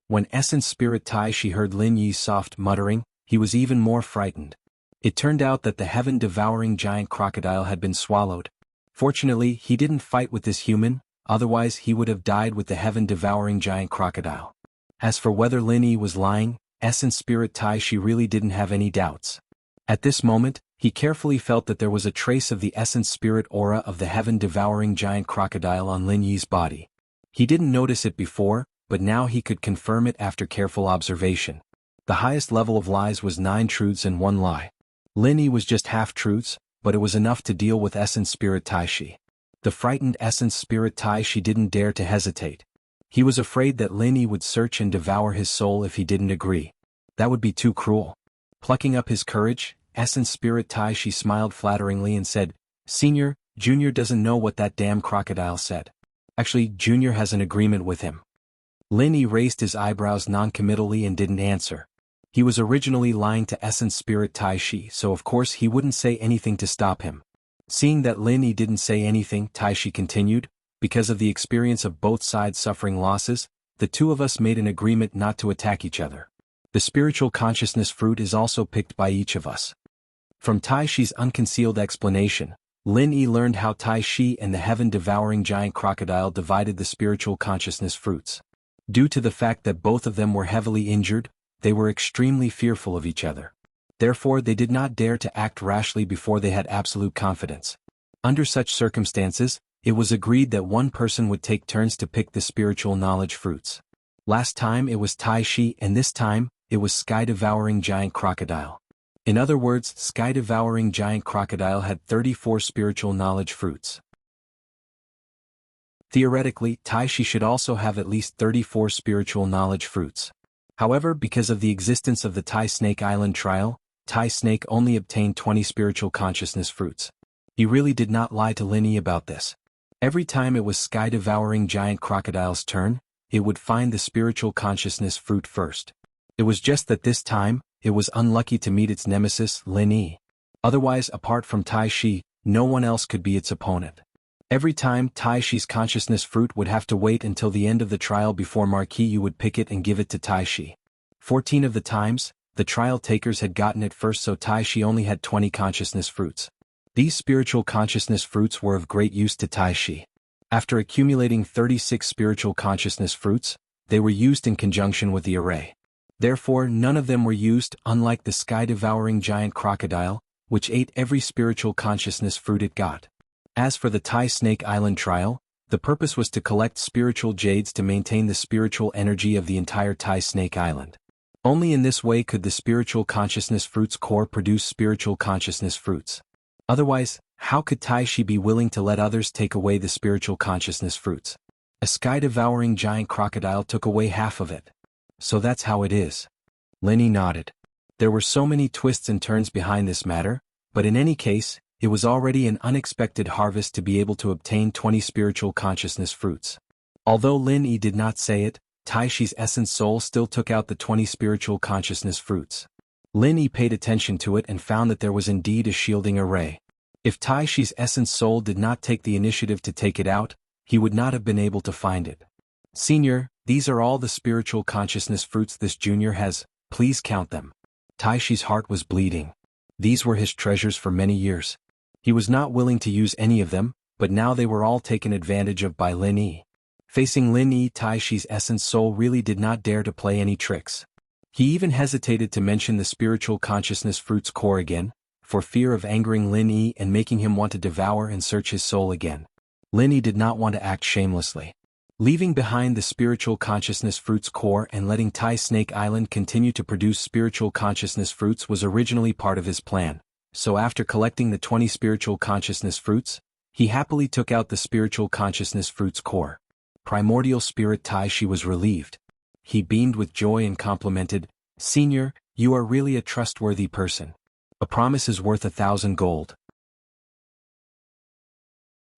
When Essence Spirit Taishi heard Lin Yi's soft muttering, he was even more frightened. It turned out that the heaven-devouring giant crocodile had been swallowed. Fortunately, he didn't fight with this human, otherwise he would have died with the heaven-devouring giant crocodile. As for whether Lin Yi was lying, Essence Spirit Taishi really didn't have any doubts. At this moment, he carefully felt that there was a trace of the Essence Spirit aura of the heaven-devouring giant crocodile on Lin Yi's body. He didn't notice it before, but now he could confirm it after careful observation. The highest level of lies was 9 truths and 1 lie. Lin Yi was just half-truths, but it was enough to deal with Essence Spirit Taishi. The frightened Essence Spirit Taishi didn't dare to hesitate. He was afraid that Lin Yi would search and devour his soul if he didn't agree. That would be too cruel. Plucking up his courage, Essence Spirit Taishi smiled flatteringly and said, "Senior, Junior doesn't know what that damn crocodile said. Actually, Junior has an agreement with him." Lin Yi raised his eyebrows noncommittally and didn't answer. He was originally lying to Essence Spirit Taishi, so of course he wouldn't say anything to stop him. Seeing that Lin Yi didn't say anything, Taishi continued, "Because of the experience of both sides suffering losses, the two of us made an agreement not to attack each other. The spiritual consciousness fruit is also picked by each of us." From Taishi's unconcealed explanation, Lin Yi learned how Taishi and the heaven-devouring giant crocodile divided the spiritual consciousness fruits. Due to the fact that both of them were heavily injured, they were extremely fearful of each other. Therefore they did not dare to act rashly before they had absolute confidence. Under such circumstances, it was agreed that one person would take turns to pick the spiritual knowledge fruits. Last time it was Tai Shi and this time, it was sky-devouring giant crocodile. In other words, sky-devouring giant crocodile had 34 spiritual knowledge fruits. Theoretically, Tai Shi should also have at least 34 spiritual knowledge fruits. However, because of the existence of the Tai Snake Island trial, Tai Snake only obtained 20 spiritual consciousness fruits. He really did not lie to Lin Yi about this. Every time it was sky-devouring giant crocodile's turn, it would find the spiritual consciousness fruit first. It was just that this time, it was unlucky to meet its nemesis, Lin Yi. Otherwise, apart from Tai Shi, no one else could be its opponent. Every time, Tai Shi's consciousness fruit would have to wait until the end of the trial before Marquis Yu would pick it and give it to Tai Shi. 14 of the times, the trial takers had gotten it first, so Tai Shi only had 20 consciousness fruits. These spiritual consciousness fruits were of great use to Tai Shi. After accumulating 36 spiritual consciousness fruits, they were used in conjunction with the array. Therefore, none of them were used, unlike the sky-devouring giant crocodile, which ate every spiritual consciousness fruit it got. As for the Tai Snake Island trial, the purpose was to collect spiritual jades to maintain the spiritual energy of the entire Tai Snake Island. Only in this way could the spiritual consciousness fruits core produce spiritual consciousness fruits. Otherwise, how could Tai Shi be willing to let others take away the spiritual consciousness fruits? A sky-devouring giant crocodile took away half of it. So that's how it is. Lin Yi nodded. There were so many twists and turns behind this matter, but in any case, it was already an unexpected harvest to be able to obtain 20 spiritual consciousness fruits. Although Lin Yi did not say it, Tai Shi's essence soul still took out the 20 spiritual consciousness fruits. Lin Yi paid attention to it and found that there was indeed a shielding array. If Tai Shi's essence soul did not take the initiative to take it out, he would not have been able to find it. Senior, these are all the spiritual consciousness fruits this junior has, please count them. Tai Shi's heart was bleeding. These were his treasures for many years. He was not willing to use any of them, but now they were all taken advantage of by Lin Yi. Facing Lin Yi, Tai Shi's essence soul really did not dare to play any tricks. He even hesitated to mention the spiritual consciousness fruit's core again, for fear of angering Lin Yi and making him want to devour and search his soul again. Lin Yi did not want to act shamelessly. Leaving behind the spiritual consciousness fruit's core and letting Tai Snake Island continue to produce spiritual consciousness fruits was originally part of his plan. So after collecting the 20 spiritual consciousness fruits, he happily took out the spiritual consciousness fruit's core. Primordial spirit Tai Shi was relieved. He beamed with joy and complimented, "Senior, you are really a trustworthy person. A promise is worth 1,000 gold.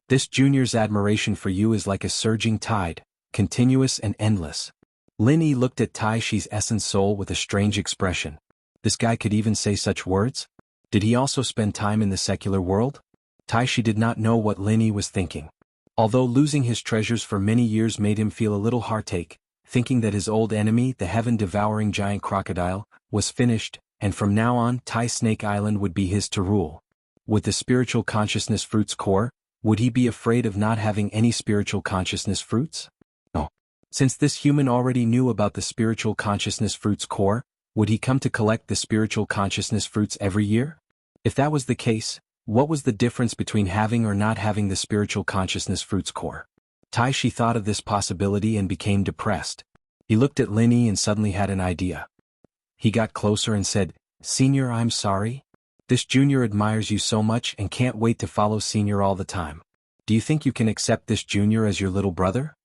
This junior's admiration for you is like a surging tide, continuous and endless." Lin Yi looked at Tai Shi's essence soul with a strange expression. This guy could even say such words? Did he also spend time in the secular world? Tai Shi did not know what Lin Yi was thinking. Although losing his treasures for many years made him feel a little heartache, thinking that his old enemy, the heaven-devouring giant crocodile, was finished, and from now on Tai Snake Island would be his to rule. With the spiritual consciousness fruit's core, would he be afraid of not having any spiritual consciousness fruits? No. Since this human already knew about the spiritual consciousness fruit's core, would he come to collect the spiritual consciousness fruits every year? If that was the case, what was the difference between having or not having the spiritual consciousness fruit's core? Tai Shi thought of this possibility and became depressed. He looked at Lin Yi and suddenly had an idea. He got closer and said, "Senior, I'm sorry. This junior admires you so much and can't wait to follow Senior all the time. Do you think you can accept this junior as your little brother?"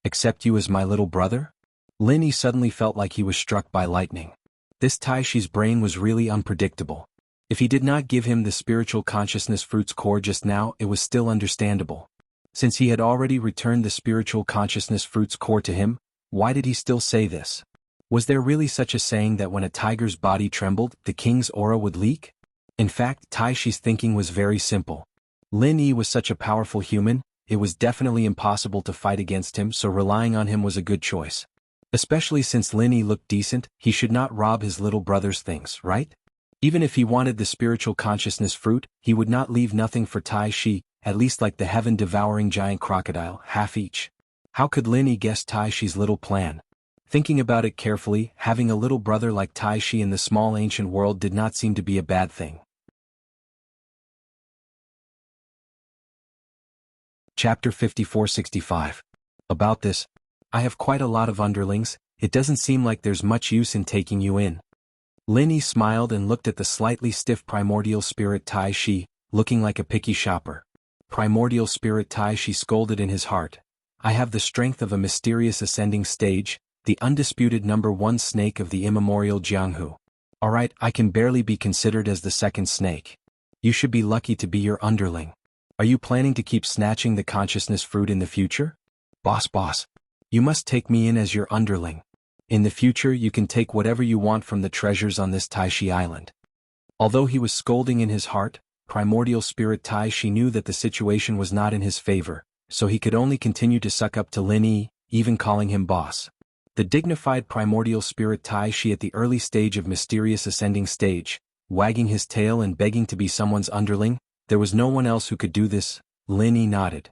"Accept you as my little brother?" Lin Yi suddenly felt like he was struck by lightning. This Tai Shi's brain was really unpredictable. If he did not give him the spiritual consciousness fruit's core just now, it was still understandable. Since he had already returned the spiritual consciousness fruit's core to him, why did he still say this? Was there really such a saying that when a tiger's body trembled, the king's aura would leak? In fact, Tai Shi's thinking was very simple. Lin Yi was such a powerful human, it was definitely impossible to fight against him, so relying on him was a good choice. Especially since Lin Yi looked decent, he should not rob his little brother's things, right? Even if he wanted the spiritual consciousness fruit, he would not leave nothing for Tai Shi, at least like the heaven-devouring giant crocodile, half each. How could Lin Yi guess Tai Shi's little plan? Thinking about it carefully, having a little brother like Tai Shi in the small ancient world did not seem to be a bad thing. Chapter 5465. About this, I have quite a lot of underlings, it doesn't seem like there's much use in taking you in. Lin Yi smiled and looked at the slightly stiff primordial spirit Tai Shi, looking like a picky shopper. Primordial spirit Tai Shi scolded in his heart. I have the strength of a mysterious ascending stage, the undisputed #1 snake of the immemorial Jianghu. Alright, I can barely be considered as the second snake. You should be lucky to be your underling. Are you planning to keep snatching the consciousness fruit in the future? Boss. You must take me in as your underling. In the future you can take whatever you want from the treasures on this Taishi Island. Although he was scolding in his heart, primordial spirit Tai Shi knew that the situation was not in his favor, so he could only continue to suck up to Lin Yi, even calling him boss. The dignified primordial spirit Tai Shi at the early stage of mysterious ascending stage, wagging his tail and begging to be someone's underling, there was no one else who could do this. Lin Yi nodded.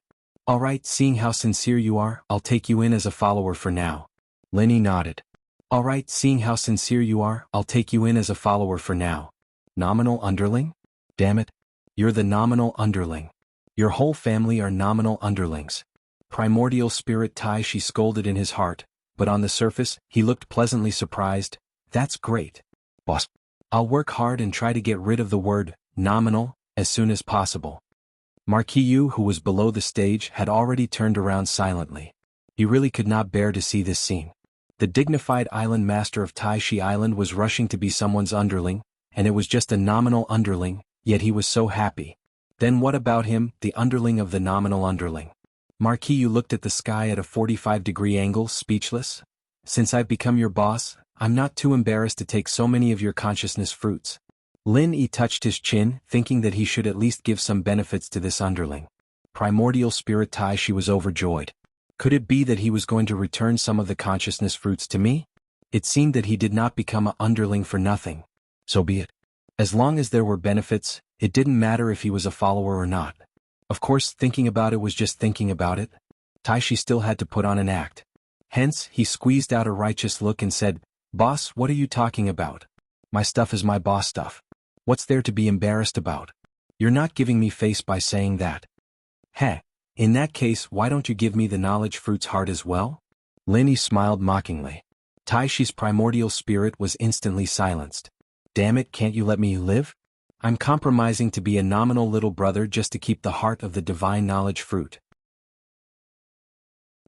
Alright, seeing how sincere you are, I'll take you in as a follower for now. Lin Yi nodded. Alright, seeing how sincere you are, I'll take you in as a follower for now. Nominal underling? Damn it. You're the nominal underling. Your whole family are nominal underlings. Primordial spirit Tai Shi scolded in his heart, but on the surface, he looked pleasantly surprised. That's great. Boss. I'll work hard and try to get rid of the word nominal as soon as possible. Marquis Yu, who was below the stage, had already turned around silently. He really could not bear to see this scene. The dignified island master of Taishi Island was rushing to be someone's underling, and it was just a nominal underling, yet he was so happy. Then what about him, the underling of the nominal underling? Marquis Yu looked at the sky at a 45-degree angle, speechless. Since I've become your boss, I'm not too embarrassed to take so many of your consciousness fruits. Lin Yi touched his chin, thinking that he should at least give some benefits to this underling. Primordial spirit Tai Shi was overjoyed. Could it be that he was going to return some of the consciousness fruits to me? It seemed that he did not become an underling for nothing. So be it. As long as there were benefits, it didn't matter if he was a follower or not. Of course, thinking about it was just thinking about it. Tai Shi still had to put on an act. Hence, he squeezed out a righteous look and said, Boss, what are you talking about? My stuff is my boss stuff. What's there to be embarrassed about? You're not giving me face by saying that. Heh, in that case, why don't you give me the knowledge fruit's heart as well? Lin Yi smiled mockingly. Tai Shi's primordial spirit was instantly silenced. Damn it, can't you let me live? I'm compromising to be a nominal little brother just to keep the heart of the divine knowledge fruit.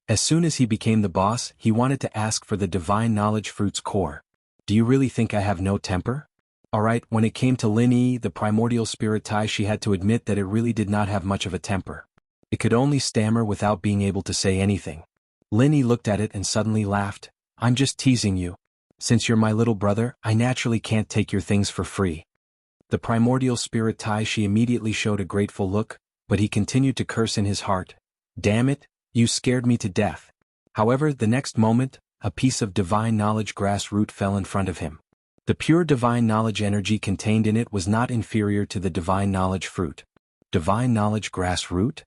As soon as he became the boss, he wanted to ask for the divine knowledge fruit's core. Do you really think I have no temper? Alright, when it came to Lin Yi, the primordial spirit Tai Shi had to admit that it really did not have much of a temper. It could only stammer without being able to say anything. Lin Yi looked at it and suddenly laughed. I'm just teasing you. Since you're my little brother, I naturally can't take your things for free. The primordial spirit Tai Shi immediately showed a grateful look, but he continued to curse in his heart. Damn it, you scared me to death. However, the next moment, a piece of divine knowledge grass root fell in front of him. The pure divine knowledge energy contained in it was not inferior to the divine knowledge fruit. Divine knowledge grass root?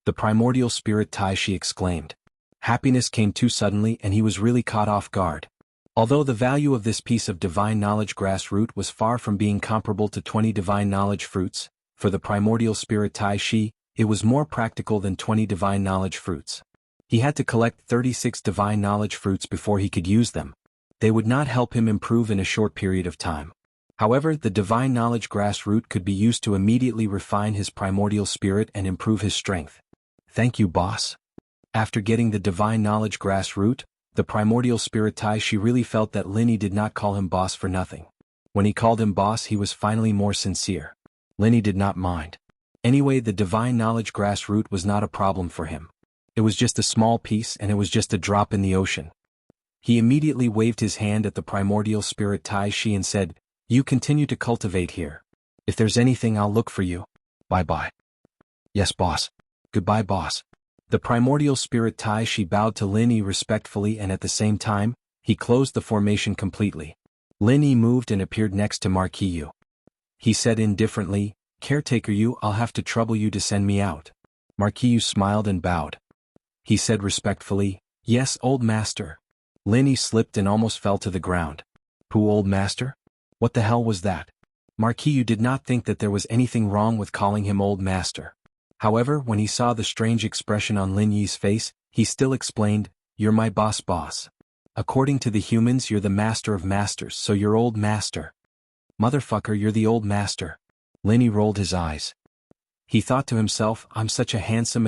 The primordial spirit Tai Shi exclaimed. Happiness came too suddenly and he was really caught off guard. Although the value of this piece of divine knowledge grass root was far from being comparable to 20 divine knowledge fruits, for the primordial spirit Tai Shi, it was more practical than 20 divine knowledge fruits. He had to collect 36 divine knowledge fruits before he could use them. They would not help him improve in a short period of time. However, the divine knowledge grass root could be used to immediately refine his primordial spirit and improve his strength. Thank you, boss. After getting the divine knowledge grass root, the primordial spirit Tai Shi really felt that Lin Yi did not call him boss for nothing. When he called him boss, he was finally more sincere. Lin Yi did not mind. Anyway, the divine knowledge grass root was not a problem for him. It was just a small piece and it was just a drop in the ocean. He immediately waved his hand at the primordial spirit Tai Shi and said, You continue to cultivate here. If there's anything, I'll look for you. Bye-bye. Yes, boss. Goodbye, boss. The primordial spirit Tai Shi bowed to Lin Yi respectfully and at the same time, he closed the formation completely. Lin Yi moved and appeared next to Marquis Yu. He said indifferently, Caretaker Yu, I'll have to trouble you to send me out. Marquis Yu smiled and bowed. He said respectfully, Yes, old master. Lin Yi slipped and almost fell to the ground. Who, old master? What the hell was that? Marquis Yu did not think that there was anything wrong with calling him old master. However, when he saw the strange expression on Lin Yi's face, he still explained, You're my boss. According to the humans, you're the master of masters, so you're old master. Motherfucker, you're the old master. Linny rolled his eyes. He thought to himself, I'm such a handsome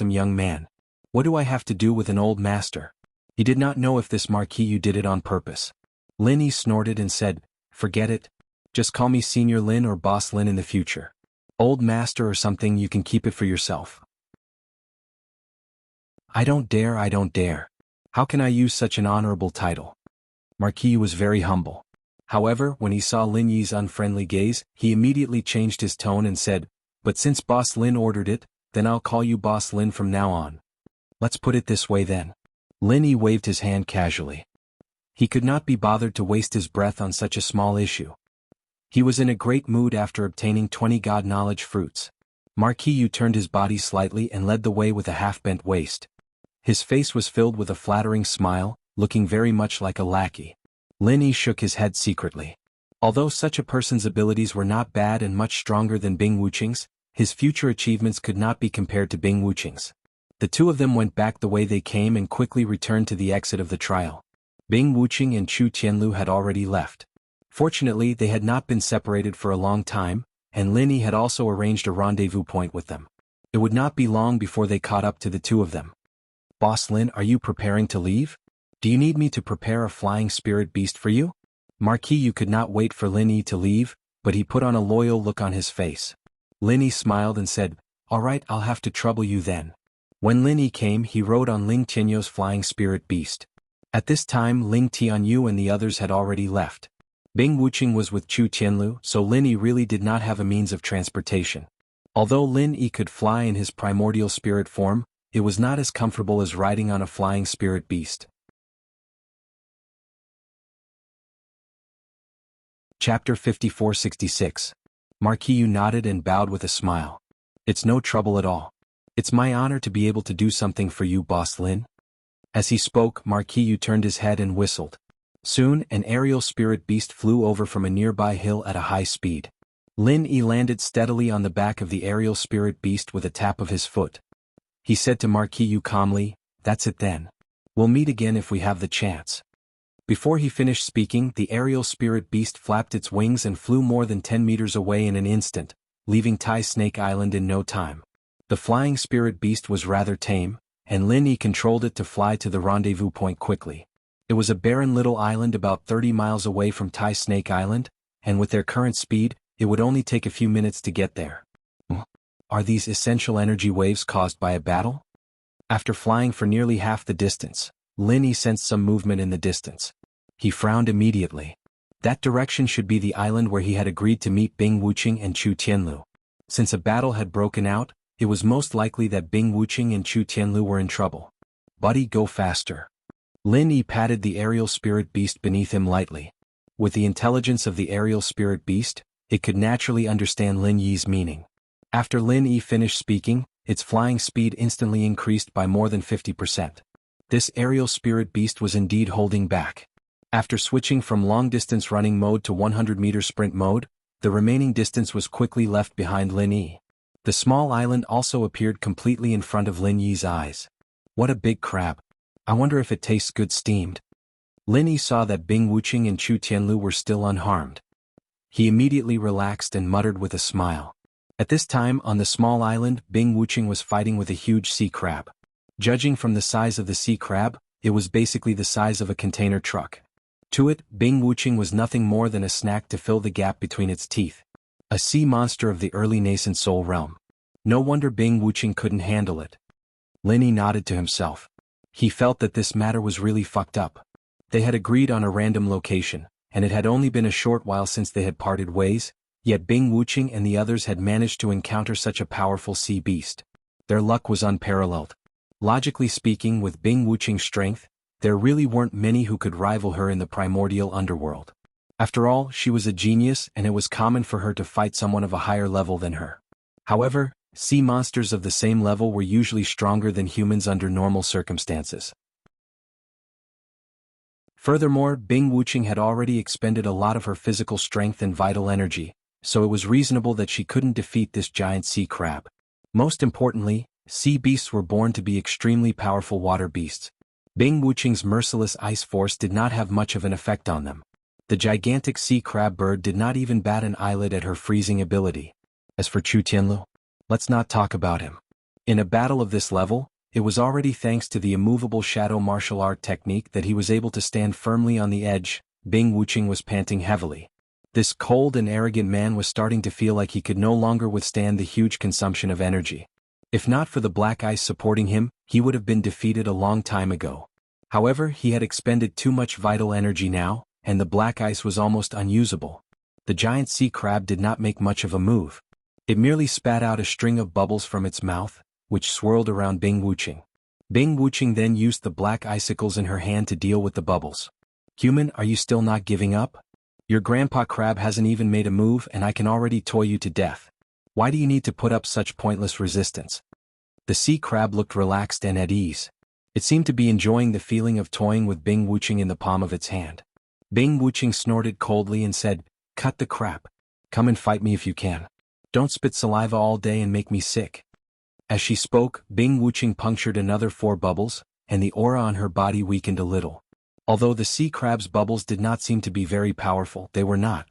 young man. What do I have to do with an old master? He did not know if this Marquis did it on purpose. Linny snorted and said, forget it. Just call me Senior Lin or Boss Lin in the future. Old master or something, you can keep it for yourself. I don't dare. How can I use such an honorable title? Marquis was very humble. However, when he saw Lin Yi's unfriendly gaze, he immediately changed his tone and said, but since Boss Lin ordered it, then I'll call you Boss Lin from now on. Let's put it this way then. Lin Yi waved his hand casually. He could not be bothered to waste his breath on such a small issue. He was in a great mood after obtaining 20 God knowledge fruits. Marquis turned his body slightly and led the way with a half-bent waist. His face was filled with a flattering smile, looking very much like a lackey. Lin Yi shook his head secretly. Although such a person's abilities were not bad and much stronger than Bing Wuqing's, his future achievements could not be compared to Bing Wuqing's. The two of them went back the way they came and quickly returned to the exit of the trial. Bing Wuqing and Chu Tianlu had already left. Fortunately, they had not been separated for a long time, and Lin Yi had also arranged a rendezvous point with them. It would not be long before they caught up to the two of them. Boss Lin, are you preparing to leave? Do you need me to prepare a flying spirit beast for you? Marquis could not wait for Lin Yi to leave, but he put on a loyal look on his face. Lin Yi smiled and said, all right, I'll have to trouble you then. When Lin Yi came, he rode on Ling Tianyu's flying spirit beast. At this time, Ling Tianyu and the others had already left. Bing Wuqing was with Chu Tianlu, so Lin Yi really did not have a means of transportation. Although Lin Yi could fly in his primordial spirit form, it was not as comfortable as riding on a flying spirit beast. Chapter 5466. Marquis nodded and bowed with a smile. It's no trouble at all. It's my honor to be able to do something for you, Boss Lin. As he spoke, Marquis turned his head and whistled. Soon, an aerial spirit beast flew over from a nearby hill at a high speed. Lin Yi landed steadily on the back of the aerial spirit beast with a tap of his foot. He said to Marquis calmly, that's it then. We'll meet again if we have the chance. Before he finished speaking, the aerial spirit beast flapped its wings and flew more than 10 meters away in an instant, leaving Tai Snake Island in no time. The flying spirit beast was rather tame, and Lin Yi controlled it to fly to the rendezvous point quickly. It was a barren little island about 30 miles away from Tai Snake Island, and with their current speed, it would only take a few minutes to get there. Are these essential energy waves caused by a battle? After flying for nearly half the distance, Lin Yi sensed some movement in the distance. He frowned immediately. That direction should be the island where he had agreed to meet Bing Wuqing and Chu Tianlu. Since a battle had broken out, it was most likely that Bing Wuqing and Chu Tianlu were in trouble. Buddy, go faster. Lin Yi patted the aerial spirit beast beneath him lightly. With the intelligence of the aerial spirit beast, it could naturally understand Lin Yi's meaning. After Lin Yi finished speaking, its flying speed instantly increased by more than 50%. This aerial spirit beast was indeed holding back. After switching from long-distance running mode to 100-meter sprint mode, the remaining distance was quickly left behind Lin Yi. The small island also appeared completely in front of Lin Yi's eyes. What a big crab. I wonder if it tastes good steamed. Lin Yi saw that Bing Wuqing and Chu Tianlu were still unharmed. He immediately relaxed and muttered with a smile. At this time, on the small island, Bing Wuqing was fighting with a huge sea crab. Judging from the size of the sea crab, it was basically the size of a container truck. To it, Bing Wuqing was nothing more than a snack to fill the gap between its teeth. A sea monster of the early nascent soul realm. No wonder Bing Wuqing couldn't handle it. Lin Yi nodded to himself. He felt that this matter was really fucked up. They had agreed on a random location, and it had only been a short while since they had parted ways, yet Bing Wuqing and the others had managed to encounter such a powerful sea beast. Their luck was unparalleled. Logically speaking, with Bing Wuqing's strength, there really weren't many who could rival her in the primordial underworld. After all, she was a genius and it was common for her to fight someone of a higher level than her. However, sea monsters of the same level were usually stronger than humans under normal circumstances. Furthermore, Bing Wuqing had already expended a lot of her physical strength and vital energy, so it was reasonable that she couldn't defeat this giant sea crab. Most importantly, sea beasts were born to be extremely powerful water beasts. Bing Wuqing's merciless ice force did not have much of an effect on them. The gigantic sea crab bird did not even bat an eyelid at her freezing ability. As for Chu Tianlu, let's not talk about him. In a battle of this level, it was already thanks to the immovable shadow martial art technique that he was able to stand firmly on the edge. Bing Wuqing was panting heavily. This cold and arrogant man was starting to feel like he could no longer withstand the huge consumption of energy. If not for the black ice supporting him, he would have been defeated a long time ago. However, he had expended too much vital energy now, and the black ice was almost unusable. The giant sea crab did not make much of a move. It merely spat out a string of bubbles from its mouth, which swirled around Bing Wuqing. Bing Wuqing then used the black icicles in her hand to deal with the bubbles. Human, are you still not giving up? Your grandpa crab hasn't even made a move and I can already toy you to death. Why do you need to put up such pointless resistance? The sea crab looked relaxed and at ease. It seemed to be enjoying the feeling of toying with Bing Wuqing in the palm of its hand. Bing Wuqing snorted coldly and said, "Cut the crap. Come and fight me if you can. Don't spit saliva all day and make me sick." As she spoke, Bing Wuqing punctured another 4 bubbles, and the aura on her body weakened a little. Although the sea crab's bubbles did not seem to be very powerful, they were not.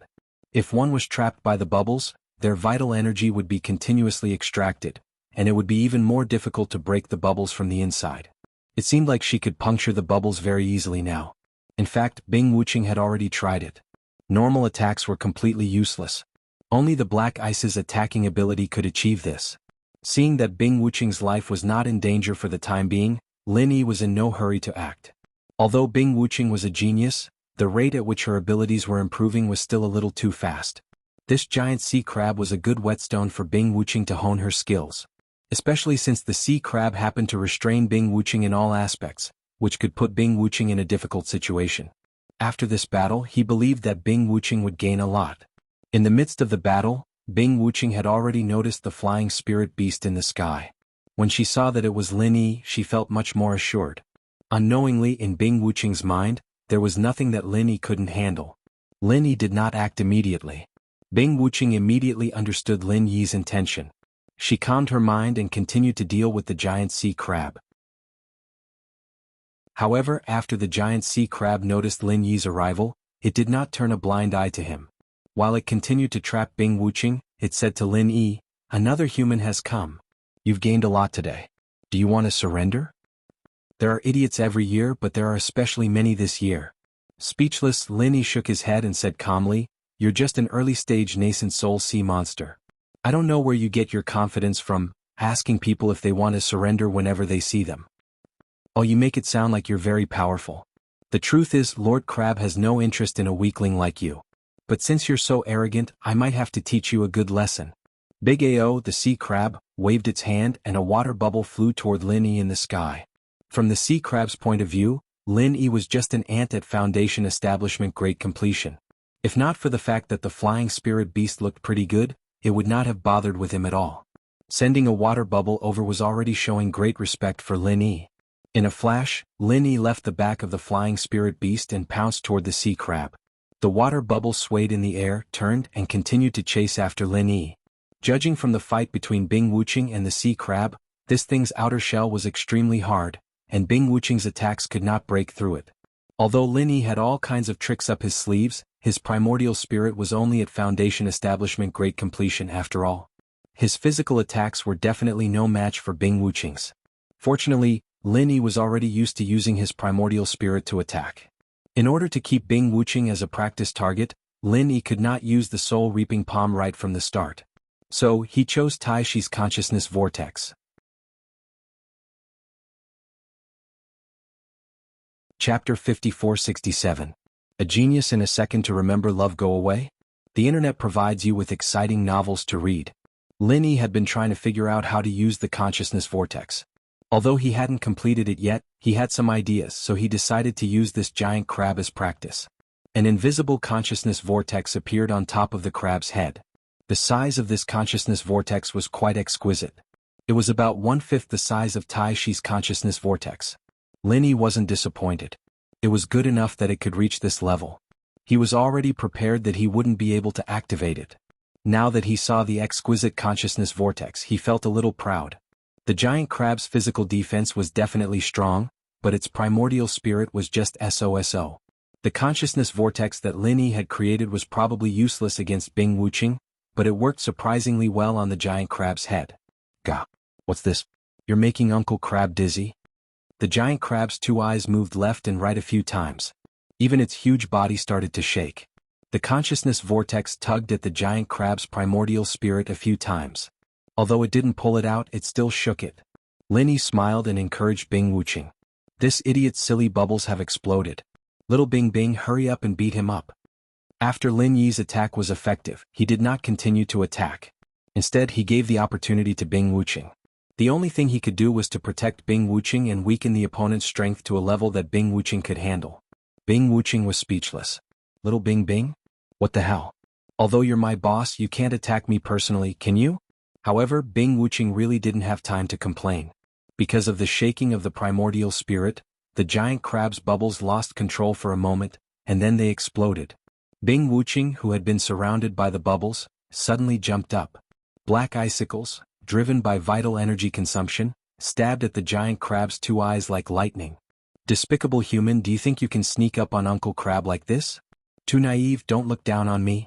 If one was trapped by the bubbles, their vital energy would be continuously extracted, and it would be even more difficult to break the bubbles from the inside. It seemed like she could puncture the bubbles very easily now. In fact, Bing Wuqing had already tried it. Normal attacks were completely useless. Only the black ice's attacking ability could achieve this. Seeing that Bing Wuqing's life was not in danger for the time being, Lin Yi was in no hurry to act. Although Bing Wuqing was a genius, the rate at which her abilities were improving was still a little too fast. This giant sea crab was a good whetstone for Bing Wuqing to hone her skills. Especially since the sea crab happened to restrain Bing Wuqing in all aspects, which could put Bing Wuqing in a difficult situation. After this battle, he believed that Bing Wuqing would gain a lot. In the midst of the battle, Bing Wuqing had already noticed the flying spirit beast in the sky. When she saw that it was Lin Yi, she felt much more assured. Unknowingly in Bing Wuqing's mind, there was nothing that Lin Yi couldn't handle. Lin Yi did not act immediately. Bing Wuqing immediately understood Lin Yi's intention. She calmed her mind and continued to deal with the giant sea crab. However, after the giant sea crab noticed Lin Yi's arrival, it did not turn a blind eye to him. While it continued to trap Bing Wuqing, it said to Lin Yi, "Another human has come. You've gained a lot today. Do you want to surrender? There are idiots every year, but there are especially many this year." Speechless, Lin Yi shook his head and said calmly, "You're just an early-stage nascent soul sea monster. I don't know where you get your confidence from, asking people if they want to surrender whenever they see them. Oh, you make it sound like you're very powerful. The truth is, Lord Crab has no interest in a weakling like you. But since you're so arrogant, I might have to teach you a good lesson." Big Ao, the sea crab, waved its hand and a water bubble flew toward Lin Yi in the sky. From the sea crab's point of view, Lin Yi was just an ant at Foundation Establishment Great Completion. If not for the fact that the flying spirit beast looked pretty good, it would not have bothered with him at all. Sending a water bubble over was already showing great respect for Lin Yi. In a flash, Lin Yi left the back of the flying spirit beast and pounced toward the sea crab. The water bubble swayed in the air, turned, and continued to chase after Lin Yi. Judging from the fight between Bing Wuqing and the sea crab, this thing's outer shell was extremely hard, and Bing Wuqing's attacks could not break through it. Although Lin Yi had all kinds of tricks up his sleeves, his primordial spirit was only at Foundation Establishment Great Completion after all. His physical attacks were definitely no match for Bing Wuqing's. Fortunately, Lin Yi was already used to using his primordial spirit to attack. In order to keep Bing Wuqing as a practice target, Lin Yi could not use the soul-reaping palm right from the start. So, he chose Tai Shi's consciousness vortex. Chapter 5467. A genius in a second to remember love go away? The internet provides you with exciting novels to read. Lin Yi had been trying to figure out how to use the consciousness vortex. Although he hadn't completed it yet, he had some ideas, so he decided to use this giant crab as practice. An invisible consciousness vortex appeared on top of the crab's head. The size of this consciousness vortex was quite exquisite. It was about 1/5 the size of Tai Shi's consciousness vortex. Lin Yi wasn't disappointed. It was good enough that it could reach this level. He was already prepared that he wouldn't be able to activate it. Now that he saw the exquisite consciousness vortex, he felt a little proud. The giant crab's physical defense was definitely strong, but its primordial spirit was just SOSO. The consciousness vortex that Lin Yi had created was probably useless against Bing Wuqing, but it worked surprisingly well on the giant crab's head. Gah! What's this? You're making Uncle Crab dizzy? The giant crab's two eyes moved left and right a few times. Even its huge body started to shake. The consciousness vortex tugged at the giant crab's primordial spirit a few times. Although it didn't pull it out, it still shook it. Lin Yi smiled and encouraged Bing Wuqing. This idiot's silly bubbles have exploded. Little Bing Bing, hurry up and beat him up. After Lin Yi's attack was effective, he did not continue to attack. Instead, he gave the opportunity to Bing Wuqing. The only thing he could do was to protect Bing Wuqing and weaken the opponent's strength to a level that Bing Wuqing could handle. Bing Wuqing was speechless. Little Bing Bing? What the hell? Although you're my boss, you can't attack me personally, can you? However, Bing Wuqing really didn't have time to complain. Because of the shaking of the primordial spirit, the giant crab's bubbles lost control for a moment, and then they exploded. Bing Wuqing, who had been surrounded by the bubbles, suddenly jumped up. Black icicles, driven by vital energy consumption, stabbed at the giant crab's two eyes like lightning. Despicable human, do you think you can sneak up on Uncle Crab like this? Too naive, don't look down on me.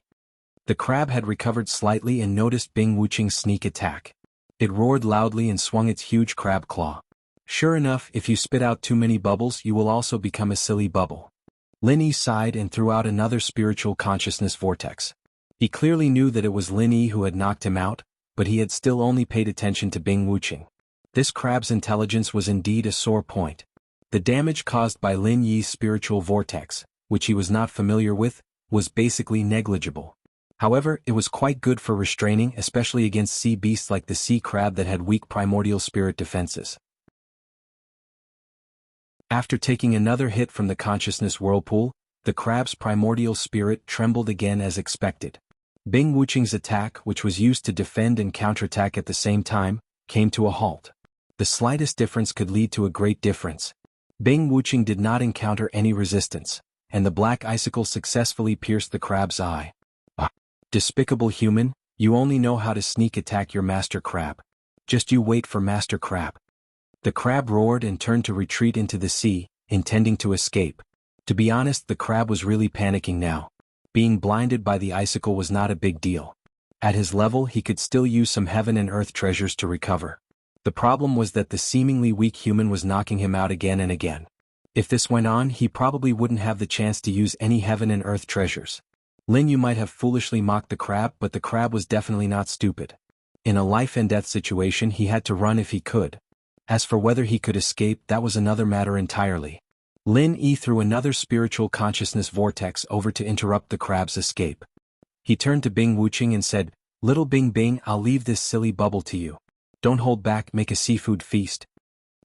The crab had recovered slightly and noticed Bing Wuqing's sneak attack. It roared loudly and swung its huge crab claw. Sure enough, if you spit out too many bubbles, you will also become a silly bubble. Lin Yi sighed and threw out another spiritual consciousness vortex. He clearly knew that it was Lin Yi who had knocked him out, but he had still only paid attention to Bing Wuqing. This crab's intelligence was indeed a sore point. The damage caused by Lin Yi's spiritual vortex, which he was not familiar with, was basically negligible. However, it was quite good for restraining, especially against sea beasts like the sea crab that had weak primordial spirit defenses. After taking another hit from the consciousness whirlpool, the crab's primordial spirit trembled again as expected. Bing Wuqing's attack, which was used to defend and counterattack at the same time, came to a halt. The slightest difference could lead to a great difference. Bing Wuqing did not encounter any resistance, and the black icicle successfully pierced the crab's eye. Ah! Despicable human, you only know how to sneak attack your master crab. Just you wait for Master Crab. The crab roared and turned to retreat into the sea, intending to escape. To be honest, the crab was really panicking now. Being blinded by the icicle was not a big deal. At his level, he could still use some heaven and earth treasures to recover. The problem was that the seemingly weak human was knocking him out again and again. If this went on, he probably wouldn't have the chance to use any heaven and earth treasures. Lin Yu might have foolishly mocked the crab, but the crab was definitely not stupid. In a life and death situation, he had to run if he could. As for whether he could escape, that was another matter entirely. Lin Yi threw another spiritual consciousness vortex over to interrupt the crab's escape. He turned to Bing Wuqing and said, "Little Bing Bing, I'll leave this silly bubble to you. Don't hold back, make a seafood feast."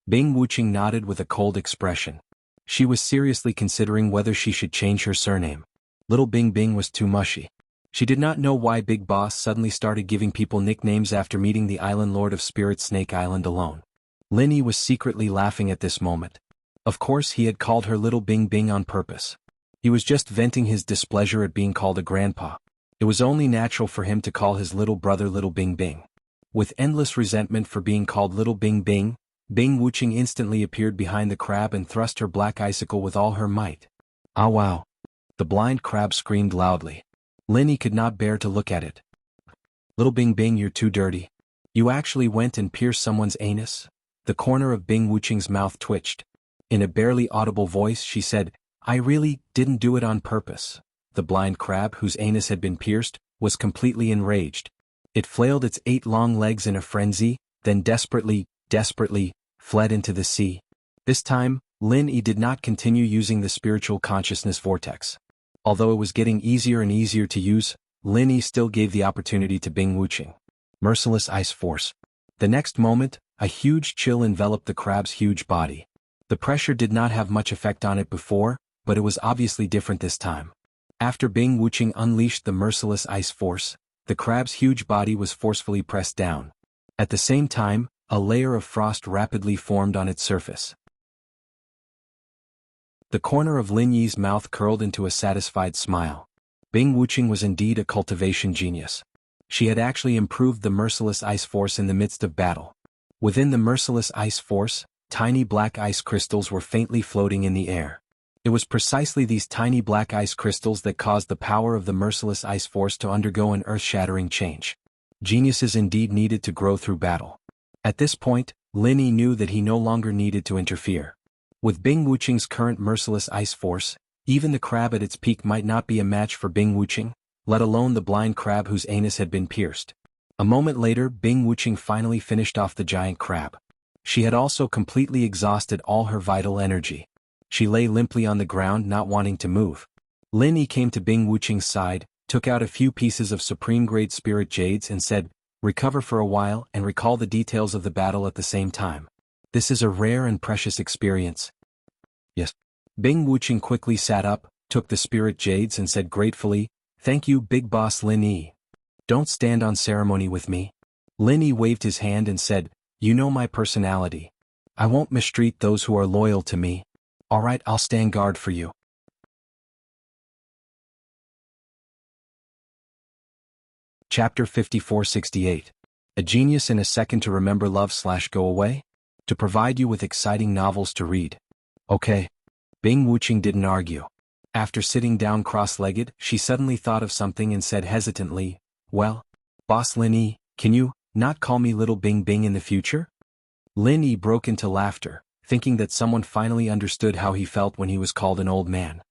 Bing Wuqing nodded with a cold expression. She was seriously considering whether she should change her surname. Little Bing Bing was too mushy. She did not know why Big Boss suddenly started giving people nicknames after meeting the Island Lord of Spirit Snake Island alone. Lin Yi was secretly laughing at this moment. Of course, he had called her Little Bing Bing on purpose. He was just venting his displeasure at being called a grandpa. It was only natural for him to call his little brother Little Bing Bing. With endless resentment for being called Little Bing Bing, Bing Wuqing instantly appeared behind the crab and thrust her black icicle with all her might. Ah wow! The blind crab screamed loudly. Lin Yi could not bear to look at it. Little Bing Bing, you're too dirty. You actually went and pierced someone's anus? The corner of Bing Wuqing's mouth twitched. In a barely audible voice she said, "I really didn't do it on purpose." The blind crab, whose anus had been pierced, was completely enraged. It flailed its 8 long legs in a frenzy, then desperately fled into the sea. This time, Lin Yi did not continue using the spiritual consciousness vortex. Although it was getting easier and easier to use, Lin Yi still gave the opportunity to Bing Wuqing. Merciless ice force. The next moment, a huge chill enveloped the crab's huge body. The pressure did not have much effect on it before, but it was obviously different this time. After Bing Wuqing unleashed the merciless ice force, the crab's huge body was forcefully pressed down. At the same time, a layer of frost rapidly formed on its surface. The corner of Lin Yi's mouth curled into a satisfied smile. Bing Wuqing was indeed a cultivation genius. She had actually improved the merciless ice force in the midst of battle. Within the merciless ice force, tiny black ice crystals were faintly floating in the air. It was precisely these tiny black ice crystals that caused the power of the merciless ice force to undergo an earth-shattering change. Geniuses indeed needed to grow through battle. At this point, Lin Yi knew that he no longer needed to interfere. With Bing Wuqing's current merciless ice force, even the crab at its peak might not be a match for Bing Wuqing, let alone the blind crab whose anus had been pierced. A moment later, Bing Wuqing finally finished off the giant crab. She had also completely exhausted all her vital energy. She lay limply on the ground, not wanting to move. Lin Yi came to Bing Wuqing's side, took out a few pieces of supreme-grade spirit jades and said, "Recover for a while and recall the details of the battle at the same time. This is a rare and precious experience." "Yes." Bing Wuqing quickly sat up, took the spirit jades and said gratefully, "Thank you, Big Boss Lin Yi. Don't stand on ceremony with me." Lin Yi waved his hand and said, "You know my personality. I won't mistreat those who are loyal to me. All right, I'll stand guard for you." Chapter 5468. A Genius in a Second to Remember Love/Go Away? To provide you with exciting novels to read. Okay. Bing Wuqing didn't argue. After sitting down cross-legged, she suddenly thought of something and said hesitantly, "Well, Boss Lin Yi, can you not call me Little Bing Bing in the future?" Lin Yi broke into laughter, thinking that someone finally understood how he felt when he was called an old man.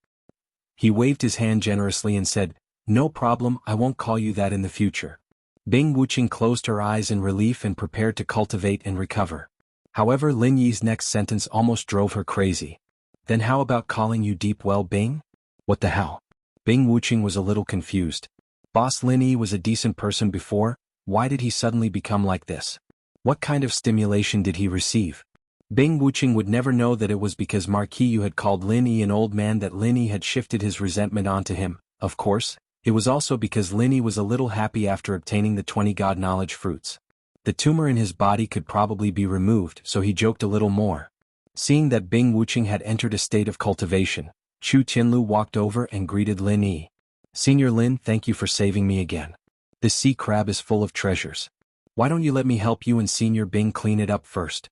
He waved his hand generously and said, "No problem, I won't call you that in the future." Bing Wuqing closed her eyes in relief and prepared to cultivate and recover. However, Lin Yi's next sentence almost drove her crazy. "Then how about calling you Deep Well Bing?" "What the hell?" Bing Wuqing was a little confused. Boss Lin Yi was a decent person before, why did he suddenly become like this? What kind of stimulation did he receive? Bing Wuqing would never know that it was because Marquis Yu had called Lin Yi an old man that Lin Yi had shifted his resentment onto him. Of course, it was also because Lin Yi was a little happy after obtaining the 20 God knowledge fruits. The tumor in his body could probably be removed, so he joked a little more. Seeing that Bing Wuqing had entered a state of cultivation, Chu Tianlu walked over and greeted Lin Yi. "Senior Lin, thank you for saving me again. This sea crab is full of treasures. Why don't you let me help you and Senior Bing clean it up first?"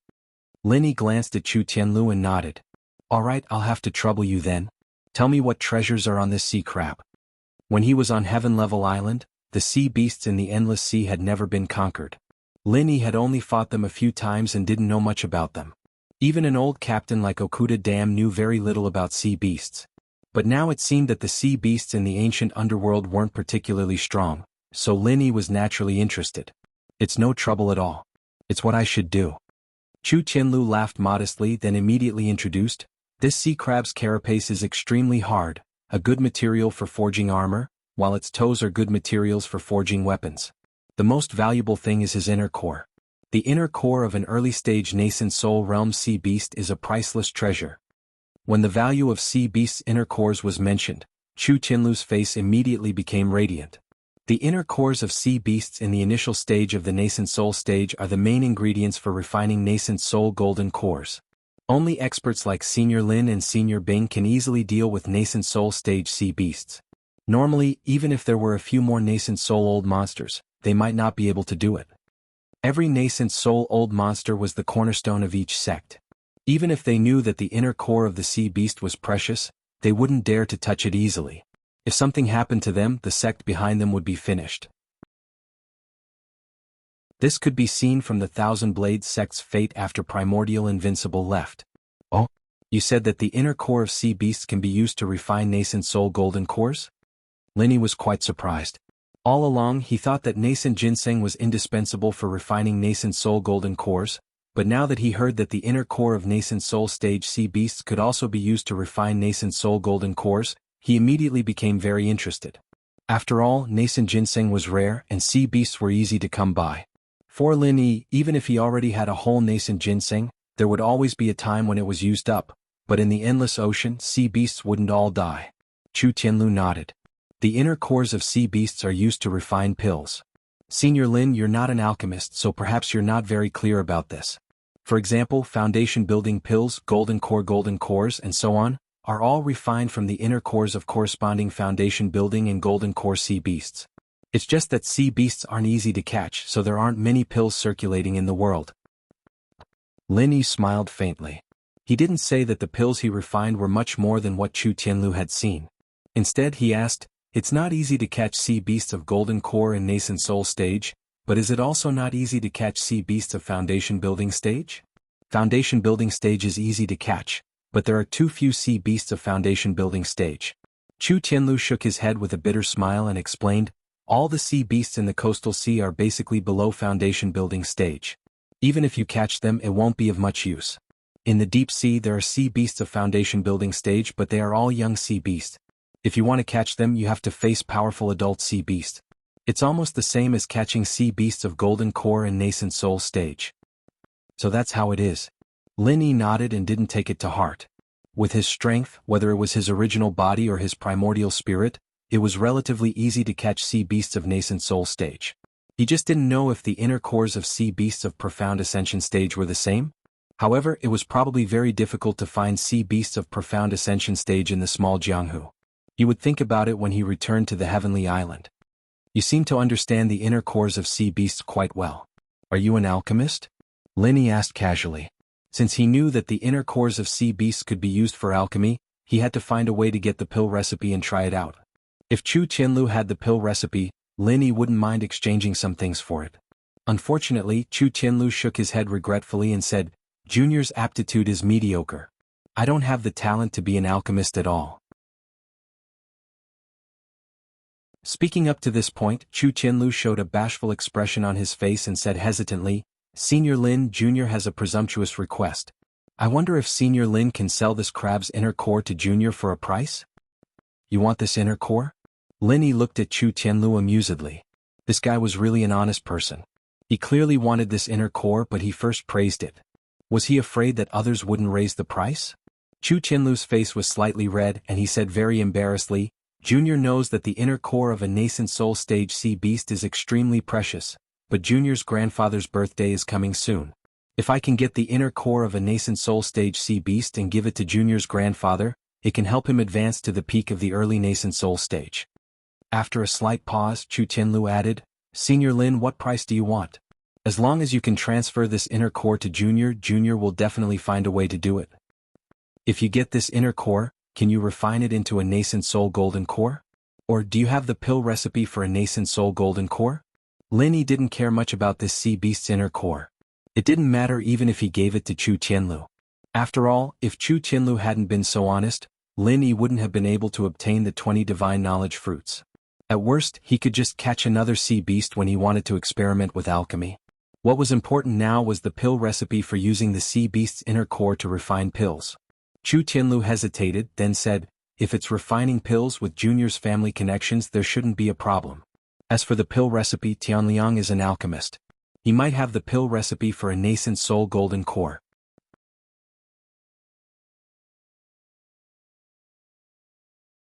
Lin Yi glanced at Chu Tianlu and nodded. "All right, I'll have to trouble you then. Tell me what treasures are on this sea crab." When he was on Heaven Level Island, the sea beasts in the Endless Sea had never been conquered. Lin Yi had only fought them a few times and didn't know much about them. Even an old captain like Okuda Dam knew very little about sea beasts. But now it seemed that the sea beasts in the ancient underworld weren't particularly strong, so Lin Yi was naturally interested. "It's no trouble at all. It's what I should do." Chu Tianlu laughed modestly, then immediately introduced, "This sea crab's carapace is extremely hard, a good material for forging armor, while its toes are good materials for forging weapons. The most valuable thing is his inner core. The inner core of an early-stage nascent soul realm sea beast is a priceless treasure." When the value of sea beasts' inner cores was mentioned, Chu Tianlu's face immediately became radiant. The inner cores of sea beasts in the initial stage of the nascent soul stage are the main ingredients for refining nascent soul golden cores. Only experts like Senior Lin and Senior Bing can easily deal with nascent soul stage sea beasts. Normally, even if there were a few more nascent soul old monsters, they might not be able to do it. Every nascent soul old monster was the cornerstone of each sect. Even if they knew that the inner core of the sea beast was precious, they wouldn't dare to touch it easily. If something happened to them, the sect behind them would be finished. This could be seen from the Thousand Blades sect's fate after Primordial Invincible left. "Oh, you said that the inner core of sea beasts can be used to refine nascent soul golden cores?" Lin Yi was quite surprised. All along he thought that nascent ginseng was indispensable for refining nascent soul golden cores, but now that he heard that the inner core of nascent soul stage sea beasts could also be used to refine nascent soul golden cores, he immediately became very interested. After all, nascent ginseng was rare and sea beasts were easy to come by. For Lin Yi, even if he already had a whole nascent ginseng, there would always be a time when it was used up, but in the endless ocean, sea beasts wouldn't all die. Chu Tianlu nodded. "The inner cores of sea beasts are used to refine pills. Senior Lin, you're not an alchemist, so perhaps you're not very clear about this. For example, foundation building pills, golden cores, and so on, are all refined from the inner cores of corresponding foundation building and golden core sea beasts. It's just that sea beasts aren't easy to catch, so there aren't many pills circulating in the world." Lin Yi smiled faintly. He didn't say that the pills he refined were much more than what Chu Tianlu had seen. Instead he asked, "It's not easy to catch sea beasts of golden core and nascent soul stage, but is it also not easy to catch sea beasts of foundation building stage? Foundation building stage is easy to catch, but there are too few sea beasts of foundation building stage." Chu Tianlu shook his head with a bitter smile and explained, "All the sea beasts in the coastal sea are basically below foundation building stage. Even if you catch them, it won't be of much use. In the deep sea there are sea beasts of foundation building stage, but they are all young sea beasts. If you want to catch them, you have to face powerful adult sea beasts. It's almost the same as catching sea beasts of golden core and nascent soul stage." So that's how it is. Lin Yi nodded and didn't take it to heart. With his strength, whether it was his original body or his primordial spirit, it was relatively easy to catch sea beasts of nascent soul stage. He just didn't know if the inner cores of sea beasts of profound ascension stage were the same. However, it was probably very difficult to find sea beasts of profound ascension stage in the small Jianghu. He would think about it when he returned to the heavenly island. "You seem to understand the inner cores of sea beasts quite well. Are you an alchemist?" Lin Yi asked casually. Since he knew that the inner cores of sea beasts could be used for alchemy, he had to find a way to get the pill recipe and try it out. If Chu Tianlu had the pill recipe, Lin Yi wouldn't mind exchanging some things for it. Unfortunately, Chu Tianlu shook his head regretfully and said, "Junior's aptitude is mediocre. I don't have the talent to be an alchemist at all." Speaking up to this point, Chu Tianlu showed a bashful expression on his face and said hesitantly, "Senior Lin Jr. has a presumptuous request. I wonder if Senior Lin can sell this crab's inner core to Junior for a price?" "You want this inner core?" Lin Yi looked at Chu Tianlu amusedly. This guy was really an honest person. He clearly wanted this inner core, but he first praised it. Was he afraid that others wouldn't raise the price? Chu Tianlu's face was slightly red and he said very embarrassedly, "Junior knows that the inner core of a nascent soul stage sea beast is extremely precious, but Junior's grandfather's birthday is coming soon. If I can get the inner core of a nascent soul stage sea beast and give it to Junior's grandfather, it can help him advance to the peak of the early nascent soul stage." After a slight pause, Chu Tianlu added, "Senior Lin, what price do you want? As long as you can transfer this inner core to Junior, Junior will definitely find a way to do it. If you get this inner core, can you refine it into a nascent soul golden core? Or do you have the pill recipe for a nascent soul golden core?" Lin Yi didn't care much about this sea beast's inner core. It didn't matter even if he gave it to Chu Tianlu. After all, if Chu Tianlu hadn't been so honest, Lin Yi wouldn't have been able to obtain the 20 divine knowledge fruits. At worst, he could just catch another sea beast when he wanted to experiment with alchemy. What was important now was the pill recipe for using the sea beast's inner core to refine pills. Chu Tianlu hesitated, then said, "If it's refining pills with Junior's family connections, there shouldn't be a problem. As for the pill recipe, Tianliang is an alchemist. He might have the pill recipe for a nascent soul golden core."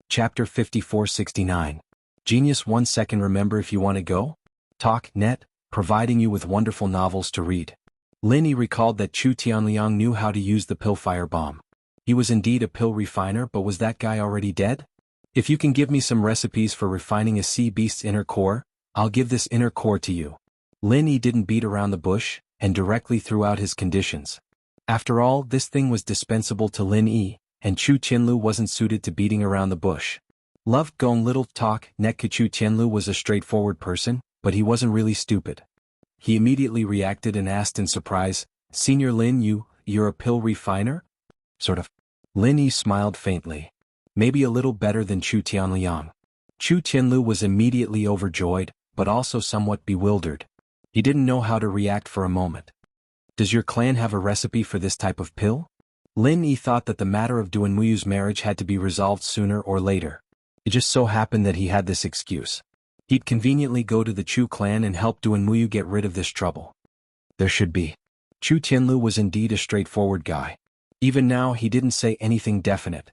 Chapter 5469. Genius 1 second. Remember, if you want to go? Talk, net, providing you with wonderful novels to read. Lin Yi recalled that Chu Tianliang knew how to use the pill firebomb. He was indeed a pill refiner, but was that guy already dead? "If you can give me some recipes for refining a sea beast's inner core, I'll give this inner core to you." Lin Yi didn't beat around the bush, and directly threw out his conditions. After all, this thing was dispensable to Lin Yi, and Chu Tianlu wasn't suited to beating around the bush. Love gong little talk. Chu Tianlu was a straightforward person, but he wasn't really stupid. He immediately reacted and asked in surprise, "Senior Lin, you're a pill refiner?" "Sort of." Lin Yi smiled faintly. Maybe a little better than Chu Tianliang. Chu Tianlu was immediately overjoyed, but also somewhat bewildered. He didn't know how to react for a moment. "Does your clan have a recipe for this type of pill?" Lin Yi thought that the matter of Duan Muyu's marriage had to be resolved sooner or later. It just so happened that he had this excuse. He'd conveniently go to the Chu clan and help Duan Muyu get rid of this trouble. There should be. Chu Tianlu was indeed a straightforward guy. Even now he didn't say anything definite.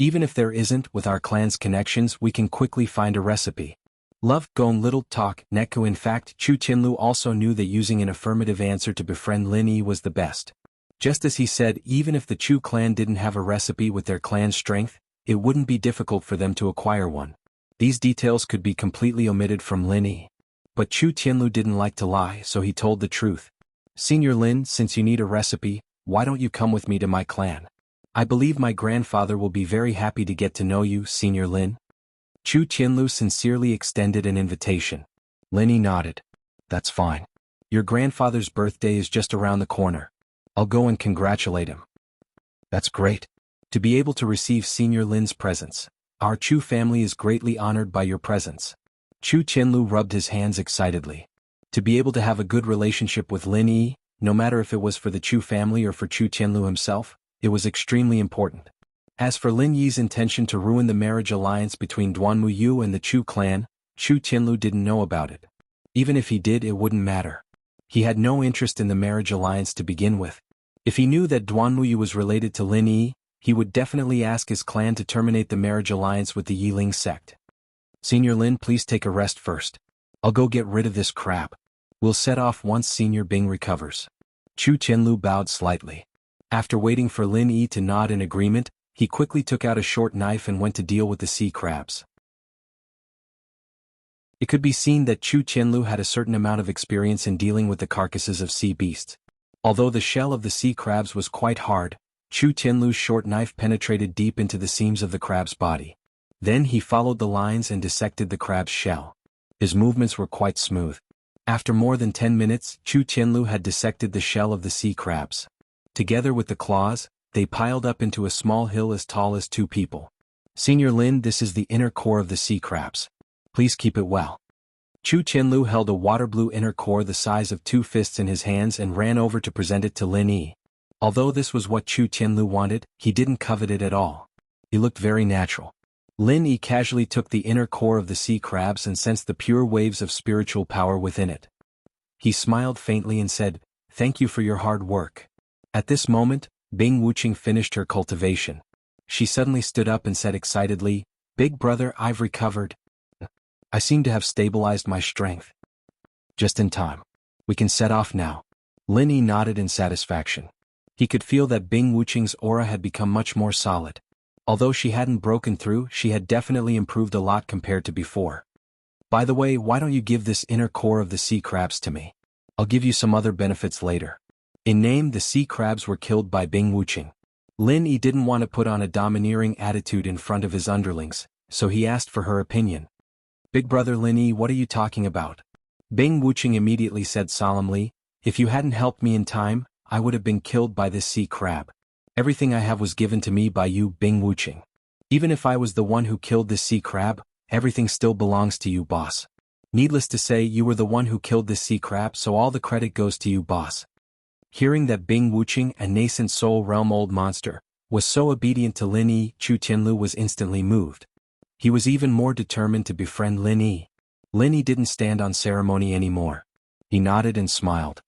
"Even if there isn't, with our clan's connections we can quickly find a recipe." Love gong little talk. Neku. In fact, Chu Tianlu also knew that using an affirmative answer to befriend Lin Yi was the best. Just as he said, even if the Chu clan didn't have a recipe with their clan's strength, it wouldn't be difficult for them to acquire one. These details could be completely omitted from Lin Yi. But Chu Tianlu didn't like to lie, so he told the truth. Senior Lin, since you need a recipe, why don't you come with me to my clan? I believe my grandfather will be very happy to get to know you, Senior Lin. Chu Qianlu sincerely extended an invitation. Lin Yi nodded. That's fine. Your grandfather's birthday is just around the corner. I'll go and congratulate him. That's great. To be able to receive Senior Lin's presence. Our Chu family is greatly honored by your presence. Chu Qianlu rubbed his hands excitedly. To be able to have a good relationship with Lin Yi, no matter if it was for the Chu family or for Chu Qianlu himself, it was extremely important. As for Lin Yi's intention to ruin the marriage alliance between Duanmu Yu and the Chu clan, Chu Qianlu didn't know about it. Even if he did, it wouldn't matter. He had no interest in the marriage alliance to begin with. If he knew that Duanmu Yu was related to Lin Yi, he would definitely ask his clan to terminate the marriage alliance with the Yiling sect. Senior Lin, please take a rest first. I'll go get rid of this crap. We'll set off once Senior Bing recovers. Chu Qianlu bowed slightly. After waiting for Lin Yi to nod in agreement, he quickly took out a short knife and went to deal with the sea crabs. It could be seen that Chu Qianlu had a certain amount of experience in dealing with the carcasses of sea beasts. Although the shell of the sea crabs was quite hard, Chu Qianlu's short knife penetrated deep into the seams of the crab's body. Then he followed the lines and dissected the crab's shell. His movements were quite smooth. After more than 10 minutes, Chu Qianlu had dissected the shell of the sea crabs. Together with the claws, they piled up into a small hill as tall as 2 people. Senior Lin, this is the inner core of the sea crabs. Please keep it well. Chu Qianlu held a water blue inner core the size of 2 fists in his hands and ran over to present it to Lin Yi. Although this was what Chu Qianlu wanted, he didn't covet it at all. It looked very natural. Lin Yi casually took the inner core of the sea crabs and sensed the pure waves of spiritual power within it. He smiled faintly and said, "Thank you for your hard work." At this moment, Bing Wuqing finished her cultivation. She suddenly stood up and said excitedly, "Big brother, I've recovered. I seem to have stabilized my strength. Just in time. We can set off now." Lin Yi nodded in satisfaction. He could feel that Bing Wuqing's aura had become much more solid. Although she hadn't broken through, she had definitely improved a lot compared to before. By the way, why don't you give this inner core of the sea crabs to me? I'll give you some other benefits later. In name, the sea crabs were killed by Bing Wuqing. Lin Yi didn't want to put on a domineering attitude in front of his underlings, so he asked for her opinion. "Big brother Lin Yi, what are you talking about?" Bing Wuqing immediately said solemnly, "If you hadn't helped me in time, I would have been killed by this sea crab. Everything I have was given to me by you, Bing Wuqing. Even if I was the one who killed this sea crab, everything still belongs to you, boss. Needless to say, you were the one who killed this sea crab, so all the credit goes to you, boss." Hearing that Bing Wuqing, a nascent soul realm old monster, was so obedient to Lin Yi, Chu Qianlu was instantly moved. He was even more determined to befriend Lin Yi. Lin Yi didn't stand on ceremony anymore. He nodded and smiled.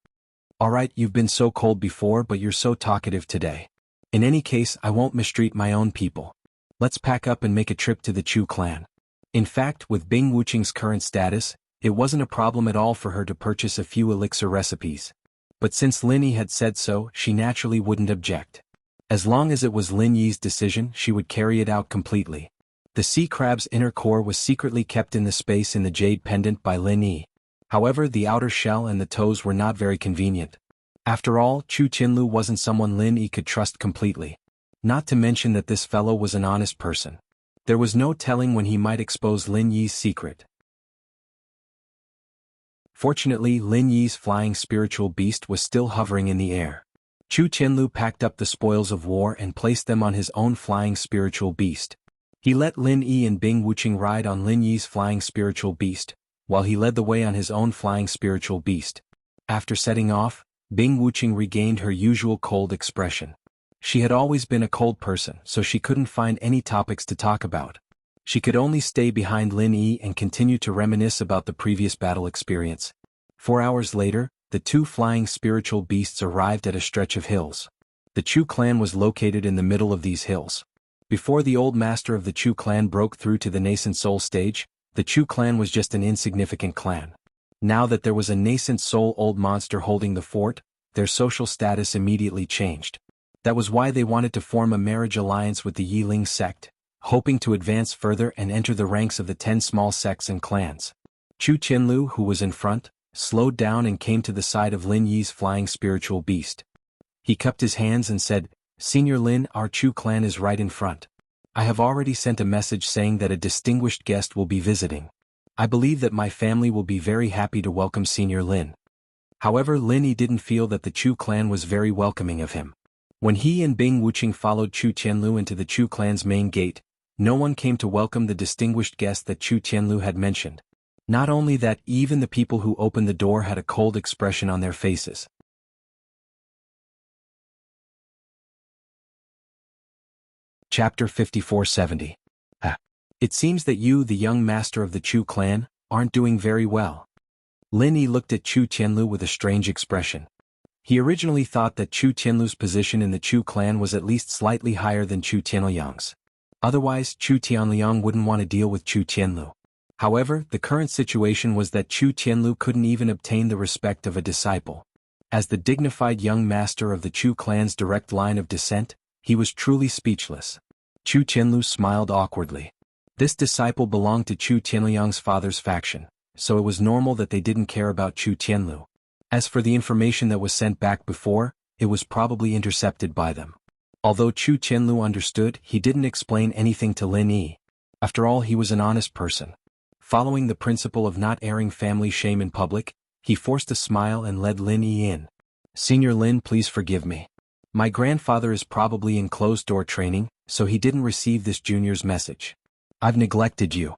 "Alright, you've been so cold before, but you're so talkative today. In any case, I won't mistreat my own people. Let's pack up and make a trip to the Chu clan." In fact, with Bing Wuqing's current status, it wasn't a problem at all for her to purchase a few elixir recipes. But since Lin Yi had said so, she naturally wouldn't object. As long as it was Lin Yi's decision, she would carry it out completely. The sea crab's inner core was secretly kept in the space in the jade pendant by Lin Yi. However, the outer shell and the toes were not very convenient. After all, Chu Qianlu wasn't someone Lin Yi could trust completely. Not to mention that this fellow was an honest person. There was no telling when he might expose Lin Yi's secret. Fortunately, Lin Yi's flying spiritual beast was still hovering in the air. Chu Qianlu packed up the spoils of war and placed them on his own flying spiritual beast. He let Lin Yi and Bing Wuqing ride on Lin Yi's flying spiritual beast, while he led the way on his own flying spiritual beast. After setting off, Bing Wuqing regained her usual cold expression. She had always been a cold person, so she couldn't find any topics to talk about. She could only stay behind Lin Yi and continue to reminisce about the previous battle experience. 4 hours later, the 2 flying spiritual beasts arrived at a stretch of hills. The Chu clan was located in the middle of these hills. Before the old master of the Chu clan broke through to the nascent soul stage, the Chu clan was just an insignificant clan. Now that there was a nascent soul old monster holding the fort, their social status immediately changed. That was why they wanted to form a marriage alliance with the Yiling sect, hoping to advance further and enter the ranks of the 10 small sects and clans. Chu Qianlu, who was in front, slowed down and came to the side of Lin Yi's flying spiritual beast. He cupped his hands and said, "Senior Lin, our Chu clan is right in front. I have already sent a message saying that a distinguished guest will be visiting. I believe that my family will be very happy to welcome Senior Lin." However, Lin Yi didn't feel that the Chu clan was very welcoming of him. When he and Bing Wuqing followed Chu Tianlu into the Chu clan's main gate, no one came to welcome the distinguished guest that Chu Tianlu had mentioned. Not only that, even the people who opened the door had a cold expression on their faces. Chapter 5470. It seems that you, the young master of the Chu clan, aren't doing very well. Lin Yi looked at Chu Tianlu with a strange expression. He originally thought that Chu Tianlu's position in the Chu clan was at least slightly higher than Chu Tianliang's. Otherwise, Chu Tianliang wouldn't want to deal with Chu Tianlu. However, the current situation was that Chu Tianlu couldn't even obtain the respect of a disciple. As the dignified young master of the Chu clan's direct line of descent, he was truly speechless. Chu Tianlu smiled awkwardly. This disciple belonged to Chu Tianliang's father's faction, so it was normal that they didn't care about Chu Tianlu. As for the information that was sent back before, it was probably intercepted by them. Although Chu Tianlu understood, he didn't explain anything to Lin Yi. After all, he was an honest person. Following the principle of not airing family shame in public, he forced a smile and led Lin Yi in. "Senior Lin, please forgive me. My grandfather is probably in closed-door training, so he didn't receive this junior's message. I've neglected you."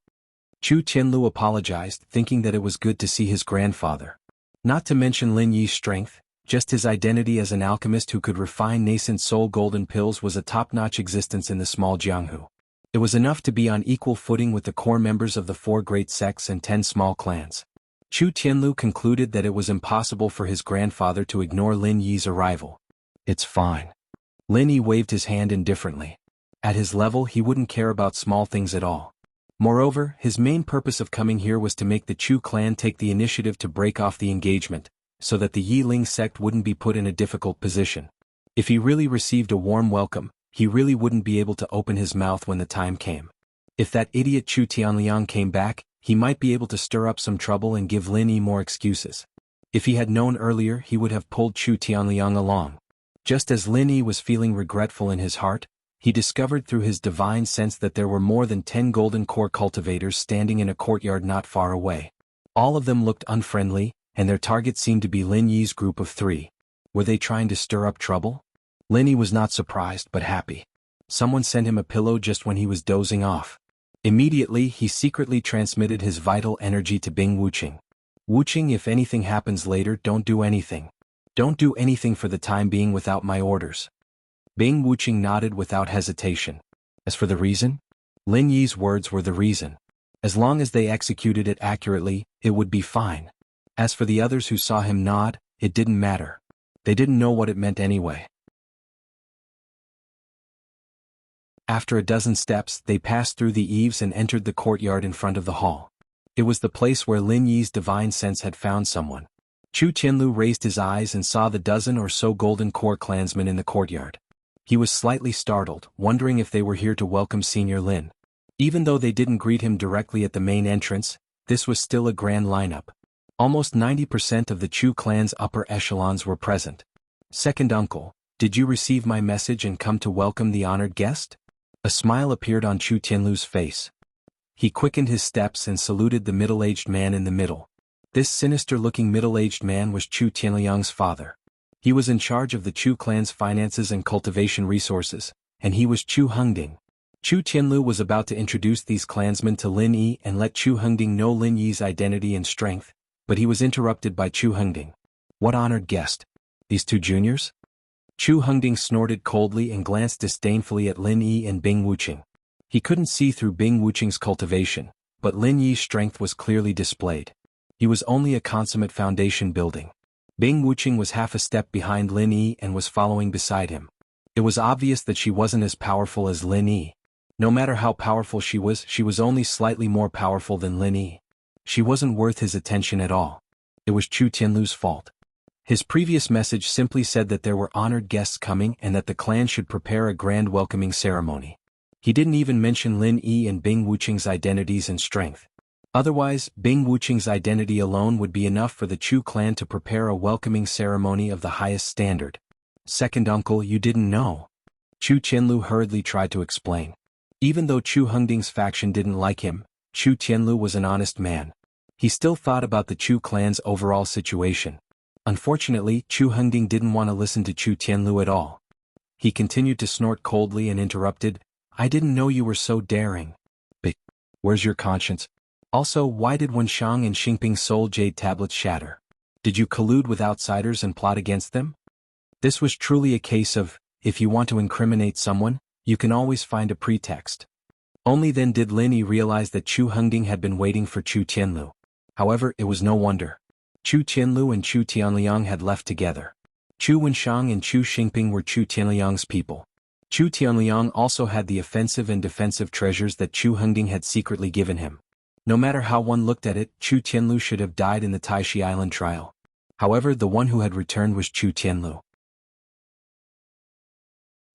Chu Tianlu apologized, thinking that it was good to see his grandfather. Not to mention Lin Yi's strength, just his identity as an alchemist who could refine nascent soul golden pills was a top-notch existence in the small Jianghu. It was enough to be on equal footing with the core members of the 4 great sects and 10 small clans. Chu Tianlu concluded that it was impossible for his grandfather to ignore Lin Yi's arrival. "It's fine." Lin Yi waved his hand indifferently. At his level, he wouldn't care about small things at all. Moreover, his main purpose of coming here was to make the Chu clan take the initiative to break off the engagement, so that the Yiling sect wouldn't be put in a difficult position. If he really received a warm welcome, he really wouldn't be able to open his mouth when the time came. If that idiot Chu Tianliang came back, he might be able to stir up some trouble and give Lin Yi more excuses. If he had known earlier, he would have pulled Chu Tianliang along. Just as Lin Yi was feeling regretful in his heart, he discovered through his divine sense that there were more than 10 golden core cultivators standing in a courtyard not far away. All of them looked unfriendly, and their target seemed to be Lin Yi's group of 3. Were they trying to stir up trouble? Lin Yi was not surprised but happy. Someone sent him a pillow just when he was dozing off. Immediately, he secretly transmitted his vital energy to Bing Wuqing. "Wuqing, if anything happens later, don't do anything. Don't do anything for the time being without my orders." Bing Wuqing nodded without hesitation. As for the reason? Lin Yi's words were the reason. As long as they executed it accurately, it would be fine. As for the others who saw him nod, it didn't matter. They didn't know what it meant anyway. After a dozen steps, they passed through the eaves and entered the courtyard in front of the hall. It was the place where Lin Yi's divine sense had found someone. Chu Tianlu raised his eyes and saw the dozen or so golden core clansmen in the courtyard. He was slightly startled, wondering if they were here to welcome Senior Lin. Even though they didn't greet him directly at the main entrance, this was still a grand lineup. Almost 90% of the Chu clan's upper echelons were present. "Second uncle, did you receive my message and come to welcome the honored guest?" A smile appeared on Chu Tianlu's face. He quickened his steps and saluted the middle-aged man in the middle. This sinister-looking middle-aged man was Chu Tianliang's father. He was in charge of the Chu clan's finances and cultivation resources, and he was Chu Hengding. Chu Tianlu was about to introduce these clansmen to Lin Yi and let Chu Hengding know Lin Yi's identity and strength, but he was interrupted by Chu Hengding. "What honored guest? These 2 juniors?" Chu Hengding snorted coldly and glanced disdainfully at Lin Yi and Bing Wuqing. He couldn't see through Bing Wuqing's cultivation, but Lin Yi's strength was clearly displayed. He was only a consummate foundation building. Bing Wuqing was half a step behind Lin Yi and was following beside him. It was obvious that she wasn't as powerful as Lin Yi. No matter how powerful she was only slightly more powerful than Lin Yi. She wasn't worth his attention at all. It was Chu Tianlu's fault. His previous message simply said that there were honored guests coming and that the clan should prepare a grand welcoming ceremony. He didn't even mention Lin Yi and Bing Wuqing's identities and strength. Otherwise, Bing Wuqing's identity alone would be enough for the Chu clan to prepare a welcoming ceremony of the highest standard. Second uncle, you didn't know. Chu Qianlu hurriedly tried to explain. Even though Chu Hengding's faction didn't like him, Chu Qianlu was an honest man. He still thought about the Chu clan's overall situation. Unfortunately, Chu Hengding didn't want to listen to Chu Qianlu at all. He continued to snort coldly and interrupted, I didn't know you were so daring. But where's your conscience? Also, why did Wenshang and Xingping's soul jade tablets shatter? Did you collude with outsiders and plot against them? This was truly a case of, if you want to incriminate someone, you can always find a pretext. Only then did Lin Yi realize that Chu Hengding had been waiting for Chu Qianlu. However, it was no wonder. Chu Qianlu and Chu Tianliang had left together. Chu Wenshang and Chu Xingping were Chu Tianliang's people. Chu Tianliang also had the offensive and defensive treasures that Chu Hengding had secretly given him. No matter how one looked at it, Chu Tianlu should have died in the Taishi Island trial. However, the one who had returned was Chu Tianlu.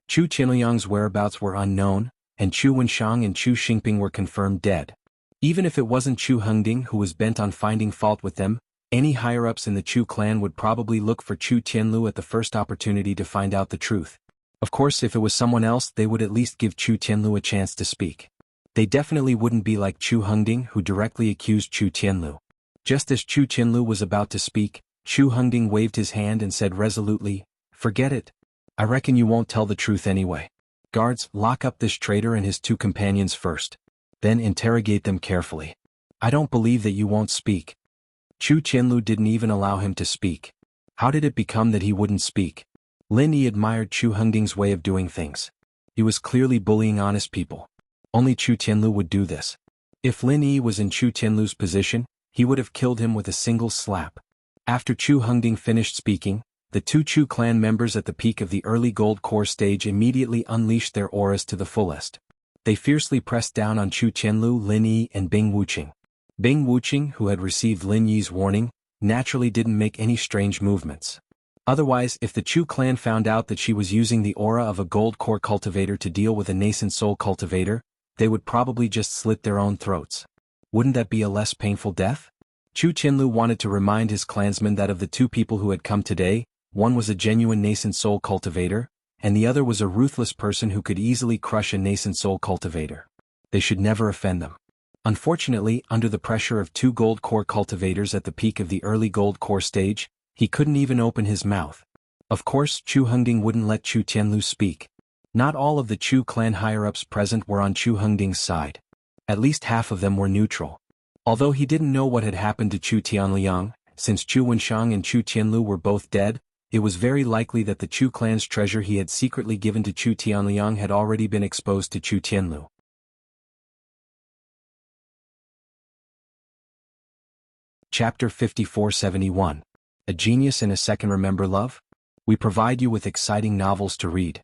Chu Tianliang's whereabouts were unknown, and Chu Wenshang and Chu Xingping were confirmed dead. Even if it wasn't Chu Hengding who was bent on finding fault with them, any higher-ups in the Chu clan would probably look for Chu Tianlu at the first opportunity to find out the truth. Of course, if it was someone else, they would at least give Chu Tianlu a chance to speak. They definitely wouldn't be like Chu Hengding who directly accused Chu Tianlu. Just as Chu Tianlu was about to speak, Chu Hengding waved his hand and said resolutely, forget it. I reckon you won't tell the truth anyway. Guards, lock up this traitor and his two companions first. Then interrogate them carefully. I don't believe that you won't speak. Chu Tianlu didn't even allow him to speak. How did it become that he wouldn't speak? Lin Yi admired Chu Hengding's way of doing things. He was clearly bullying honest people. Only Chu Tianlu would do this. If Lin Yi was in Chu Tianlu's position, he would have killed him with a single slap. After Chu Hengding finished speaking, the two Chu clan members at the peak of the early gold core stage immediately unleashed their auras to the fullest. They fiercely pressed down on Chu Tianlu, Lin Yi, and Bing Wuqing. Bing Wuqing, who had received Lin Yi's warning, naturally didn't make any strange movements. Otherwise, if the Chu clan found out that she was using the aura of a gold core cultivator to deal with a nascent soul cultivator, they would probably just slit their own throats. Wouldn't that be a less painful death? Chu Qianlu wanted to remind his clansmen that of the two people who had come today, one was a genuine nascent soul cultivator, and the other was a ruthless person who could easily crush a nascent soul cultivator. They should never offend them. Unfortunately, under the pressure of two gold core cultivators at the peak of the early gold core stage, he couldn't even open his mouth. Of course, Chu Hengding wouldn't let Chu Tianlu speak. Not all of the Chu clan higher-ups present were on Chu Hengding's side. At least half of them were neutral. Although he didn't know what had happened to Chu Tianliang, since Chu Wenshang and Chu Tianlu were both dead, it was very likely that the Chu clan's treasure he had secretly given to Chu Tianliang had already been exposed to Chu Tianlu. Chapter 5471. A Genius and a Second Remember Love? We provide you with exciting novels to read.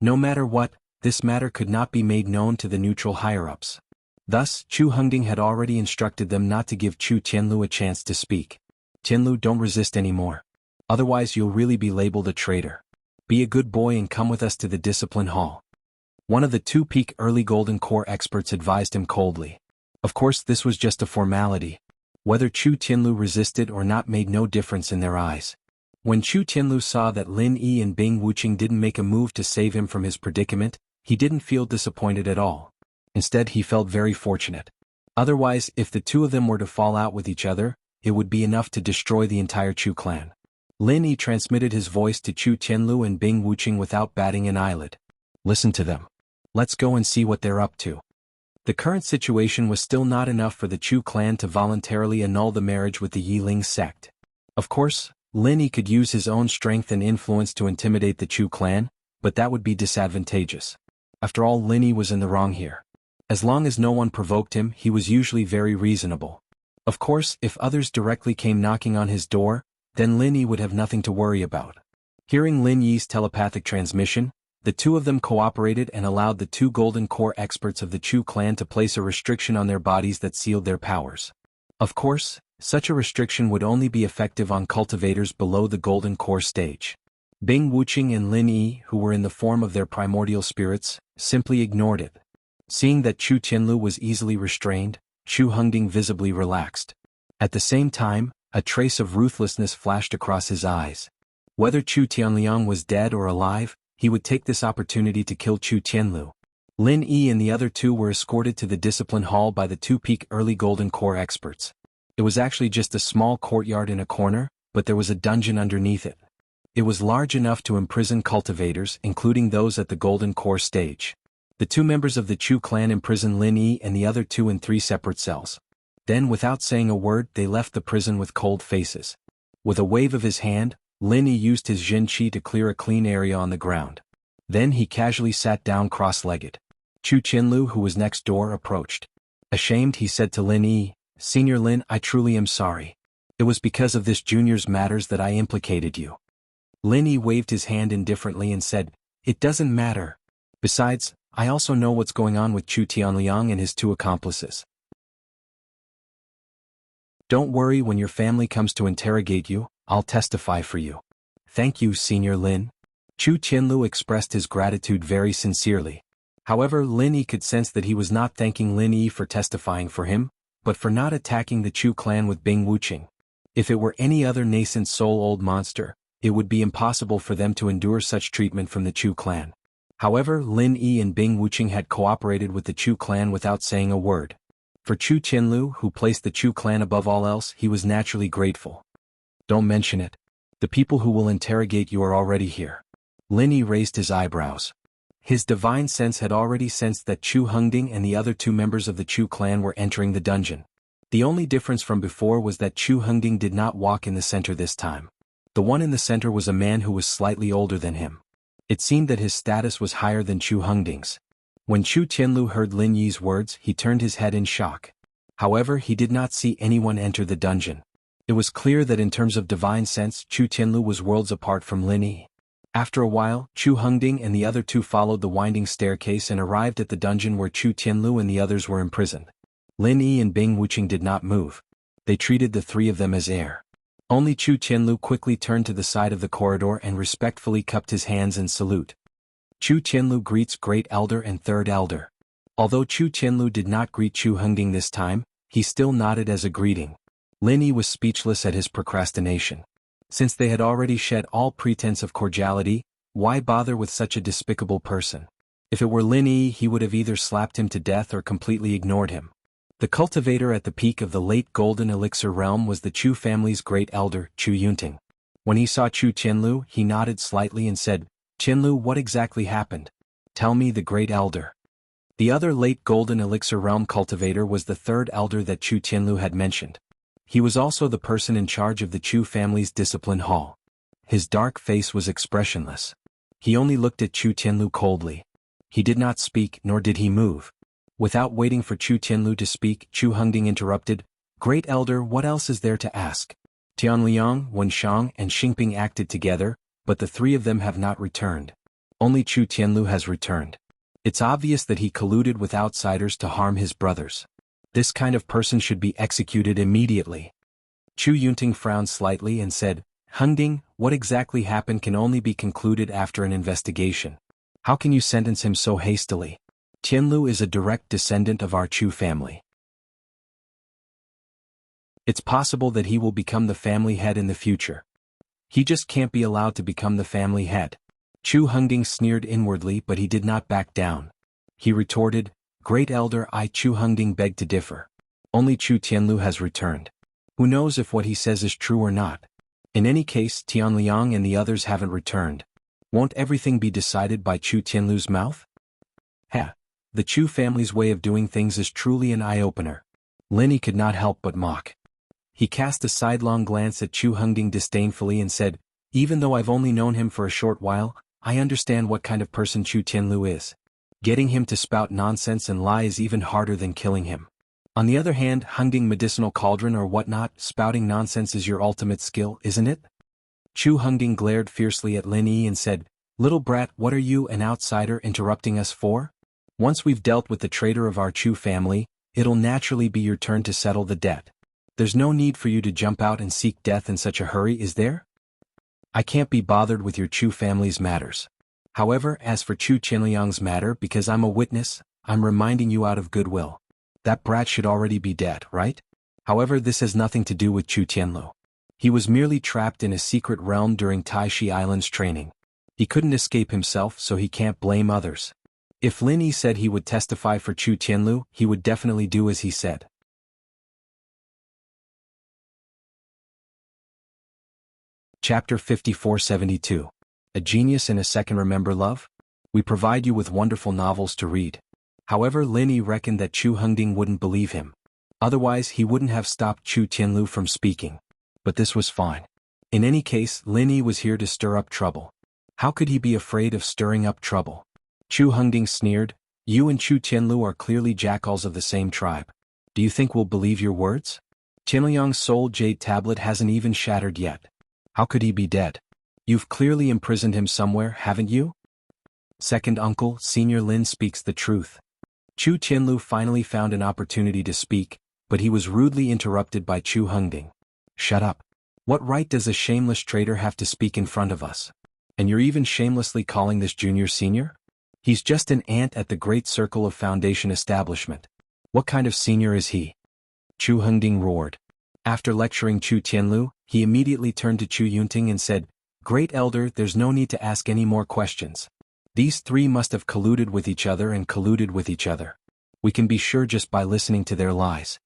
No matter what, this matter could not be made known to the neutral higher-ups. Thus, Chu Hengding had already instructed them not to give Chu Tianlu a chance to speak. Tianlu, don't resist anymore. Otherwise you'll really be labeled a traitor. Be a good boy and come with us to the discipline hall. One of the two peak early golden core experts advised him coldly. Of course, this was just a formality. Whether Chu Tianlu resisted or not made no difference in their eyes. When Chu Tianlu saw that Lin Yi and Bing Wuqing didn't make a move to save him from his predicament, he didn't feel disappointed at all. Instead, he felt very fortunate. Otherwise, if the two of them were to fall out with each other, it would be enough to destroy the entire Chu clan. Lin Yi transmitted his voice to Chu Tianlu and Bing Wuqing without batting an eyelid. Listen to them. Let's go and see what they're up to. The current situation was still not enough for the Chu clan to voluntarily annul the marriage with the Yiling sect. Of course, Lin Yi could use his own strength and influence to intimidate the Chu clan, but that would be disadvantageous. After all, Lin Yi was in the wrong here. As long as no one provoked him, he was usually very reasonable. Of course, if others directly came knocking on his door, then Lin Yi would have nothing to worry about. Hearing Lin Yi's telepathic transmission, the two of them cooperated and allowed the two golden core experts of the Chu clan to place a restriction on their bodies that sealed their powers. Of course, such a restriction would only be effective on cultivators below the golden core stage. Bing Wuqing and Lin Yi, who were in the form of their primordial spirits, simply ignored it. Seeing that Chu Tianlu was easily restrained, Chu Hengding visibly relaxed. At the same time, a trace of ruthlessness flashed across his eyes. Whether Chu Tianliang was dead or alive, he would take this opportunity to kill Chu Tianlu. Lin Yi and the other two were escorted to the discipline hall by the two-peak early Golden Core experts. It was actually just a small courtyard in a corner, but there was a dungeon underneath it. It was large enough to imprison cultivators, including those at the Golden Core stage. The two members of the Chu clan imprisoned Lin Yi and the other two in 3 separate cells. Then, without saying a word, they left the prison with cold faces. With a wave of his hand, Lin Yi used his Jin Qi to clear a clean area on the ground. Then he casually sat down cross-legged. Chu Qianlu, who was next door, approached. Ashamed, he said to Lin Yi, "Senior Lin, I truly am sorry. It was because of this junior's matters that I implicated you." Lin Yi waved his hand indifferently and said, "It doesn't matter. Besides, I also know what's going on with Chu Tianliang and his 2 accomplices. Don't worry, when your family comes to interrogate you, I'll testify for you." "Thank you, Senior Lin." Chu Qianlu expressed his gratitude very sincerely. However, Lin Yi could sense that he was not thanking Lin Yi for testifying for him, but for not attacking the Chu clan with Bing Wuqing. If it were any other nascent soul-old monster, it would be impossible for them to endure such treatment from the Chu clan. However, Lin Yi and Bing Wuqing had cooperated with the Chu clan without saying a word. For Chu Qianlu, who placed the Chu clan above all else, he was naturally grateful. "Don't mention it. The people who will interrogate you are already here." Lin Yi raised his eyebrows. His divine sense had already sensed that Chu Hengding and the other 2 members of the Chu clan were entering the dungeon. The only difference from before was that Chu Hengding did not walk in the center this time. The one in the center was a man who was slightly older than him. It seemed that his status was higher than Chu Hengding's. When Chu Qianlu heard Lin Yi's words, he turned his head in shock. However, he did not see anyone enter the dungeon. It was clear that in terms of divine sense, Chu Qianlu was worlds apart from Lin Yi. After a while, Chu Hengding and the other 2 followed the winding staircase and arrived at the dungeon where Chu Tianlu and the others were imprisoned. Lin Yi and Bing Wuqing did not move. They treated the 3 of them as air. Only Chu Qianlu quickly turned to the side of the corridor and respectfully cupped his hands in salute. Chu Qianlu greets Great Elder and Third Elder. Although Chu Qianlu did not greet Chu Hengding this time, he still nodded as a greeting. Lin Yi was speechless at his procrastination. Since they had already shed all pretense of cordiality, why bother with such a despicable person? If it were Lin Yi, he would have either slapped him to death or completely ignored him. The cultivator at the peak of the late Golden Elixir realm was the Chu family's great elder, Chu Yunting. When he saw Chu Qianlu, he nodded slightly and said, "Qianlu, what exactly happened? Tell me, the great elder." The other late Golden Elixir realm cultivator was the 3rd elder that Chu Qianlu had mentioned. He was also the person in charge of the Chu family's discipline hall. His dark face was expressionless. He only looked at Chu Tianlu coldly. He did not speak, nor did he move. Without waiting for Chu Tianlu to speak, Chu Hengding interrupted, "Great Elder, what else is there to ask? Tianliang, Wenshang, and Xingping acted together, but the 3 of them have not returned. Only Chu Tianlu has returned. It's obvious that he colluded with outsiders to harm his brothers. This kind of person should be executed immediately." Chu Yunting frowned slightly and said, "Hengding, what exactly happened can only be concluded after an investigation. How can you sentence him so hastily? Tianlu is a direct descendant of our Chu family. It's possible that he will become the family head in the future. He just can't be allowed to become the family head." Chu Hengding sneered inwardly, but he did not back down. He retorted, "Great Elder, I Chu Hengding beg to differ. Only Chu Tianlu has returned. Who knows if what he says is true or not? In any case, Tianliang and the others haven't returned. Won't everything be decided by Chu Tianlu's mouth?" The Chu family's way of doing things is truly an eye-opener. Lin Yi could not help but mock. He cast a sidelong glance at Chu Hengding disdainfully and said, "Even though I've only known him for a short while, I understand what kind of person Chu Tianlu is. Getting him to spout nonsense and lie is even harder than killing him. On the other hand, Hengding medicinal cauldron or whatnot, spouting nonsense is your ultimate skill, isn't it?" Chu Hengding glared fiercely at Lin Yi and said, "Little brat, what are you, an outsider, interrupting us for? Once we've dealt with the traitor of our Chu family, it'll naturally be your turn to settle the debt. There's no need for you to jump out and seek death in such a hurry, is there? I can't be bothered with your Chu family's matters. However, as for Chu Qianliang's matter, because I'm a witness, I'm reminding you out of goodwill. That brat should already be dead, right? However, this has nothing to do with Chu Tianlu. He was merely trapped in a secret realm during Taishi Island's training. He couldn't escape himself, so he can't blame others. If Lin Yi said he would testify for Chu Tianlu, he would definitely do as he said. Chapter 5472. A Genius in a Second. Remember love? We provide you with wonderful novels to read. However, Lin Yi reckoned that Chu Hengding wouldn't believe him. Otherwise, he wouldn't have stopped Chu Tianlu from speaking. But this was fine. In any case, Lin Yi was here to stir up trouble. How could he be afraid of stirring up trouble? Chu Hengding sneered, "You and Chu Tianlu are clearly jackals of the same tribe. Do you think we'll believe your words? Tianliang's soul jade tablet hasn't even shattered yet. How could he be dead? You've clearly imprisoned him somewhere, haven't you?" Second uncle, Senior Lin speaks the truth. Chu Tianlu finally found an opportunity to speak, but he was rudely interrupted by Chu Hengding. "Shut up. What right does a shameless traitor have to speak in front of us? And you're even shamelessly calling this junior senior? He's just an ant at the great circle of foundation establishment. What kind of senior is he?" Chu Hengding roared. After lecturing Chu Tianlu, he immediately turned to Chu Yunting and said, "Great Elder, there's no need to ask any more questions. These three must have colluded with each other and colluded with each other. We can be sure just by listening to their lies."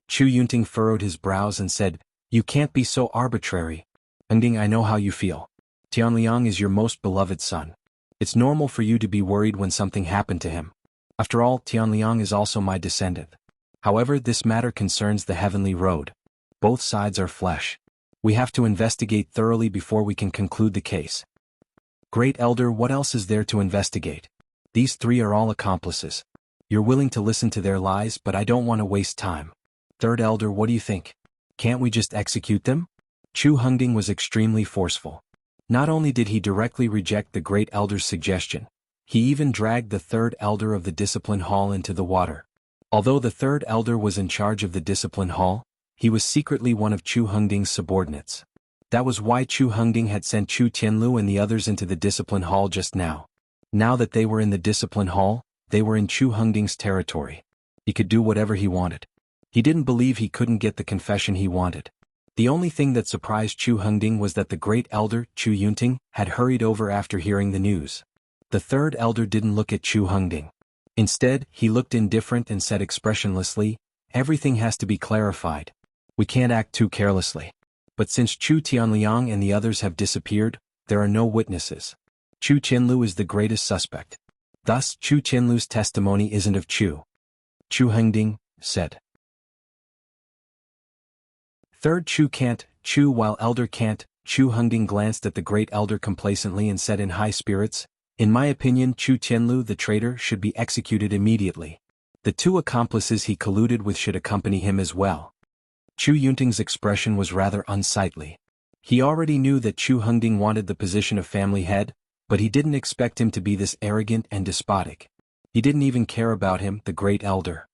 Chu Yunting furrowed his brows and said, "You can't be so arbitrary. Hengding, I know how you feel. Tianliang is your most beloved son. It's normal for you to be worried when something happened to him. After all, Tianliang is also my descendant. However, this matter concerns the heavenly road. Both sides are flesh. We have to investigate thoroughly before we can conclude the case." "Great Elder, what else is there to investigate? These three are all accomplices. You're willing to listen to their lies, but I don't want to waste time. Third Elder, what do you think? Can't we just execute them?" Chu Hengding was extremely forceful. Not only did he directly reject the Great Elder's suggestion, he even dragged the Third Elder of the Discipline Hall into the water. Although the Third Elder was in charge of the Discipline Hall, he was secretly one of Chu Hengding's subordinates. That was why Chu Hengding had sent Chu Tianlu and the others into the Discipline Hall just now. Now that they were in the Discipline Hall, they were in Chu Hengding's territory. He could do whatever he wanted. He didn't believe he couldn't get the confession he wanted. The only thing that surprised Chu Hengding was that the Great Elder, Chu Yunting, had hurried over after hearing the news. The Third Elder didn't look at Chu Hengding. Instead, he looked indifferent and said expressionlessly, "Everything has to be clarified. We can't act too carelessly. But since Chu Tianliang and the others have disappeared, there are no witnesses. Chu Tianlu is the greatest suspect. Thus, Chu Tianlu's testimony isn't of Chu Hengding said. Third Chu can't, Chu while Elder can't. Chu Hengding glanced at the Great Elder complacently and said in high spirits, "In my opinion, Chu Tianlu the traitor should be executed immediately. The two accomplices he colluded with should accompany him as well." Chu Yunting's expression was rather unsightly. He already knew that Chu Hengding wanted the position of family head, but he didn't expect him to be this arrogant and despotic. He didn't even care about him, the Great Elder.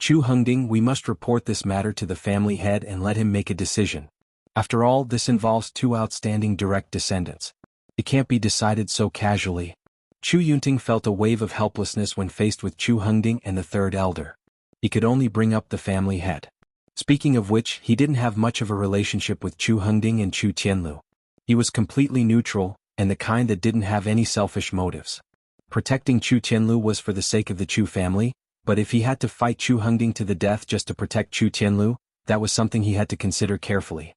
"Chu Hengding, we must report this matter to the family head and let him make a decision. After all, this involves two outstanding direct descendants. It can't be decided so casually." Chu Yunting felt a wave of helplessness when faced with Chu Hengding and the Third Elder. He could only bring up the family head. Speaking of which, he didn't have much of a relationship with Chu Hengding and Chu Tianlu. He was completely neutral, and the kind that didn't have any selfish motives. Protecting Chu Tianlu was for the sake of the Chu family, but if he had to fight Chu Hengding to the death just to protect Chu Tianlu, that was something he had to consider carefully.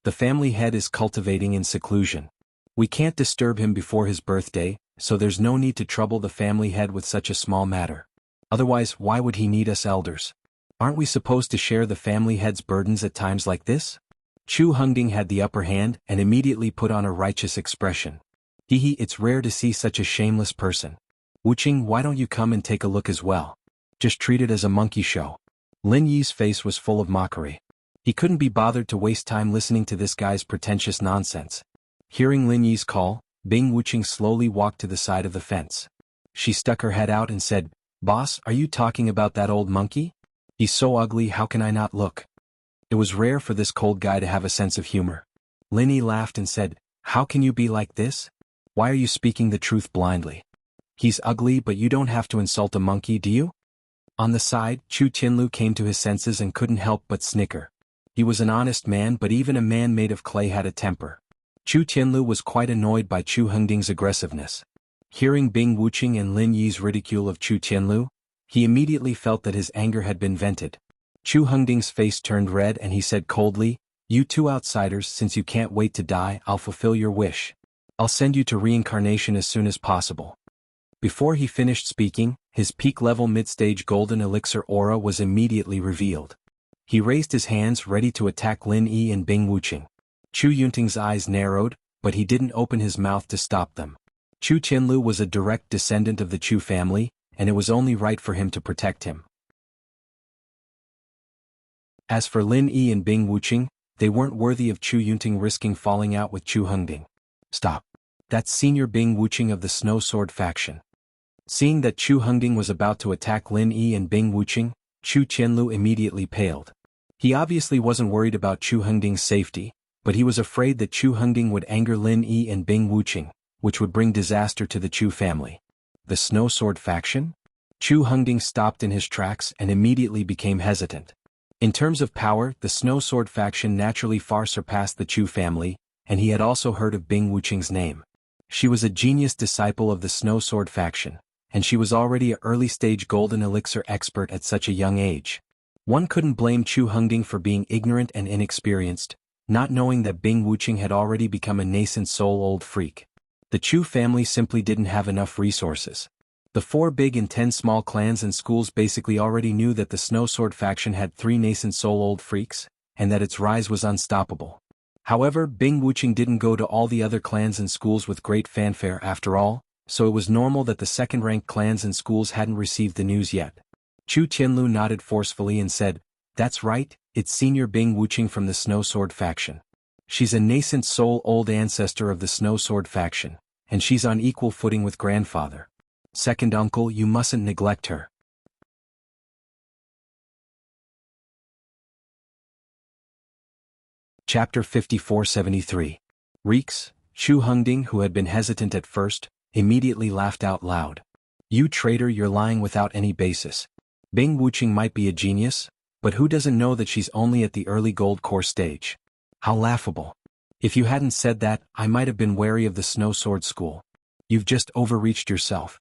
The family head is cultivating in seclusion. We can't disturb him before his birthday, so there's no need to trouble the family head with such a small matter. Otherwise, why would he need us elders? Aren't we supposed to share the family head's burdens at times like this? Chu Hengding had the upper hand and immediately put on a righteous expression. It's rare to see such a shameless person. Wuqing, why don't you come and take a look as well? Just treat it as a monkey show." Lin Yi's face was full of mockery. He couldn't be bothered to waste time listening to this guy's pretentious nonsense. Hearing Lin Yi's call, Bing Wuqing slowly walked to the side of the fence. She stuck her head out and said, "Boss, are you talking about that old monkey? He's so ugly, how can I not look?" It was rare for this cold guy to have a sense of humor. Lin Yi laughed and said, "How can you be like this? Why are you speaking the truth blindly? He's ugly, but you don't have to insult a monkey, do you?" On the side, Chu Tianlu came to his senses and couldn't help but snicker. He was an honest man, but even a man made of clay had a temper. Chu Tianlu was quite annoyed by Chu Hengding's aggressiveness. Hearing Bing Wuqing and Lin Yi's ridicule of Chu Tianlu, he immediately felt that his anger had been vented. Chu Hengding's face turned red and he said coldly, "You two outsiders, since you can't wait to die, I'll fulfill your wish. I'll send you to reincarnation as soon as possible." Before he finished speaking, his peak-level mid-stage golden elixir aura was immediately revealed. He raised his hands ready to attack Lin Yi and Bing Wuqing. Chu Yunting's eyes narrowed, but he didn't open his mouth to stop them. Chu Tianlu was a direct descendant of the Chu family, and it was only right for him to protect him. As for Lin Yi and Bing Wuqing, they weren't worthy of Chu Yunting risking falling out with Chu Hengding. Stop. That's Senior Bing Wuqing of the Snow Sword faction. Seeing that Chu Hengding was about to attack Lin Yi and Bing Wuqing, Chu Tianlu immediately paled. He obviously wasn't worried about Chu Hengding's safety, but he was afraid that Chu Hengding would anger Lin Yi and Bing Wuqing, which would bring disaster to the Chu family. The Snow Sword faction? Chu Hengding stopped in his tracks and immediately became hesitant. In terms of power, the Snow Sword faction naturally far surpassed the Chu family, and he had also heard of Bing Wuqing's name. She was a genius disciple of the Snow Sword faction, and she was already an early-stage golden elixir expert at such a young age. One couldn't blame Chu Hengding for being ignorant and inexperienced, not knowing that Bing Wuqing had already become a nascent soul-old freak. The Chu family simply didn't have enough resources. The 4 big and 10 small clans and schools basically already knew that the Snow Sword faction had 3 nascent soul-old freaks, and that its rise was unstoppable. However, Bing Wuqing didn't go to all the other clans and schools with great fanfare after all, so it was normal that the second-ranked clans and schools hadn't received the news yet. Chu Tianlu nodded forcefully and said, "That's right, it's Senior Bing Wuqing from the Snow Sword faction. She's a nascent soul-old ancestor of the Snow Sword faction, and she's on equal footing with grandfather. Second uncle, you mustn't neglect her." Chapter 5473. Reeks. Chu Hengding, who had been hesitant at first, immediately laughed out loud. "You traitor, you're lying without any basis. Bing Wuqing might be a genius, but who doesn't know that she's only at the early gold core stage? How laughable. If you hadn't said that, I might have been wary of the Snow Sword School. You've just overreached yourself."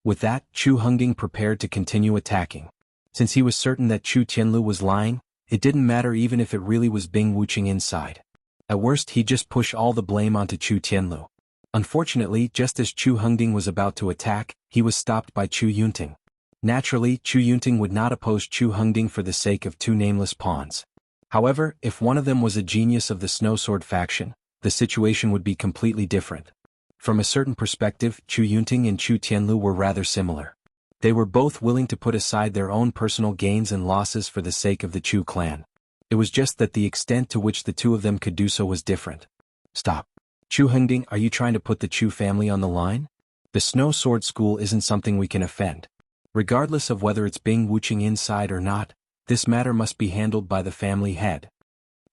With that, Chu Hengding prepared to continue attacking. Since he was certain that Chu Tianlu was lying, it didn't matter even if it really was Bing Wuqing inside. At worst, he'd just push all the blame onto Chu Tianlu. Unfortunately, just as Chu Hengding was about to attack, he was stopped by Chu Yunting. Naturally, Chu Yunting would not oppose Chu Hengding for the sake of 2 nameless pawns. However, if one of them was a genius of the Snow Sword faction, the situation would be completely different. From a certain perspective, Chu Yunting and Chu Tianlu were rather similar. They were both willing to put aside their own personal gains and losses for the sake of the Chu clan. It was just that the extent to which the two of them could do so was different. Stop. Chu Hengding, are you trying to put the Chu family on the line? The Snow Sword School isn't something we can offend. Regardless of whether it's Bing Wuqing inside or not, this matter must be handled by the family head.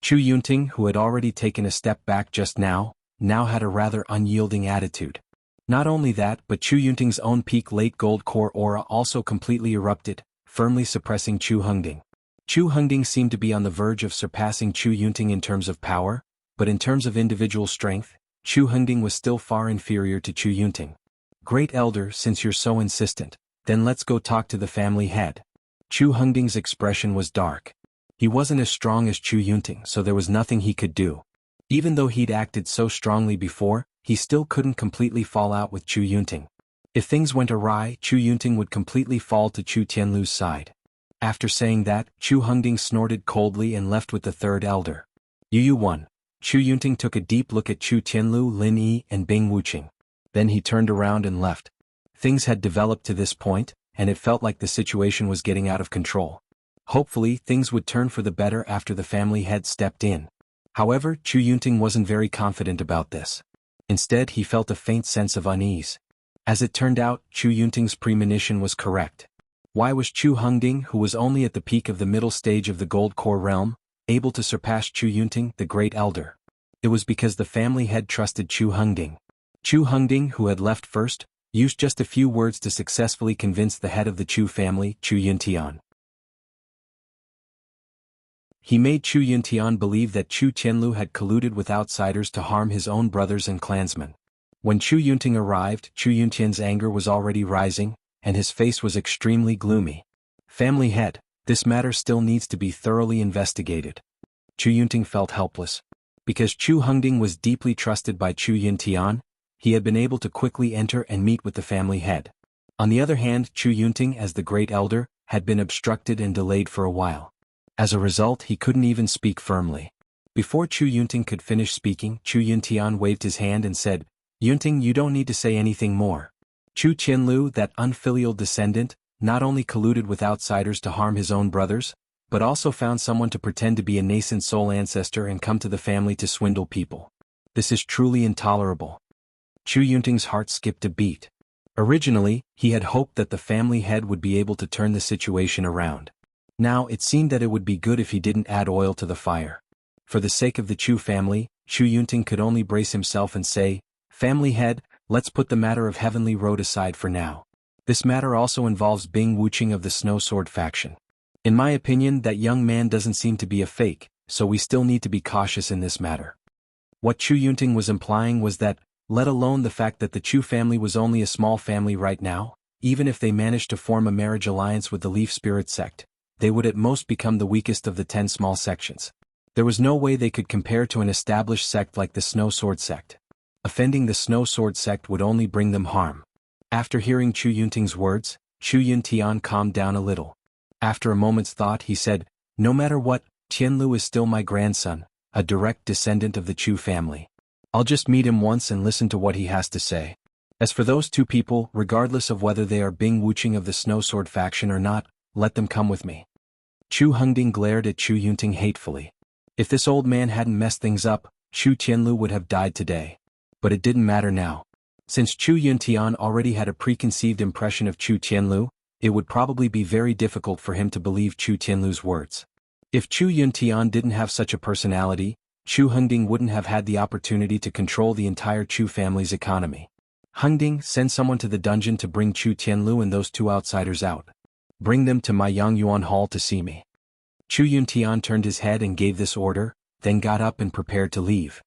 Chu Yunting, who had already taken a step back just now had a rather unyielding attitude. Not only that, but Chu Yunting's own peak late gold core aura also completely erupted, firmly suppressing Chu Hengding. Chu Hengding seemed to be on the verge of surpassing Chu Yunting in terms of power, but in terms of individual strength, Chu Hengding was still far inferior to Chu Yunting. "Great Elder, since you're so insistent, then let's go talk to the family head." Chu Hengding's expression was dark. He wasn't as strong as Chu Yunting, so there was nothing he could do. Even though he'd acted so strongly before, he still couldn't completely fall out with Chu Yunting. If things went awry, Chu Yunting would completely fall to Chu Tianlu's side. After saying that, Chu Hengding snorted coldly and left with the 3rd elder. "You won." Chu Yunting took a deep look at Chu Tianlu, Lin Yi, and Bing Wuqing. Then he turned around and left. Things had developed to this point, and it felt like the situation was getting out of control. Hopefully, things would turn for the better after the family head stepped in. However, Chu Yunting wasn't very confident about this. Instead, he felt a faint sense of unease. As it turned out, Chu Yunting's premonition was correct. Why was Chu Hengding, who was only at the peak of the middle stage of the Gold Core realm, able to surpass Chu Yunting, the Great Elder? It was because the family head trusted Chu Hengding. Chu Hengding, who had left first, used just a few words to successfully convince the head of the Chu family, Chu Yuntian. He made Chu Yuntian believe that Chu Qianlu had colluded with outsiders to harm his own brothers and clansmen. When Chu Yunting arrived, Chu Yuntian's anger was already rising, and his face was extremely gloomy. Family head, this matter still needs to be thoroughly investigated. Chu Yunting felt helpless. Because Chu Hengding was deeply trusted by Chu Yuntian, he had been able to quickly enter and meet with the family head. On the other hand, Chu Yunting, as the great elder, had been obstructed and delayed for a while. As a result, he couldn't even speak firmly. Before Chu Yunting could finish speaking, Chu Yuntian waved his hand and said, "Yunting, you don't need to say anything more." Chu Qianlu, that unfilial descendant, not only colluded with outsiders to harm his own brothers, but also found someone to pretend to be a nascent soul ancestor and come to the family to swindle people. This is truly intolerable. Chu Yunting's heart skipped a beat. Originally, he had hoped that the family head would be able to turn the situation around. Now it seemed that it would be good if he didn't add oil to the fire. For the sake of the Chu family, Chu Yunting could only brace himself and say, "Family head, let's put the matter of Heavenly Road aside for now. This matter also involves Bing Wuqing of the Snow Sword faction. In my opinion, that young man doesn't seem to be a fake, so we still need to be cautious in this matter." What Chu Yunting was implying was that, let alone the fact that the Chu family was only a small family right now, even if they managed to form a marriage alliance with the Leaf Spirit sect, they would at most become the weakest of the 10 small sections. There was no way they could compare to an established sect like the Snow Sword sect. Offending the Snow Sword sect would only bring them harm. After hearing Chu Yunting's words, Chu Yuntian calmed down a little. After a moment's thought, he said, "No matter what, Qianlu is still my grandson, a direct descendant of the Chu family. I'll just meet him once and listen to what he has to say. As for those two people, regardless of whether they are Bing Wuqing of the Snow Sword faction or not, let them come with me." Chu Hengding glared at Chu Yunting hatefully. If this old man hadn't messed things up, Chu Qianlu would have died today. But it didn't matter now. Since Chu Yuntian already had a preconceived impression of Chu Qianlu, it would probably be very difficult for him to believe Chu Qianlu's words. If Chu Yuntian didn't have such a personality, Chu Hengding wouldn't have had the opportunity to control the entire Chu family's economy. "Hengding, send someone to the dungeon to bring Chu Qianlu and those two outsiders out. Bring them to my Yangyuan Hall to see me." Chu Yuntian turned his head and gave this order, then got up and prepared to leave.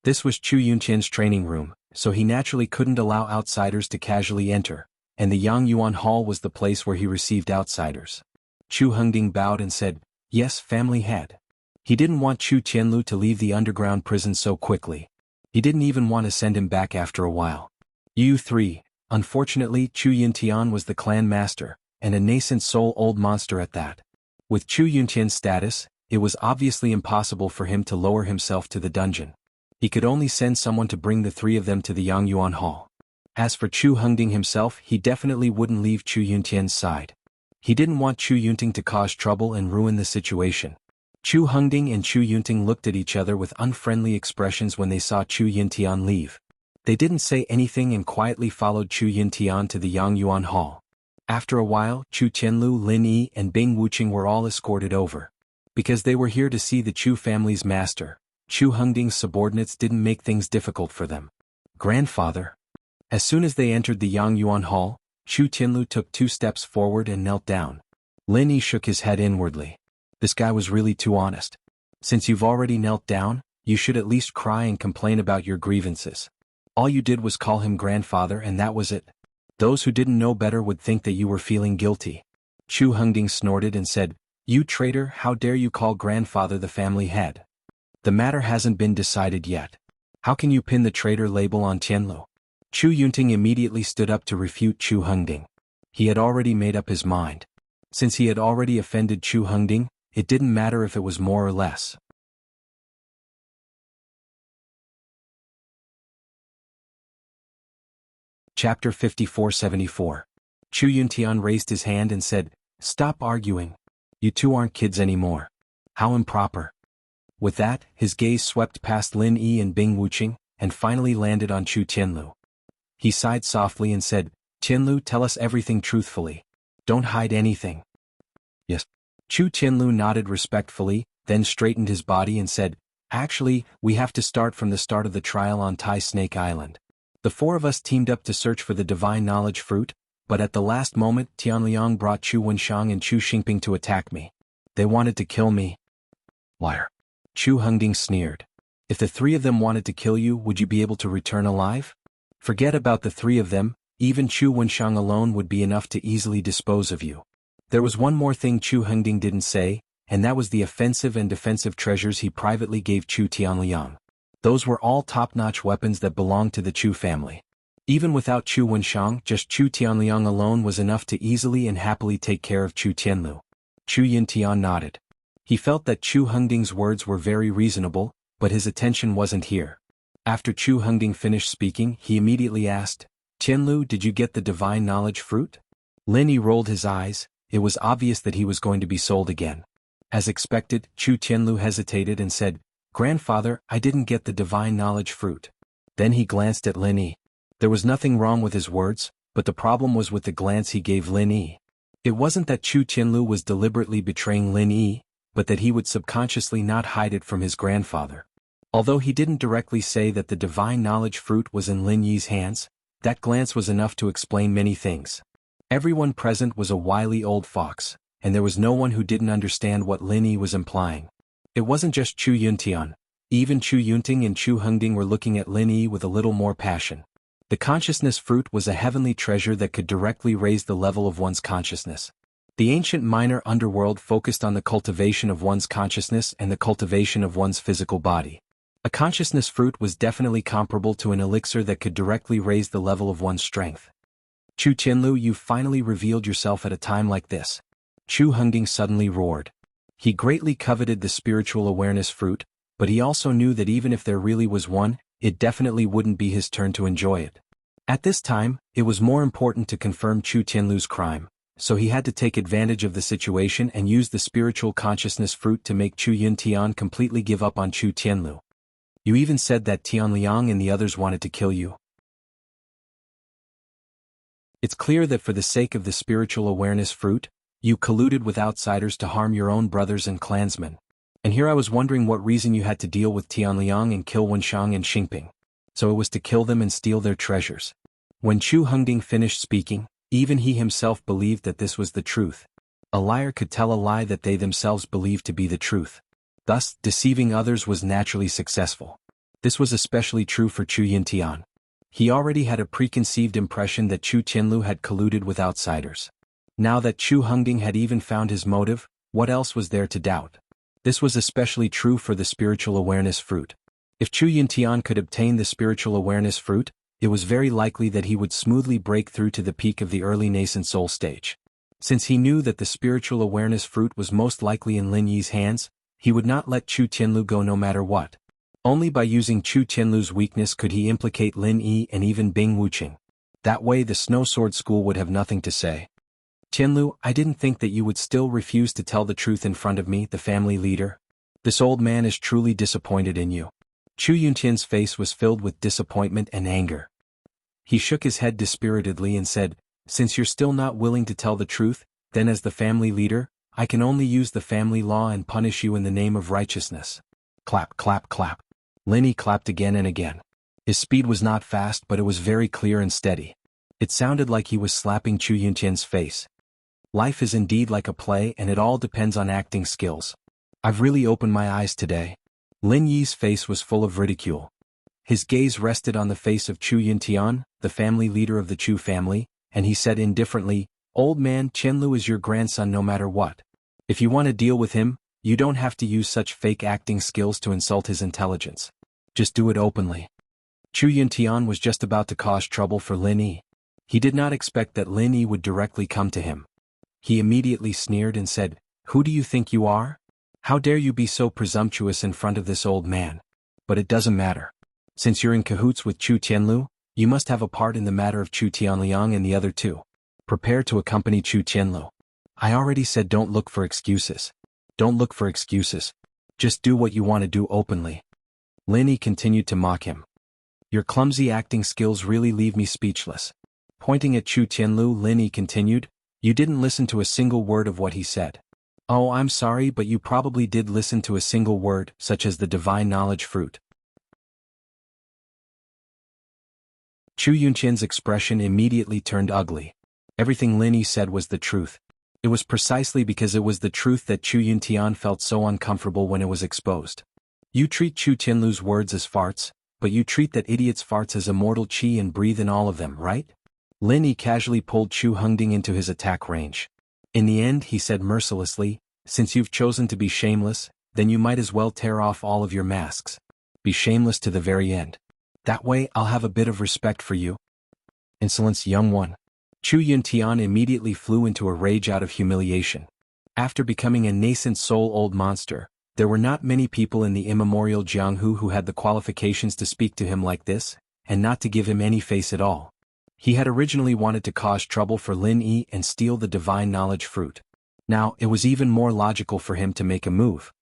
This was Chu Yuntian's training room, so he naturally couldn't allow outsiders to casually enter, and the Yangyuan Hall was the place where he received outsiders. Chu Hengding bowed and said, "Yes, family head." He didn't want Chu Qianlu to leave the underground prison so quickly. He didn't even want to send him back after a while. You three. Unfortunately, Chu Yuntian was the clan master, and a nascent soul old monster at that. With Chu Yuntian's status, it was obviously impossible for him to lower himself to the dungeon. He could only send someone to bring the three of them to the Yangyuan Hall. As for Chu Hengding himself, he definitely wouldn't leave Chu Yuntian's side. He didn't want Chu Yunting to cause trouble and ruin the situation. Chu Hengding and Chu Yunting looked at each other with unfriendly expressions when they saw Chu Yuntian leave. They didn't say anything and quietly followed Chu Yuntian to the Yangyuan Hall. After a while, Chu Qianlu, Lin Yi, and Bing Wuqing were all escorted over. Because they were here to see the Chu family's master, Chu Hengding's subordinates didn't make things difficult for them. "Grandfather." As soon as they entered the Yangyuan Hall, Chu Qianlu took 2 steps forward and knelt down. Lin Yi shook his head inwardly. This guy was really too honest. Since you've already knelt down, you should at least cry and complain about your grievances. All you did was call him grandfather and that was it. Those who didn't know better would think that you were feeling guilty. Chu Hengding snorted and said, "You traitor, how dare you call grandfather the family head? The matter hasn't been decided yet. How can you pin the traitor label on Qianlu?" Chu Yunting immediately stood up to refute Chu Hengding. He had already made up his mind. Since he had already offended Chu Hengding, it didn't matter if it was more or less. Chapter 5474. Chu Yuntian raised his hand and said, "Stop arguing. You two aren't kids anymore. How improper." With that, his gaze swept past Lin Yi and Bing Wuqing, and finally landed on Chu Qianlu. He sighed softly and said, "Qianlu, tell us everything truthfully. Don't hide anything." "Yes." Chu Qianlu nodded respectfully, then straightened his body and said, "Actually, we have to start from the start of the trial on Tai Snake Island. The four of us teamed up to search for the divine knowledge fruit, but at the last moment Tianliang brought Chu Wenshang and Chu Xingping to attack me. They wanted to kill me. Liar. Chu Hengding sneered. If the three of them wanted to kill you, would you be able to return alive? Forget about the three of them, even Chu Wenshang alone would be enough to easily dispose of you. There was one more thing Chu Hengding didn't say, and that was the offensive and defensive treasures he privately gave Chu Tianliang. Those were all top-notch weapons that belonged to the Chu family. Even without Chu Wenshang, just Chu Tianliang alone was enough to easily and happily take care of Chu Tianlu. Chu Yintian nodded. He felt that Chu Hengding's words were very reasonable, but his attention wasn't here. After Chu Hengding finished speaking, he immediately asked, Tianlu, did you get the divine knowledge fruit? Lin Yi rolled his eyes. It was obvious that he was going to be sold again. As expected, Chu Tianlu hesitated and said, Grandfather, I didn't get the divine knowledge fruit. Then he glanced at Lin Yi. There was nothing wrong with his words, but the problem was with the glance he gave Lin Yi. It wasn't that Chu Tianlu was deliberately betraying Lin Yi, but that he would subconsciously not hide it from his grandfather. Although he didn't directly say that the divine knowledge fruit was in Lin Yi's hands, that glance was enough to explain many things. Everyone present was a wily old fox, and there was no one who didn't understand what Lin Yi was implying. It wasn't just Chu Yuntian. Even Chu Yunting and Chu Hengding were looking at Lin Yi with a little more passion. The consciousness fruit was a heavenly treasure that could directly raise the level of one's consciousness. The ancient minor underworld focused on the cultivation of one's consciousness and the cultivation of one's physical body. A consciousness fruit was definitely comparable to an elixir that could directly raise the level of one's strength. Chu Tianlu, you finally revealed yourself at a time like this. Chu Hengding suddenly roared. He greatly coveted the spiritual awareness fruit, but he also knew that even if there really was one, it definitely wouldn't be his turn to enjoy it. At this time, it was more important to confirm Chu Tianlu's crime, so he had to take advantage of the situation and use the spiritual consciousness fruit to make Chu Yuntian completely give up on Chu Tianlu. You even said that Tianliang and the others wanted to kill you. It's clear that for the sake of the spiritual awareness fruit, you colluded with outsiders to harm your own brothers and clansmen. And here I was wondering what reason you had to deal with Tianliang and kill Wenshang and Xingping. So it was to kill them and steal their treasures. When Chu Hengding finished speaking, even he himself believed that this was the truth. A liar could tell a lie that they themselves believed to be the truth. Thus, deceiving others was naturally successful. This was especially true for Chu Yintian. He already had a preconceived impression that Chu Tianlu had colluded with outsiders. Now that Chu Hengding had even found his motive, what else was there to doubt? This was especially true for the spiritual awareness fruit. If Chu Yintian could obtain the spiritual awareness fruit, it was very likely that he would smoothly break through to the peak of the early nascent soul stage. Since he knew that the spiritual awareness fruit was most likely in Lin Yi's hands, he would not let Chu Tianlu go no matter what. Only by using Chu Tianlu's weakness could he implicate Lin Yi and even Bing Wuqing. That way the Snow Sword School would have nothing to say. Tianlu, I didn't think that you would still refuse to tell the truth in front of me, the family leader. This old man is truly disappointed in you. Chu Yuntian's face was filled with disappointment and anger. He shook his head dispiritedly and said, Since you're still not willing to tell the truth, then as the family leader, I can only use the family law and punish you in the name of righteousness. Clap, clap, clap. Lin Yi clapped again and again. His speed was not fast, but it was very clear and steady. It sounded like he was slapping Chu Yuntian's face. Life is indeed like a play, and it all depends on acting skills. I've really opened my eyes today. Lin Yi's face was full of ridicule. His gaze rested on the face of Chu Yintian, the family leader of the Chu family, and he said indifferently, Old man, Tianlu is your grandson no matter what. If you want to deal with him, you don't have to use such fake acting skills to insult his intelligence. Just do it openly. Chu Yintian was just about to cause trouble for Lin Yi. He did not expect that Lin Yi would directly come to him. He immediately sneered and said, Who do you think you are? How dare you be so presumptuous in front of this old man? But it doesn't matter. Since you're in cahoots with Chu Tianlu, you must have a part in the matter of Chu Tianliang and the other two. Prepare to accompany Chu Tianlu. I already said don't look for excuses. Don't look for excuses. Just do what you want to do openly. Lin Yi continued to mock him. Your clumsy acting skills really leave me speechless. Pointing at Chu Tianlu, Lin Yi continued, You didn't listen to a single word of what he said. Oh, I'm sorry, but you probably did listen to a single word, such as the divine knowledge fruit. Chu Yunqian's expression immediately turned ugly. Everything Lin Yi said was the truth. It was precisely because it was the truth that Chu Yuntian felt so uncomfortable when it was exposed. You treat Chu Tianlu's words as farts, but you treat that idiot's farts as immortal qi and breathe in all of them, right? Lin Yi casually pulled Chu Hengding into his attack range. In the end, he said mercilessly, since you've chosen to be shameless, then you might as well tear off all of your masks. Be shameless to the very end. That way I'll have a bit of respect for you. Insolence, young one. Chu Yuntian immediately flew into a rage out of humiliation. After becoming a nascent soul-old monster, there were not many people in the immemorial Jianghu who had the qualifications to speak to him like this, and not to give him any face at all. He had originally wanted to cause trouble for Lin Yi and steal the divine knowledge fruit. Now, it was even more logical for him to make a move.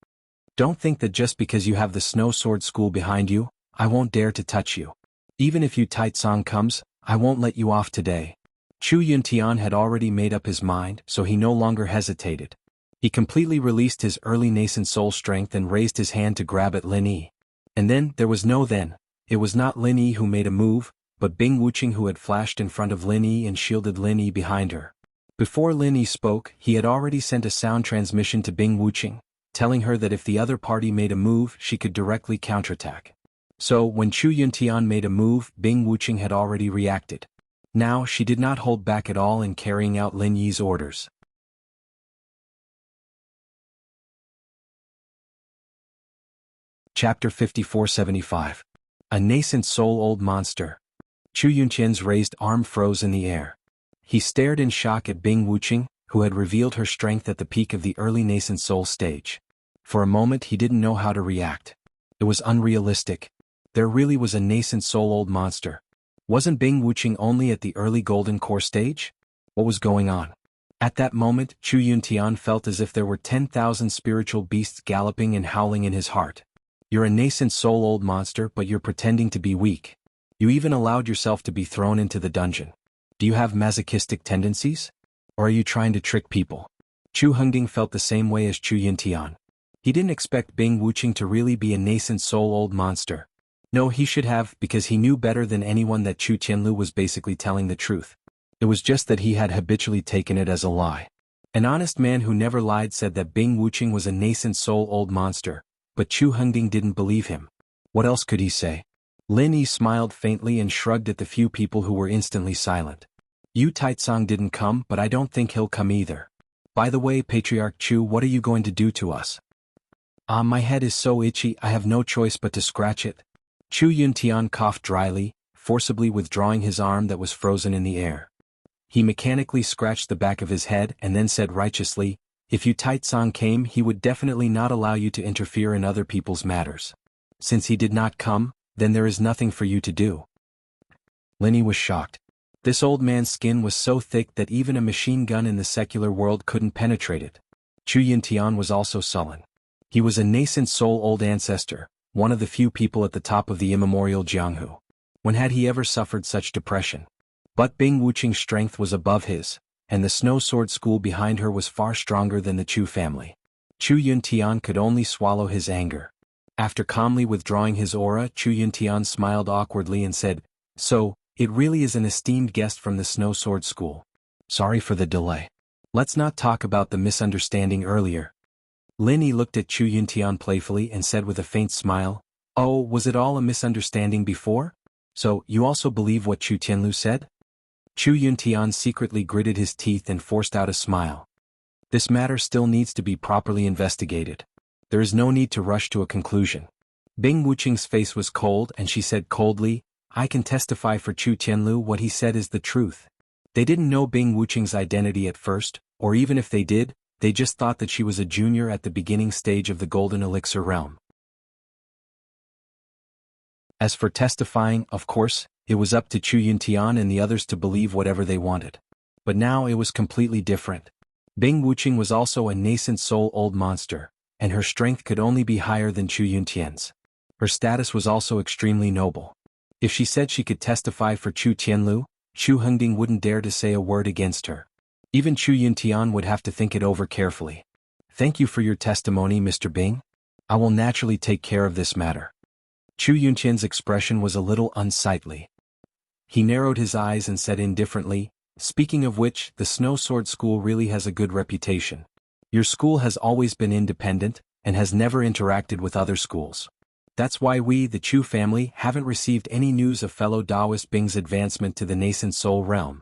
Don't think that just because you have the Snow Sword School behind you, I won't dare to touch you. Even if Yu Taitsong comes, I won't let you off today. Chu Yuntian had already made up his mind, so he no longer hesitated. He completely released his early nascent soul strength and raised his hand to grab at Lin Yi. And then, there was no then. It was not Lin Yi who made a move, but Bing Wuqing who had flashed in front of Lin Yi and shielded Lin Yi behind her. Before Lin Yi spoke, he had already sent a sound transmission to Bing Wuqing, telling her that if the other party made a move, she could directly counterattack. So, when Chu Yuntian made a move, Bing Wuqing had already reacted. Now, she did not hold back at all in carrying out Lin Yi's orders. Chapter 5475. A nascent soul-old monster. Chu Yunqian's raised arm froze in the air. He stared in shock at Bing Wuqing, who had revealed her strength at the peak of the early nascent soul stage. For a moment he didn't know how to react. It was unrealistic. There really was a nascent soul-old monster. Wasn't Bing Wuqing only at the early golden core stage? What was going on? At that moment, Chu Yuntian felt as if there were 10,000 spiritual beasts galloping and howling in his heart. You're a nascent soul-old monster, but you're pretending to be weak. You even allowed yourself to be thrown into the dungeon. Do you have masochistic tendencies? Or are you trying to trick people? Chu Hengding felt the same way as Chu Yuntian. He didn't expect Bing Wuqing to really be a nascent soul-old monster. No, he should have, because he knew better than anyone that Chu Tianlu was basically telling the truth. It was just that he had habitually taken it as a lie. An honest man who never lied said that Bing Wuqing was a nascent soul-old monster, but Chu Hengding didn't believe him. What else could he say? Lin Yi smiled faintly and shrugged at the few people who were instantly silent. Yu Taitsong didn't come, but I don't think he'll come either. By the way, Patriarch Chu, what are you going to do to us? My head is so itchy I have no choice but to scratch it. Chu Yuntian coughed dryly, forcibly withdrawing his arm that was frozen in the air. He mechanically scratched the back of his head and then said righteously, if Yu Taitsong came, he would definitely not allow you to interfere in other people's matters. Since he did not come, then there is nothing for you to do. Lin Yi was shocked. This old man's skin was so thick that even a machine gun in the secular world couldn't penetrate it. Chu Yuntian was also sullen. He was a nascent soul-old ancestor, one of the few people at the top of the immemorial Jianghu. When had he ever suffered such depression? But Bing Wuqing's strength was above his, and the Snow Sword School behind her was far stronger than the Chu family. Chu Yuntian could only swallow his anger. After calmly withdrawing his aura, Chu Yuntian smiled awkwardly and said, so, it really is an esteemed guest from the Snow Sword School. Sorry for the delay. Let's not talk about the misunderstanding earlier. Lin Yi looked at Chu Yuntian playfully and said with a faint smile, oh, was it all a misunderstanding before? So, you also believe what Chu Tianlu said? Chu Yuntian secretly gritted his teeth and forced out a smile. This matter still needs to be properly investigated. There is no need to rush to a conclusion. Bing Wuqing's face was cold and she said coldly, I can testify for Chu Tianlu what he said is the truth. They didn't know Bing Wuqing's identity at first, or even if they did, they just thought that she was a junior at the beginning stage of the Golden Elixir realm. As for testifying, of course, it was up to Chu Yuntian and the others to believe whatever they wanted. But now it was completely different. Bing Wuqing was also a nascent soul-old monster, and her strength could only be higher than Chu Yuntian's. Her status was also extremely noble. If she said she could testify for Chu Tianlu, Chu Hengding wouldn't dare to say a word against her. Even Chu Yuntian would have to think it over carefully. Thank you for your testimony, Mr. Bing. I will naturally take care of this matter. Chu Yuntian's expression was a little unsightly. He narrowed his eyes and said indifferently, "Speaking of which, the Snow Sword School really has a good reputation. Your school has always been independent, and has never interacted with other schools. That's why we, the Chu family, haven't received any news of fellow Taoist Bing's advancement to the nascent soul realm."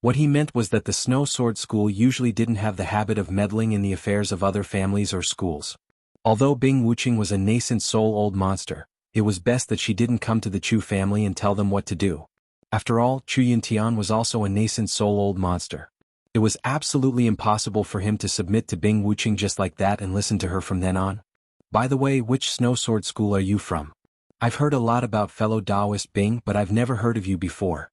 What he meant was that the Snow Sword School usually didn't have the habit of meddling in the affairs of other families or schools. Although Bing Wuqing was a nascent soul old monster, it was best that she didn't come to the Chu family and tell them what to do. After all, Chu Yuntian was also a nascent soul old monster. It was absolutely impossible for him to submit to Bing Wuqing just like that and listen to her from then on. "By the way, which Snow Sword School are you from? I've heard a lot about fellow Taoist Bing, but I've never heard of you before."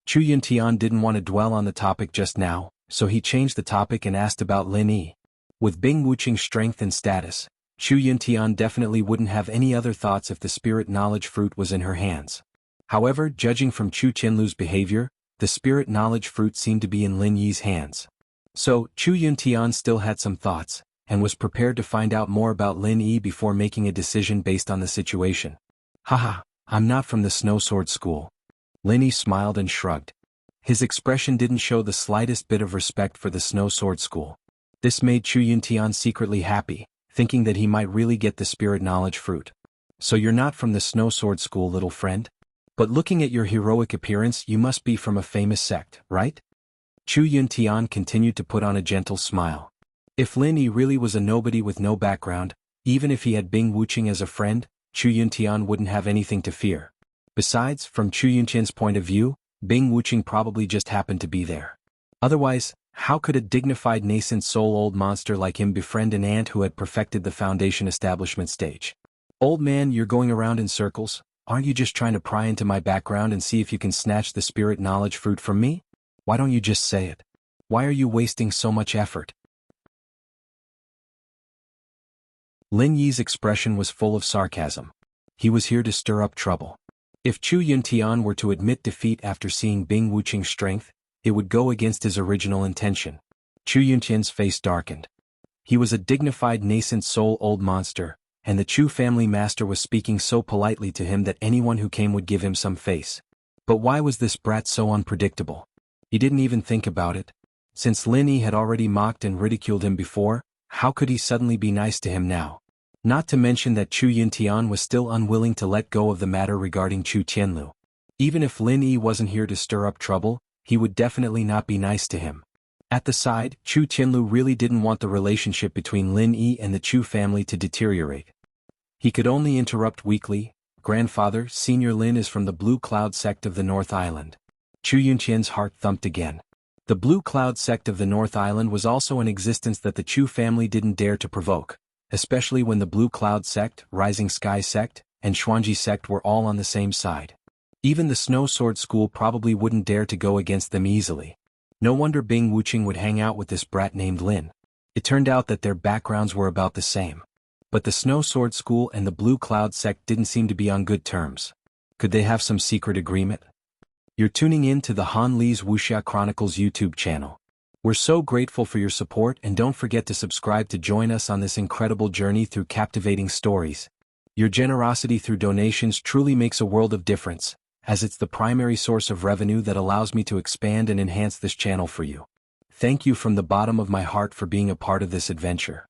Chu Yuntian didn't want to dwell on the topic just now, so he changed the topic and asked about Lin Yi. With Bing Wuqing's strength and status, Chu Yuntian definitely wouldn't have any other thoughts if the spirit knowledge fruit was in her hands. However, judging from Chu Qianlu's behavior, the spirit knowledge fruit seemed to be in Lin Yi's hands. So, Chu Yuntian still had some thoughts, and was prepared to find out more about Lin Yi before making a decision based on the situation. "Haha, I'm not from the Snow Sword School." Lin Yi smiled and shrugged. His expression didn't show the slightest bit of respect for the Snow Sword School. This made Chu Yuntian secretly happy, thinking that he might really get the spirit knowledge fruit. "So you're not from the Snow Sword School, little friend? But looking at your heroic appearance, you must be from a famous sect, right?" Chu Yuntian continued to put on a gentle smile. If Lin Yi really was a nobody with no background, even if he had Bing Wuqing as a friend, Chu Yuntian wouldn't have anything to fear. Besides, from Chu Yuntian's point of view, Bing Wuqing probably just happened to be there. Otherwise, how could a dignified nascent soul old monster like him befriend an ant who had perfected the foundation establishment stage? "Old man, you're going around in circles. Aren't you just trying to pry into my background and see if you can snatch the spirit knowledge fruit from me? Why don't you just say it? Why are you wasting so much effort?" Lin Yi's expression was full of sarcasm. He was here to stir up trouble. If Chu Yuntian were to admit defeat after seeing Bing Wuqing's strength, it would go against his original intention. Chu Yuntian's face darkened. He was a dignified nascent soul old monster, and the Chu family master was speaking so politely to him that anyone who came would give him some face. But why was this brat so unpredictable? He didn't even think about it. Since Lin Yi had already mocked and ridiculed him before, how could he suddenly be nice to him now? Not to mention that Chu Yuntian was still unwilling to let go of the matter regarding Chu Qianlu. Even if Lin Yi wasn't here to stir up trouble, he would definitely not be nice to him. At the side, Chu Qianlu really didn't want the relationship between Lin Yi and the Chu family to deteriorate. He could only interrupt weakly, "Grandfather, Senior Lin is from the Blue Cloud sect of the North Island." Chu Yunqian's heart thumped again. The Blue Cloud sect of the North Island was also an existence that the Chu family didn't dare to provoke, especially when the Blue Cloud sect, Rising Sky sect, and Xuanji sect were all on the same side. Even the Snow Sword School probably wouldn't dare to go against them easily. No wonder Bing Wuqing would hang out with this brat named Lin. It turned out that their backgrounds were about the same. But the Snow Sword School and the Blue Cloud sect didn't seem to be on good terms. Could they have some secret agreement? You're tuning in to the Han Li's Wuxia Chronicles YouTube channel. We're so grateful for your support, and don't forget to subscribe to join us on this incredible journey through captivating stories. Your generosity through donations truly makes a world of difference, as it's the primary source of revenue that allows me to expand and enhance this channel for you. Thank you from the bottom of my heart for being a part of this adventure.